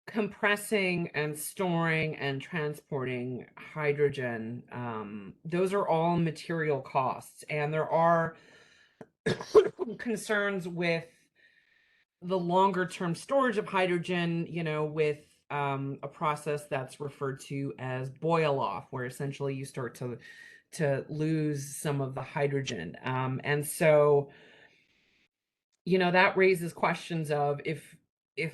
compressing and storing and transporting hydrogen, those are all material costs, and there are concerns with the longer term storage of hydrogen, with a process that's referred to as boil off, where essentially you start to lose some of the hydrogen. And so, that raises questions of if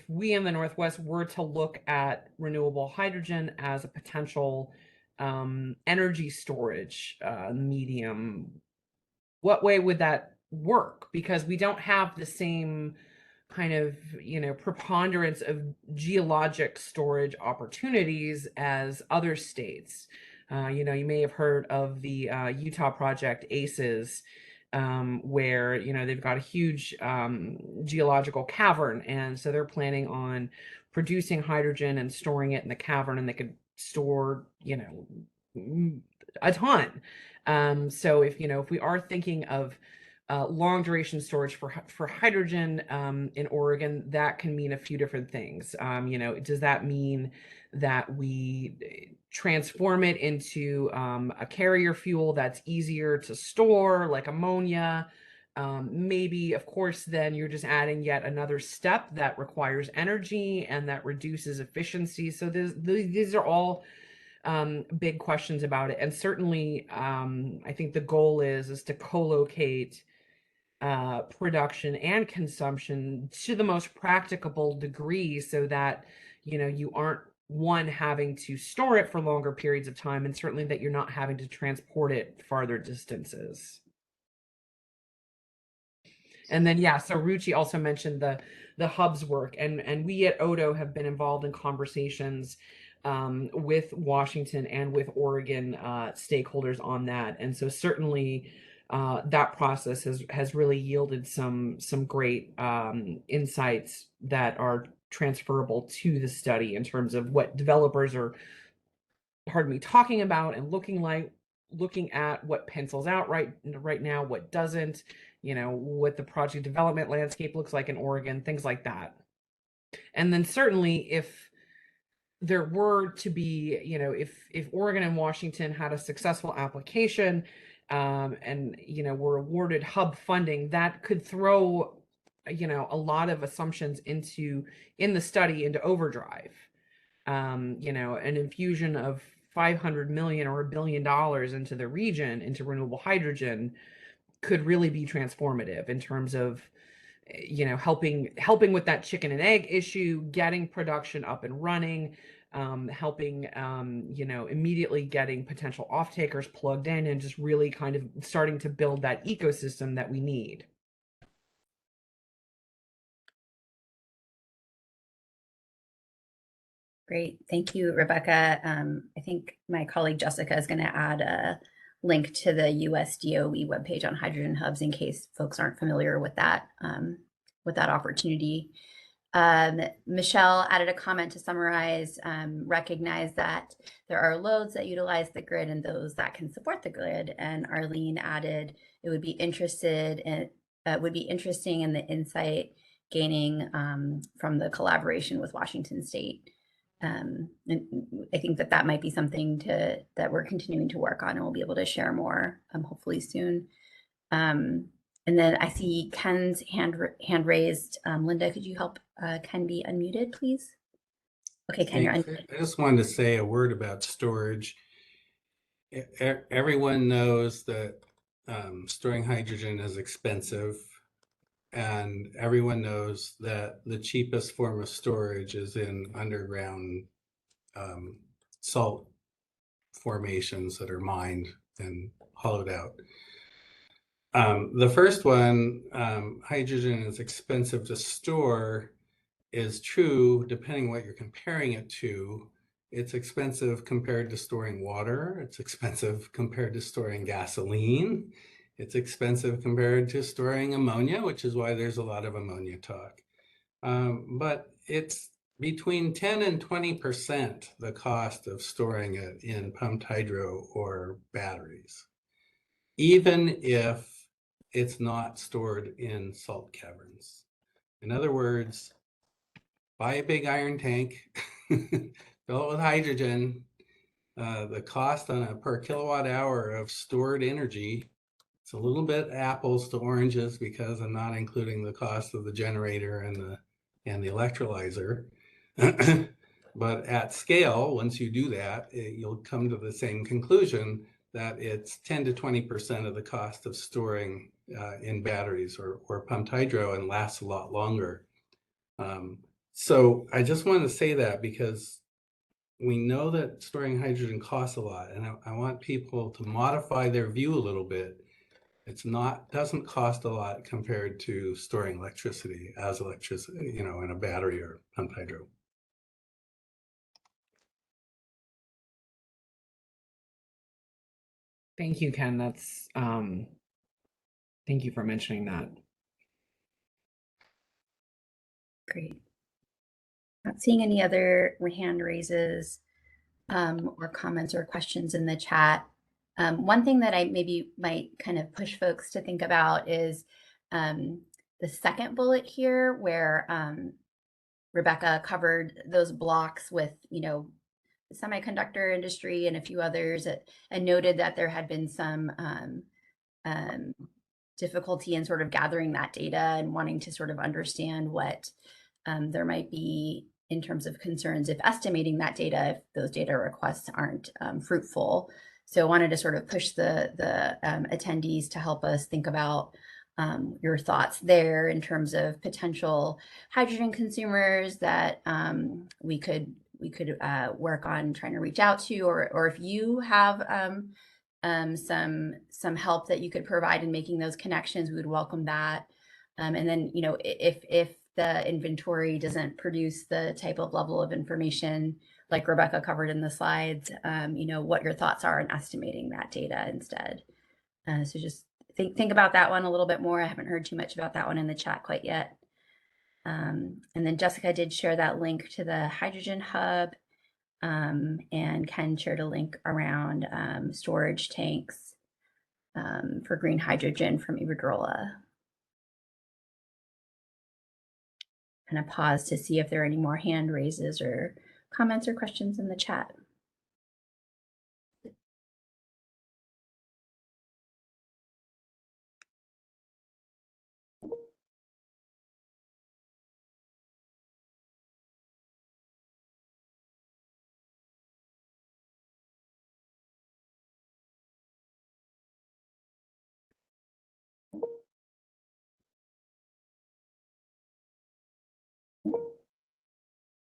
we in the Northwest were to look at renewable hydrogen as a potential energy storage medium, what way would that work? Because we don't have the same kind of preponderance of geologic storage opportunities as other states. You may have heard of the Utah project ACES, where they've got a huge geological cavern, and so they're planning on producing hydrogen and storing it in the cavern, and they could store a ton. So if we are thinking of long duration storage for hydrogen in Oregon, that can mean a few different things. Does that mean that we transform it into a carrier fuel that's easier to store, like ammonia? Maybe, of course, then you're just adding yet another step that requires energy and that reduces efficiency. So these are all big questions about it. And certainly, I think the goal is to co-locate production and consumption to the most practicable degree, so that you aren't having to store it for longer periods of time, and certainly that you're not having to transport it farther distances. And then, yeah, so Ruchi also mentioned the hubs work, and we at Odo have been involved in conversations with Washington and with Oregon stakeholders on that. And so certainly that process has really yielded some great insights that are transferable to the study in terms of what developers are, talking about and looking at what pencils out right now, what doesn't, what the project development landscape looks like in Oregon, things like that. And then certainly if there were to be, if Oregon and Washington had a successful application and, were awarded hub funding, that could throw, a lot of assumptions in the study into overdrive. An infusion of 500 million or $1 billion into the region, into renewable hydrogen, could really be transformative in terms of, helping with that chicken and egg issue, getting production up and running, helping, immediately getting potential off-takers plugged in, and just really kind of starting to build that ecosystem that we need. Great. Thank you, Rebecca. I think my colleague Jessica is going to add a link to the US DOE webpage on hydrogen hubs in case folks aren't familiar with that opportunity. Michelle added a comment to summarize, recognize that there are loads that utilize the grid and those that can support the grid. And Arlene added, it would be interesting in the insight gaining from the collaboration with Washington State. And I think that might be something that we're continuing to work on, and we'll be able to share more hopefully soon. And then I see Ken's hand raised. Linda, could you help Ken be unmuted, please? Okay, Ken, you're unmuted. I just wanted to say a word about storage. Everyone knows that storing hydrogen is expensive, and everyone knows that the cheapest form of storage is in underground salt formations that are mined and hollowed out. The first one, hydrogen is expensive to store, is true depending what you're comparing it to. It's expensive compared to storing water. It's expensive compared to storing gasoline. It's expensive compared to storing ammonia, which is why there's a lot of ammonia talk. But it's between 10 and 20% the cost of storing it in pumped hydro or batteries, even if it's not stored in salt caverns. In other words, buy a big iron tank, fill it with hydrogen. The cost on a per kilowatt hour of stored energy, it's a little bit apples to oranges because I'm not including the cost of the generator and the electrolyzer. But at scale, once you do that, you'll come to the same conclusion that it's 10 to 20% of the cost of storing in batteries or pumped hydro, and lasts a lot longer. So I just wanted to say that because we know that storing hydrogen costs a lot, and I want people to modify their view a little bit. Doesn't cost a lot compared to storing electricity in a battery or pumped hydro. Thank you, Ken. That's thank you for mentioning that. Great. Not seeing any other hand raises or comments or questions in the chat. One thing that I maybe might kind of push folks to think about is the second bullet here, where Rebecca covered those blocks with, the semiconductor industry and a few others, and noted that there had been some difficulty in sort of gathering that data and wanting to sort of understand what there might be in terms of concerns if estimating that data, if those data requests aren't fruitful. So I wanted to sort of push the attendees to help us think about your thoughts there in terms of potential hydrogen consumers that we could work on trying to reach out to, or if you have some help that you could provide in making those connections, we would welcome that. And then, you know, if the inventory doesn't produce the type of level of information like Rebecca covered in the slides, you know, what your thoughts are in estimating that data instead. So just think about that one a little bit more. I haven't heard too much about that one in the chat quite yet. And then Jessica did share that link to the Hydrogen Hub, and Ken shared a link around storage tanks for green hydrogen from Iberdrola. Kind of pause to see if there are any more hand raises or comments or questions in the chat.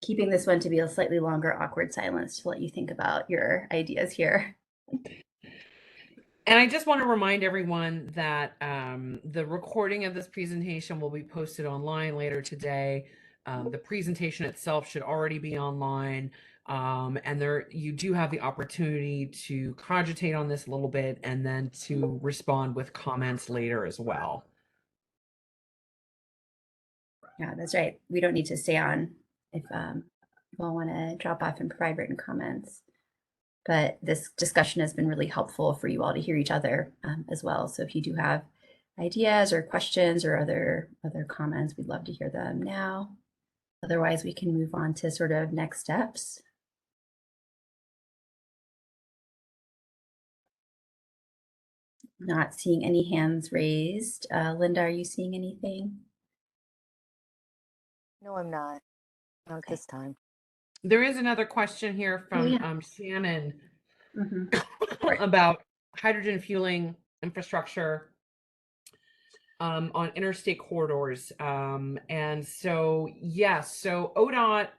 Keeping this one to be a slightly longer awkward silence to let you think about your ideas here. And I just want to remind everyone that the recording of this presentation will be posted online later today. The presentation itself should already be online. And there you do have the opportunity to cogitate on this a little bit and then to respond with comments later as well. Yeah, that's right. We don't need to stay on if you all want to drop off and provide written comments. But this discussion has been really helpful for you all to hear each other as well. So if you do have ideas or questions or other comments, we'd love to hear them now. Otherwise, we can move on to sort of next steps. Not seeing any hands raised. Linda, are you seeing anything? No, I'm not. Not at this time. There is another question here from yeah. Shannon about hydrogen fueling infrastructure on interstate corridors. And so, yes, so ODOT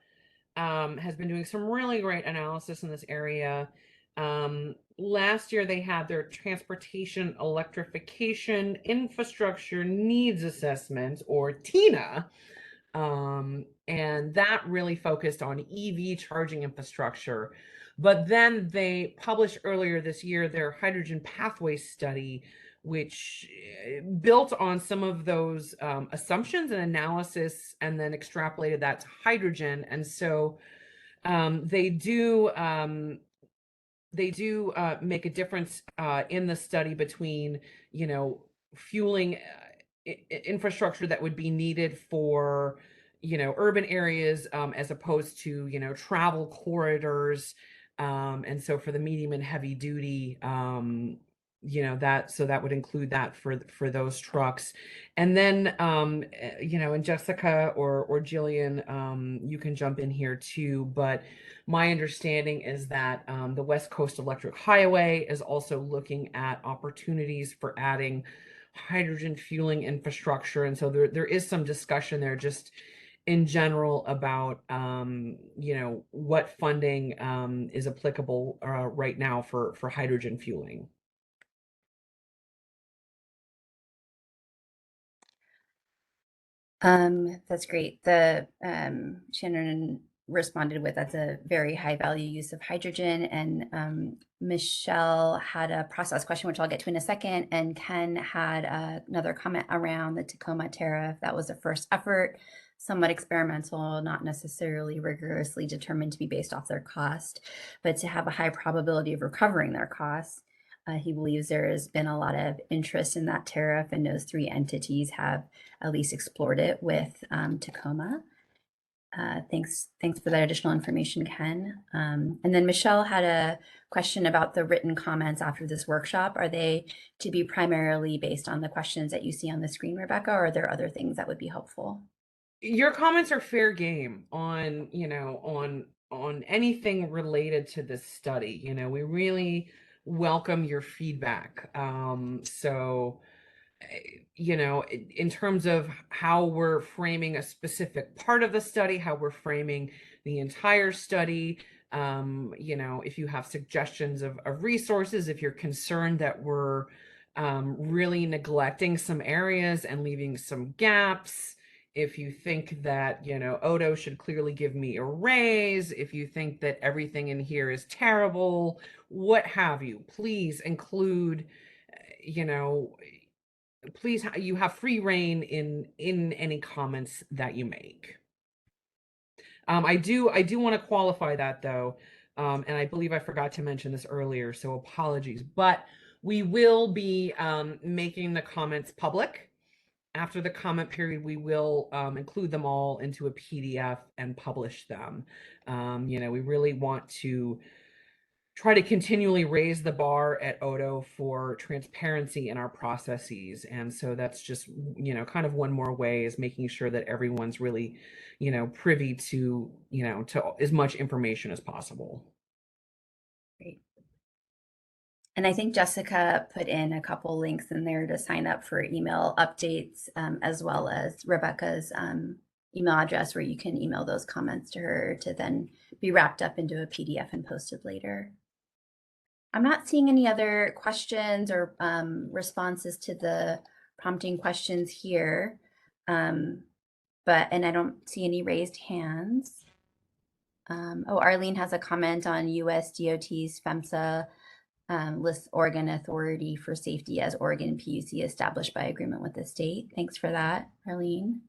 has been doing some really great analysis in this area. Last year, they had their transportation electrification infrastructure needs assessment, or TINA. And that really focused on EV charging infrastructure. But then they published earlier this year their hydrogen pathway study, which built on some of those assumptions and analysis and then extrapolated that to hydrogen. And so they do make a difference in the study between, you know, fueling infrastructure that would be needed for, you know, urban areas as opposed to, you know, travel corridors. And so for the medium and heavy duty, you know, that would include that for those trucks. And then, you know, and Jessica or Jillian, you can jump in here too, but my understanding is that the West Coast Electric Highway is also looking at opportunities for adding hydrogen fueling infrastructure. And so there is some discussion there just in general about, you know, what funding is applicable right now for hydrogen fueling. That's great. The Shannon responded with that's a very high value use of hydrogen, and Michelle had a process question, which I'll get to in a second, and Ken had another comment around the Tacoma tariff. That was the first effort, somewhat experimental, not necessarily rigorously determined to be based off their cost, but to have a high probability of recovering their costs. He believes there has been a lot of interest in that tariff, and those three entities have at least explored it with Tacoma. Thanks for that additional information, Ken. And then Michelle had a question about the written comments after this workshop. Are they to be primarily based on the questions that you see on the screen, Rebecca, or are there other things that would be helpful? Your comments are fair game on, you know, on anything related to this study. You know, we really welcome your feedback. So you know, in terms of how we're framing a specific part of the study, how we're framing the entire study. You know, if you have suggestions of resources, if you're concerned that we're really neglecting some areas and leaving some gaps, if you think that, you know, Odo should clearly give me a raise, if you think that everything in here is terrible, what have you, please include, you know, please, you have free reign in any comments that you make. I do want to qualify that though, and I believe I forgot to mention this earlier, so apologies, but we will be making the comments public. After the comment period, we will include them all into a PDF and publish them. You know, we really want to try to continually raise the bar at Odo for transparency in our processes. And so that's just, you know, kind of one more way is making sure that everyone's really, you know, privy to, you know, to as much information as possible. Great. And I think Jessica put in a couple links in there to sign up for email updates, as well as Rebecca's email address where you can email those comments to her to then be wrapped up into a PDF and posted later. I'm not seeing any other questions or responses to the prompting questions here, and I don't see any raised hands. Oh, Arlene has a comment on US DOT's FEMSA lists Oregon Authority for Safety as Oregon PUC established by agreement with the state. Thanks for that, Arlene.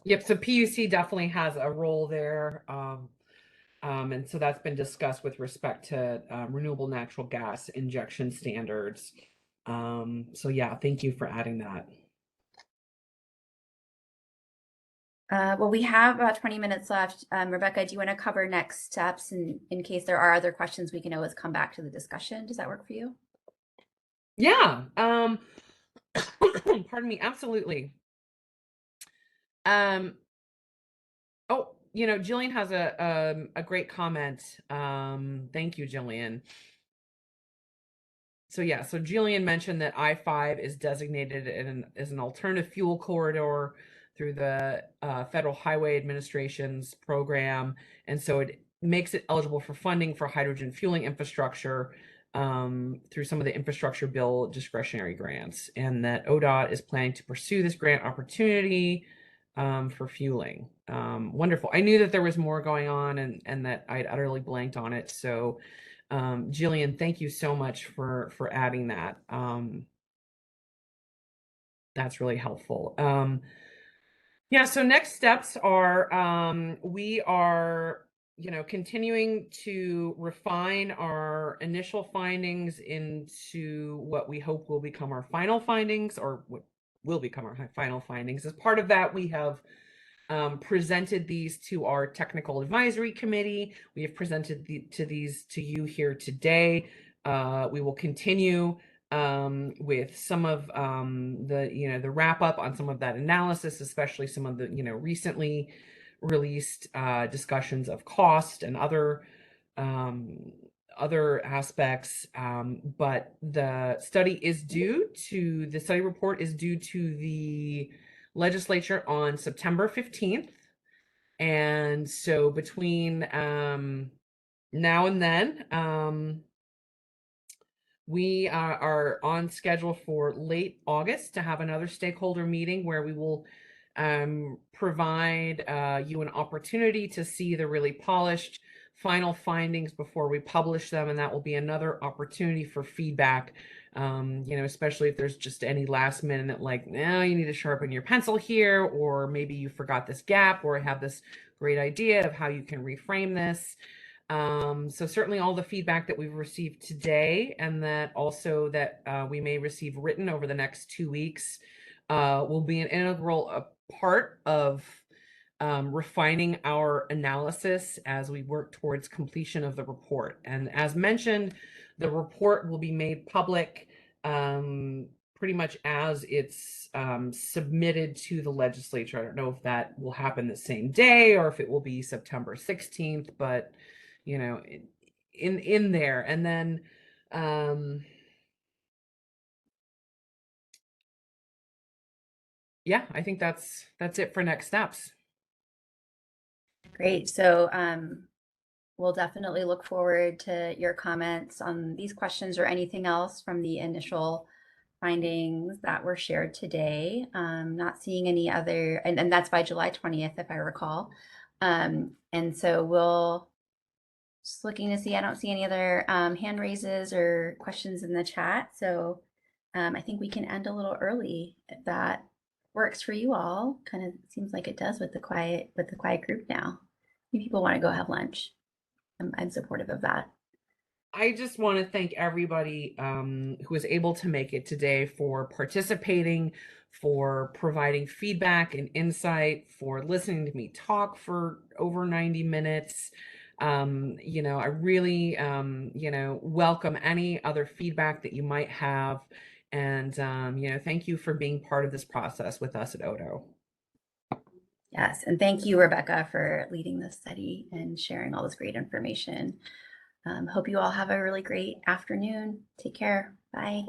Yep, so PUC definitely has a role there. And so that's been discussed with respect to renewable natural gas injection standards. So yeah, thank you for adding that. Well, we have about 20 minutes left. Rebecca, do you want to cover next steps? And in case there are other questions, we can always come back to the discussion. Does that work for you? Yeah. Pardon me. Absolutely. Oh, you know, Jillian has a great comment. Thank you, Jillian. So yeah, so Jillian mentioned that I-5 is designated as an alternative fuel corridor through the Federal Highway Administration's program. And so it makes it eligible for funding for hydrogen fueling infrastructure through some of the infrastructure bill discretionary grants. And that ODOT is planning to pursue this grant opportunity for fueling. Wonderful. I knew that there was more going on and that I'd utterly blanked on it. So Jillian, thank you so much for adding that. That's really helpful. Yeah, so next steps are we are, you know, continuing to refine our initial findings into what we hope will become our final findings, or what will become our final findings. As part of that, we have presented these to our technical advisory committee. We have presented these to you here today. We will continue with some of the wrap up on some of that analysis, especially some of the recently released discussions of cost and other aspects. But the study report is due to the legislature on September 15th. And so between now and then, we are on schedule for late August to have another stakeholder meeting where we will provide you an opportunity to see the really polished final findings before we publish them. And that will be another opportunity for feedback, especially if there's just any last minute, like, no, you need to sharpen your pencil here, or maybe you forgot this gap, or have this great idea of how you can reframe this. So certainly all the feedback that we've received today, and that also that we may receive written over the next 2 weeks, will be an integral part of refining our analysis as we work towards completion of the report. And as mentioned, the report will be made public pretty much as it's submitted to the legislature. I don't know if that will happen the same day or if it will be September 16th, but in there. And then yeah, I think that's it for next steps. Great. So we'll definitely look forward to your comments on these questions or anything else from the initial findings that were shared today. Not seeing any other, and that's by July 20th, if I recall. And so we'll just looking to see, I don't see any other hand raises or questions in the chat. So I think we can end a little early if that works for you all. Kind of seems like it does with the quiet group now. Maybe people want to go have lunch. I'm supportive of that. I just want to thank everybody who was able to make it today for participating, for providing feedback and insight, for listening to me talk for over 90 minutes. I really, welcome any other feedback that you might have. And, thank you for being part of this process with us at Odo. Yes, and thank you, Rebecca, for leading this study and sharing all this great information. Hope you all have a really great afternoon. Take care. Bye.